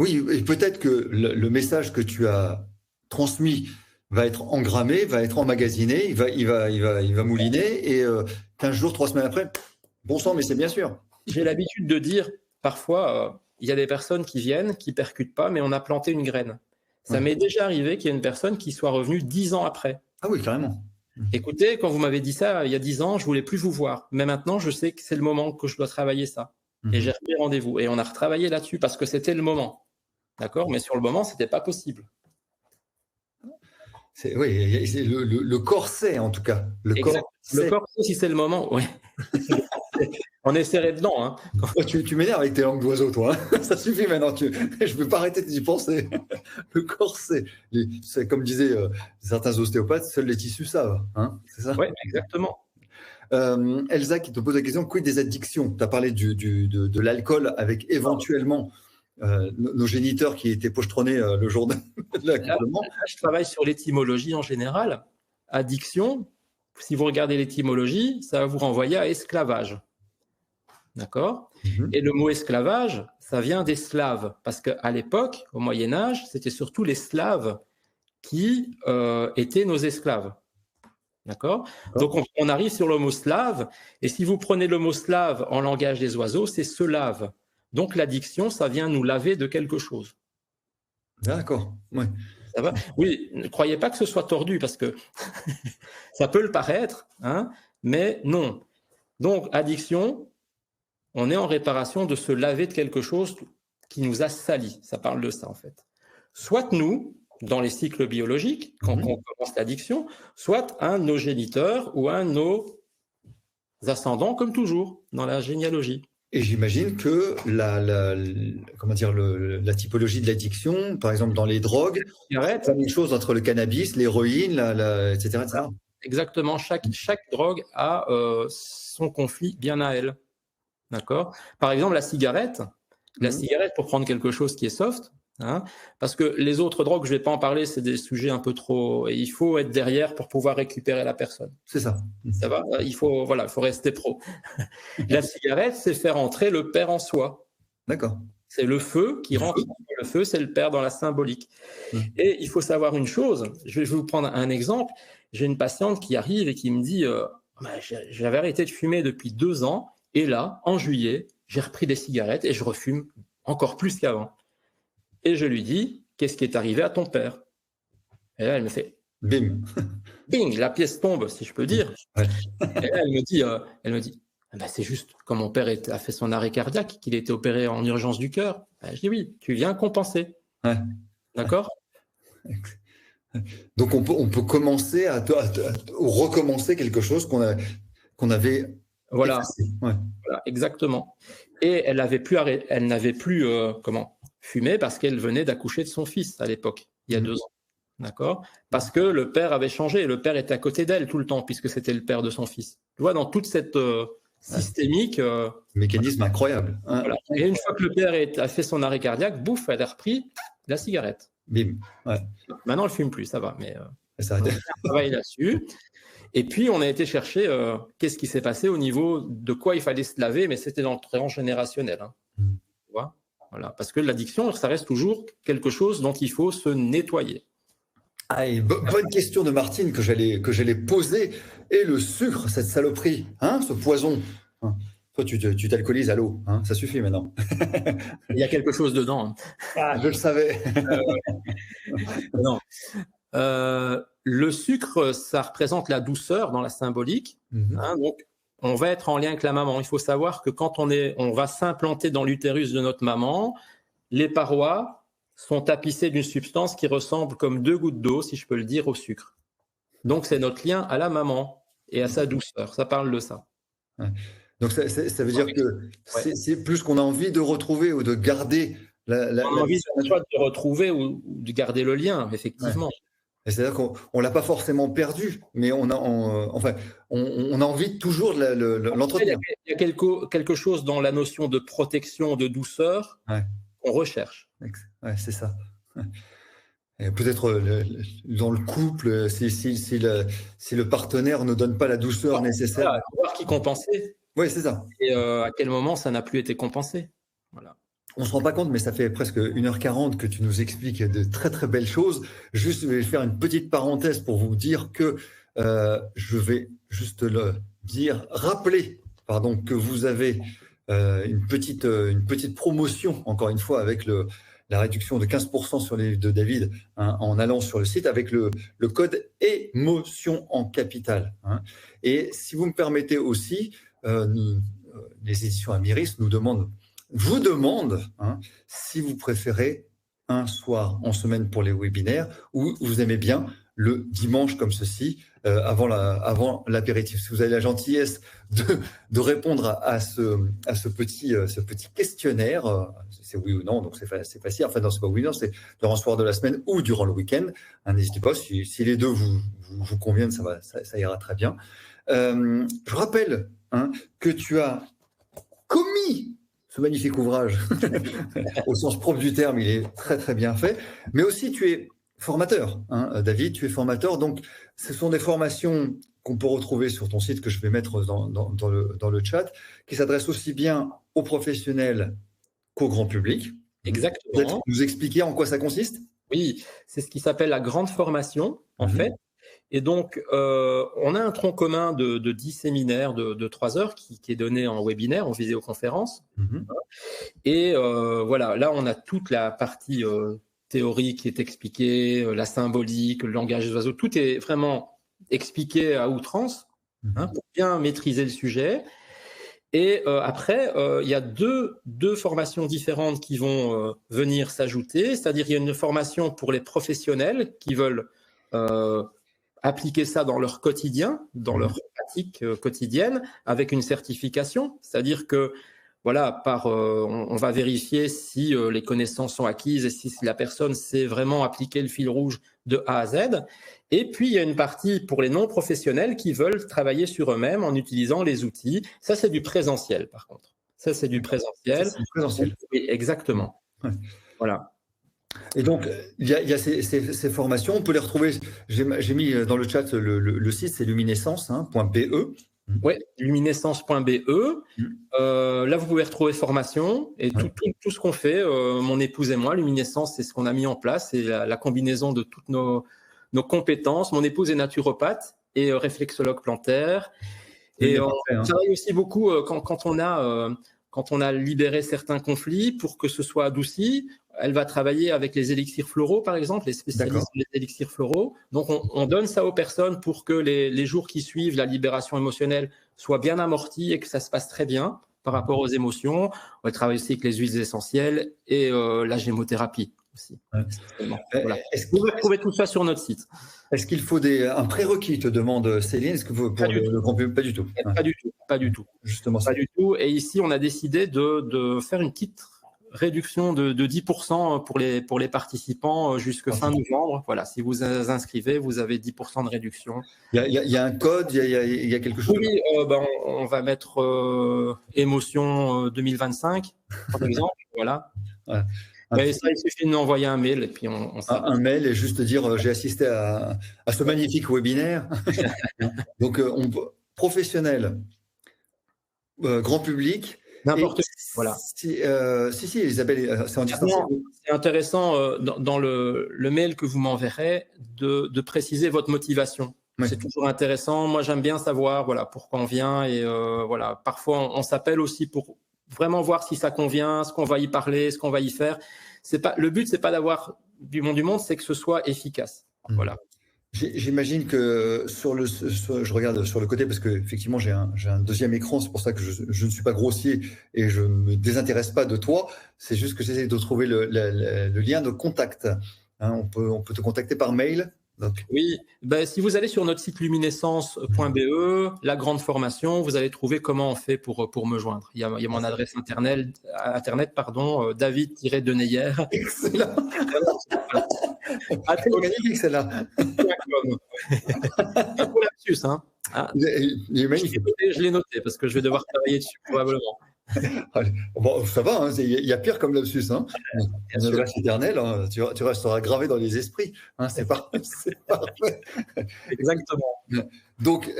Oui, et peut-être que le message que tu as transmis va être engrammé, va être emmagasiné, il va mouliner, et 15 jours, 3 semaines après, bon sang, mais c'est bien sûr. J'ai l'habitude de dire, parfois, il y a des personnes qui viennent, qui ne percutent pas, mais on a planté une graine. Ça m'est déjà arrivé qu'il y ait une personne qui soit revenue 10 ans après. Ah oui, carrément. Écoutez, quand vous m'avez dit ça il y a 10 ans, je ne voulais plus vous voir. Mais maintenant, je sais que c'est le moment que je dois travailler ça. Et j'ai repris rendez-vous. Et on a retravaillé là-dessus parce que c'était le moment. D'accord? Mais sur le moment, ce n'était pas possible. Oui, c'est le corset en tout cas. Le corset, si c'est le moment, oui. On est serré dedans. Hein. Tu m'énerves avec tes langues d'oiseau, toi. Hein. Ça suffit maintenant. Je ne peux pas arrêter d'y penser. Le corset. C'est comme disaient certains ostéopathes, seuls les tissus savent. Hein, c'est ça? Oui, exactement. Elsa qui te pose la question, quid des addictions? Tu as parlé de l'alcool avec éventuellement nos géniteurs qui étaient pochetronnés le jour de l'accouplement. Là, je travaille sur l'étymologie en général. Addiction, si vous regardez l'étymologie, ça va vous renvoyer à esclavage. D'accord ? Et le mot esclavage, ça vient des Slaves, parce qu'à l'époque, au Moyen-Âge, c'était surtout les Slaves qui étaient nos esclaves. D'accord ? Donc, on arrive sur le mot slave, et si vous prenez le mot slave en langage des oiseaux, c'est se lave. Donc, l'addiction, ça vient nous laver de quelque chose. D'accord, ouais. Ça va ? Oui, ne croyez pas que ce soit tordu, parce que ça peut le paraître, hein, mais non. Donc, addiction, on est en réparation de se laver de quelque chose qui nous a sali. Ça parle de ça, en fait. Soit nous, dans les cycles biologiques, quand on commence l'addiction, soit un de nos géniteurs ou un de nos ascendants, comme toujours, dans la généalogie. Et j'imagine que la typologie de l'addiction, par exemple dans les drogues, c'est la même chose entre le cannabis, l'héroïne, etc., etc. Exactement. Chaque drogue a son conflit bien à elle. D'accord ? Par exemple, la cigarette, pour prendre quelque chose qui est soft, hein, parce que les autres drogues, je ne vais pas en parler, c'est des sujets un peu trop... Et il faut être derrière pour pouvoir récupérer la personne. C'est ça. Ça va ? Il faut rester pro. La cigarette, c'est faire entrer le père en soi. D'accord. C'est le feu qui rentre. Le feu, c'est le père dans la symbolique. Et il faut savoir une chose, je vais vous prendre un exemple. J'ai une patiente qui arrive et qui me dit j'avais arrêté de fumer depuis 2 ans, et là, en juillet, j'ai repris des cigarettes et je refume encore plus qu'avant. Et je lui dis, qu'est-ce qui est arrivé à ton père ? Et là, elle me fait bim, bing, la pièce tombe, si je peux dire. Ouais. Et là, elle me dit c'est juste quand mon père a fait son arrêt cardiaque, qu'il a été opéré en urgence du cœur. Je dis oui, tu viens compenser. Ouais. D'accord ? Donc on peut commencer à recommencer quelque chose qu'on avait voilà. effacé. Ouais. Voilà, exactement. Et elle n'avait plus fumé parce qu'elle venait d'accoucher de son fils à l'époque, il y a 2 ans. D'accord ? Parce que le père avait changé, le père était à côté d'elle tout le temps, puisque c'était le père de son fils. Tu vois, dans toute cette systémique... mécanisme incroyable. Hein. Voilà. Et une fois que le père a fait son arrêt cardiaque, bouf, elle a repris la cigarette. Bim. Ouais. Maintenant, elle ne fume plus, ça va. Mais ça on travaille là-dessus. Et puis, on a été chercher qu'est-ce qui s'est passé au niveau de quoi il fallait se laver, mais c'était dans le transgénérationnel. Hein. Tu vois ? Voilà. Parce que l'addiction, ça reste toujours quelque chose dont il faut se nettoyer. Et bonne question de Martine que j'allais poser. Et le sucre, cette saloperie, hein, ce poison. Hein. Toi, tu t'alcoolises à l'eau, hein, ça suffit maintenant. Il y a quelque chose dedans. Hein. Ah, je le savais. Non. Le sucre, ça représente la douceur dans la symbolique. Hein, donc, on va être en lien avec la maman. Il faut savoir que quand on va s'implanter dans l'utérus de notre maman, les parois sont tapissées d'une substance qui ressemble comme 2 gouttes d'eau, si je peux le dire, au sucre. Donc, c'est notre lien à la maman et à sa douceur. Ça parle de ça. Ouais. Donc, ça veut dire que c'est plus qu'on a envie de retrouver ou de garder on a envie de retrouver ou de garder le lien, effectivement. Ouais. C'est-à-dire qu'on ne l'a pas forcément perdu, mais on a envie toujours de l'entretenir. Il y a quelque chose dans la notion de protection, de douceur qu'on recherche. Ouais, c'est ça. Et peut-être dans le couple, si le partenaire ne donne pas la douceur nécessaire. Voilà, voir qui compenser. Oui, c'est ça. Et à quel moment ça n'a plus été compensé. Voilà. On ne se rend pas compte, mais ça fait presque 1h40 que tu nous expliques de très très belles choses. Juste, je vais faire une petite parenthèse pour vous dire que je vais juste rappeler que vous avez une petite promotion, encore une fois, avec la réduction de 15% sur les livres de David, hein, en allant sur le site avec le code émotion en capital. Hein. Et si vous me permettez aussi, les éditions Amiris vous demandent si vous préférez un soir en semaine pour les webinaires ou vous aimez bien le dimanche comme ceci, avant l'apéritif. Si vous avez la gentillesse de répondre à ce petit questionnaire, c'est oui ou non, donc c'est facile. Enfin, non, c'est pas oui ou non, c'est durant le soir de la semaine ou durant le week-end. N'hésitez pas, si les deux vous conviennent, ça ira très bien. Je rappelle que tu as commis ce magnifique ouvrage, au sens propre du terme, il est très très bien fait, mais aussi tu es formateur, David, tu es formateur, donc ce sont des formations qu'on peut retrouver sur ton site, que je vais mettre dans le chat, qui s'adresse aussi bien aux professionnels qu'au grand public. Exactement. Peut-être nous expliquer en quoi ça consiste? Oui, c'est ce qui s'appelle la grande formation, en fait. Et donc, on a un tronc commun de 10 séminaires de 3 heures qui est donné en webinaire, en vidéoconférence. Et voilà, là, on a toute la partie théorique qui est expliquée, la symbolique, le langage des oiseaux. Tout est vraiment expliqué à outrance pour bien maîtriser le sujet. Et après, il y a deux formations différentes qui vont venir s'ajouter. C'est-à-dire, il y a une formation pour les professionnels qui veulent appliquer ça dans leur quotidien, dans leur pratique quotidienne, avec une certification. C'est-à-dire que, voilà, on va vérifier si les connaissances sont acquises et si la personne sait vraiment appliquer le fil rouge de A à Z. Et puis, il y a une partie pour les non-professionnels qui veulent travailler sur eux-mêmes en utilisant les outils. Ça, c'est du présentiel, par contre. Ça, c'est du présentiel. C'est du présentiel. Oui, exactement. Ouais. Voilà. Et donc, il y a ces formations, on peut les retrouver. J'ai mis dans le chat le site, c'est luminescence.be. Oui, luminescence.be. Là, vous pouvez retrouver formation et tout ce qu'on fait, mon épouse et moi. Luminescence, c'est ce qu'on a mis en place, c'est la combinaison de toutes nos compétences. Mon épouse est naturopathe et réflexologue plantaire. Et on travaille aussi beaucoup quand on a libéré certains conflits pour que ce soit adouci. Elle va travailler avec les élixirs floraux, par exemple, les spécialistes des élixirs floraux. Donc, on donne ça aux personnes pour que les jours qui suivent la libération émotionnelle soient bien amortis et que ça se passe très bien par rapport aux émotions. On travaille aussi avec les huiles essentielles et la gémothérapie aussi. Voilà. Vous pouvez trouver tout ça sur notre site. Est-ce qu'il faut un prérequis, te demande Céline? Est-ce que pour le grand public? Pas du tout. Pas du tout. Justement, pas du tout. Et ici, on a décidé de faire une petite réduction de 10% pour les participants jusqu'à fin novembre. Voilà, si vous inscrivez, vous avez 10% de réduction. Il y a un code, il y a quelque chose? Oui, on va mettre émotion 2025, par exemple. Voilà. Mais ça, il suffit de nous envoyer un mail et puis un mail et juste dire j'ai assisté à ce magnifique webinaire. Donc, professionnel, grand public. N'importe quoi. Voilà. Si, Isabelle, c'est en distanciel. C'est intéressant dans le mail que vous m'enverrez de préciser votre motivation. Oui. C'est toujours intéressant. Moi, j'aime bien savoir pourquoi on vient et voilà. Parfois, on s'appelle aussi pour vraiment voir si ça convient, ce qu'on va y parler, ce qu'on va y faire. Le but, c'est pas d'avoir du monde, c'est que ce soit efficace. Voilà. J'imagine que je regarde sur le côté parce que effectivement j'ai un deuxième écran, c'est pour ça que je ne suis pas grossier et je me désintéresse pas de toi. C'est juste que j'essaie de trouver le lien de contact. On peut te contacter par mail. Donc. Oui, si vous allez sur notre site luminescence.be, la grande formation, vous allez trouver comment on fait pour me joindre. Il y a mon adresse internet, David-Deneyer. Excellent. Magnifique celle-là. Un peu lapsus, hein. Il est magnifique. Je l'ai noté parce que je vais devoir travailler dessus probablement. Bon, ça va, hein, il y a pire comme lapsus. Hein. Une adresse éternelle, hein, tu resteras gravé dans les esprits. Hein, c'est parfait. Exactement. Donc,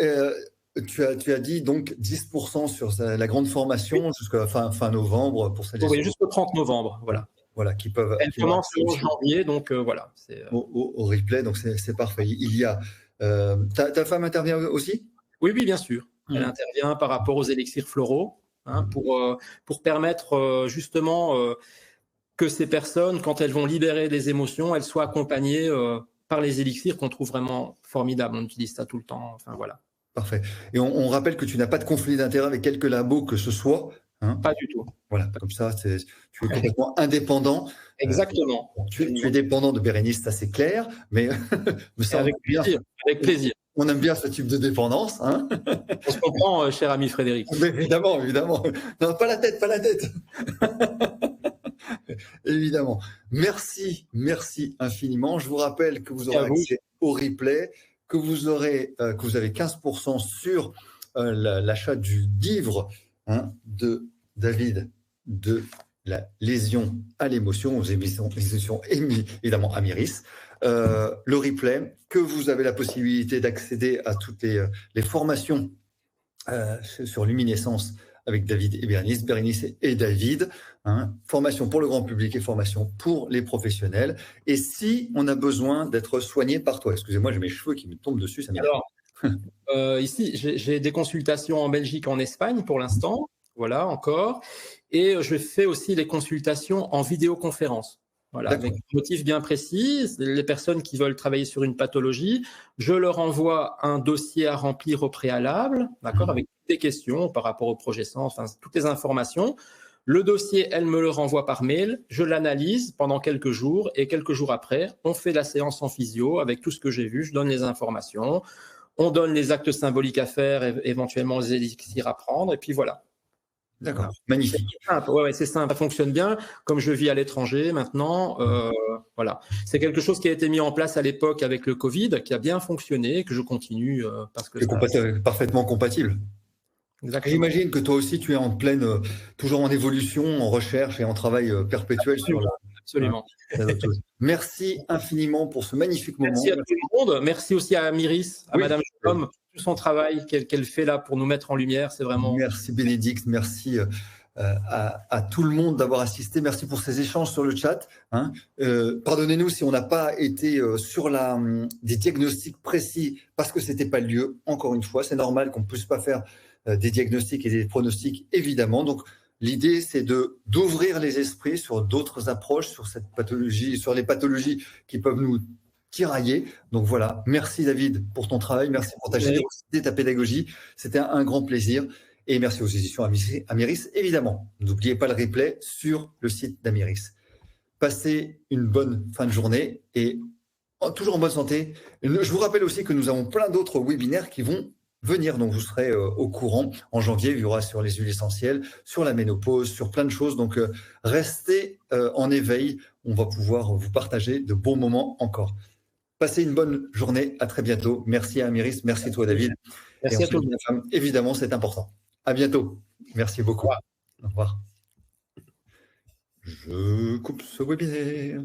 tu as dit donc 10% sur la grande formation jusqu'à fin novembre pour celles. Oui, jusqu'au 30 novembre, voilà. Voilà, qui peuvent. Elle commence le 11 janvier, donc voilà. Au replay, donc c'est parfait. Il y a. Ta femme intervient aussi? Oui, bien sûr. Elle intervient par rapport aux élixirs floraux. Pour permettre justement que ces personnes, quand elles vont libérer des émotions, elles soient accompagnées par les élixirs qu'on trouve vraiment formidables. On utilise ça tout le temps. Enfin, voilà. Parfait. Et on rappelle que tu n'as pas de conflit d'intérêt avec quelque labo que ce soit. Hein. Pas du tout. Voilà, comme ça, tu es complètement indépendant. Exactement. Tu es dépendant de Bérénice, ça c'est clair, mais ça, avec plaisir. On aime bien ce type de dépendance. Hein. On se comprend, cher ami Frédéric. Mais évidemment. Non, pas la tête. Évidemment. Merci infiniment. Je vous rappelle que vous aurez accès au replay, que vous avez 15% sur l'achat du livre de David la lésion à l'émotion, aux émissions évidemment Amiris. Le replay, que vous avez la possibilité d'accéder à toutes les formations sur luminescence avec David et Bérénice et David, formation pour le grand public et formation pour les professionnels. Et si on a besoin d'être soigné par toi, excusez-moi, j'ai mes cheveux qui me tombent dessus, ça m'énerve. Alors, ici, j'ai des consultations en Belgique, en Espagne pour l'instant, voilà, encore. Et je fais aussi les consultations en vidéoconférence. Voilà, avec un motif bien précis. Les personnes qui veulent travailler sur une pathologie, je leur envoie un dossier à remplir au préalable, d'accord, avec toutes les questions par rapport au projet sans, enfin, toutes les informations. Le dossier, elle me le renvoie par mail, je l'analyse pendant quelques jours et quelques jours après, on fait la séance en physio avec tout ce que j'ai vu, je donne les informations, on donne les actes symboliques à faire, éventuellement les élixirs à prendre, et puis voilà. D'accord, magnifique. C'est simple, ouais, c'est simple, ça fonctionne bien. Comme je vis à l'étranger maintenant, voilà. C'est quelque chose qui a été mis en place à l'époque avec le Covid, qui a bien fonctionné, que je continue parce que c'est parfaitement compatible. J'imagine que toi aussi, tu es en pleine, toujours en évolution, en recherche et en travail perpétuel sur la. Absolument. Merci infiniment pour ce magnifique moment. Merci à tout le monde. Merci aussi à Amiris, à Madame Chom, tout son travail qu'elle fait là pour nous mettre en lumière. C'est vraiment. Merci Bénédicte, merci à tout le monde d'avoir assisté. Merci pour ces échanges sur le chat. Pardonnez-nous si on n'a pas été sur des diagnostics précis parce que c'était pas le lieu. Encore une fois, c'est normal qu'on ne puisse pas faire des diagnostics et des pronostics, évidemment. Donc, l'idée, c'est d'ouvrir les esprits sur d'autres approches, sur cette pathologie, sur les pathologies qui peuvent nous tirailler. Donc voilà, merci David pour ton travail, merci pour ta générosité, ta pédagogie. C'était un grand plaisir. Et merci aux éditions Amiris, évidemment. N'oubliez pas le replay sur le site d'Amiris. Passez une bonne fin de journée et toujours en bonne santé. Je vous rappelle aussi que nous avons plein d'autres webinaires qui vont venir, donc vous serez au courant. En janvier, il y aura sur les huiles essentielles, sur la ménopause, sur plein de choses. Donc, restez en éveil. On va pouvoir vous partager de bons moments encore. Passez une bonne journée. À très bientôt. Merci à Amiris. Merci à toi, David. Merci à tous. Évidemment, c'est important. À bientôt. Merci beaucoup. Au revoir. Je coupe ce webinaire.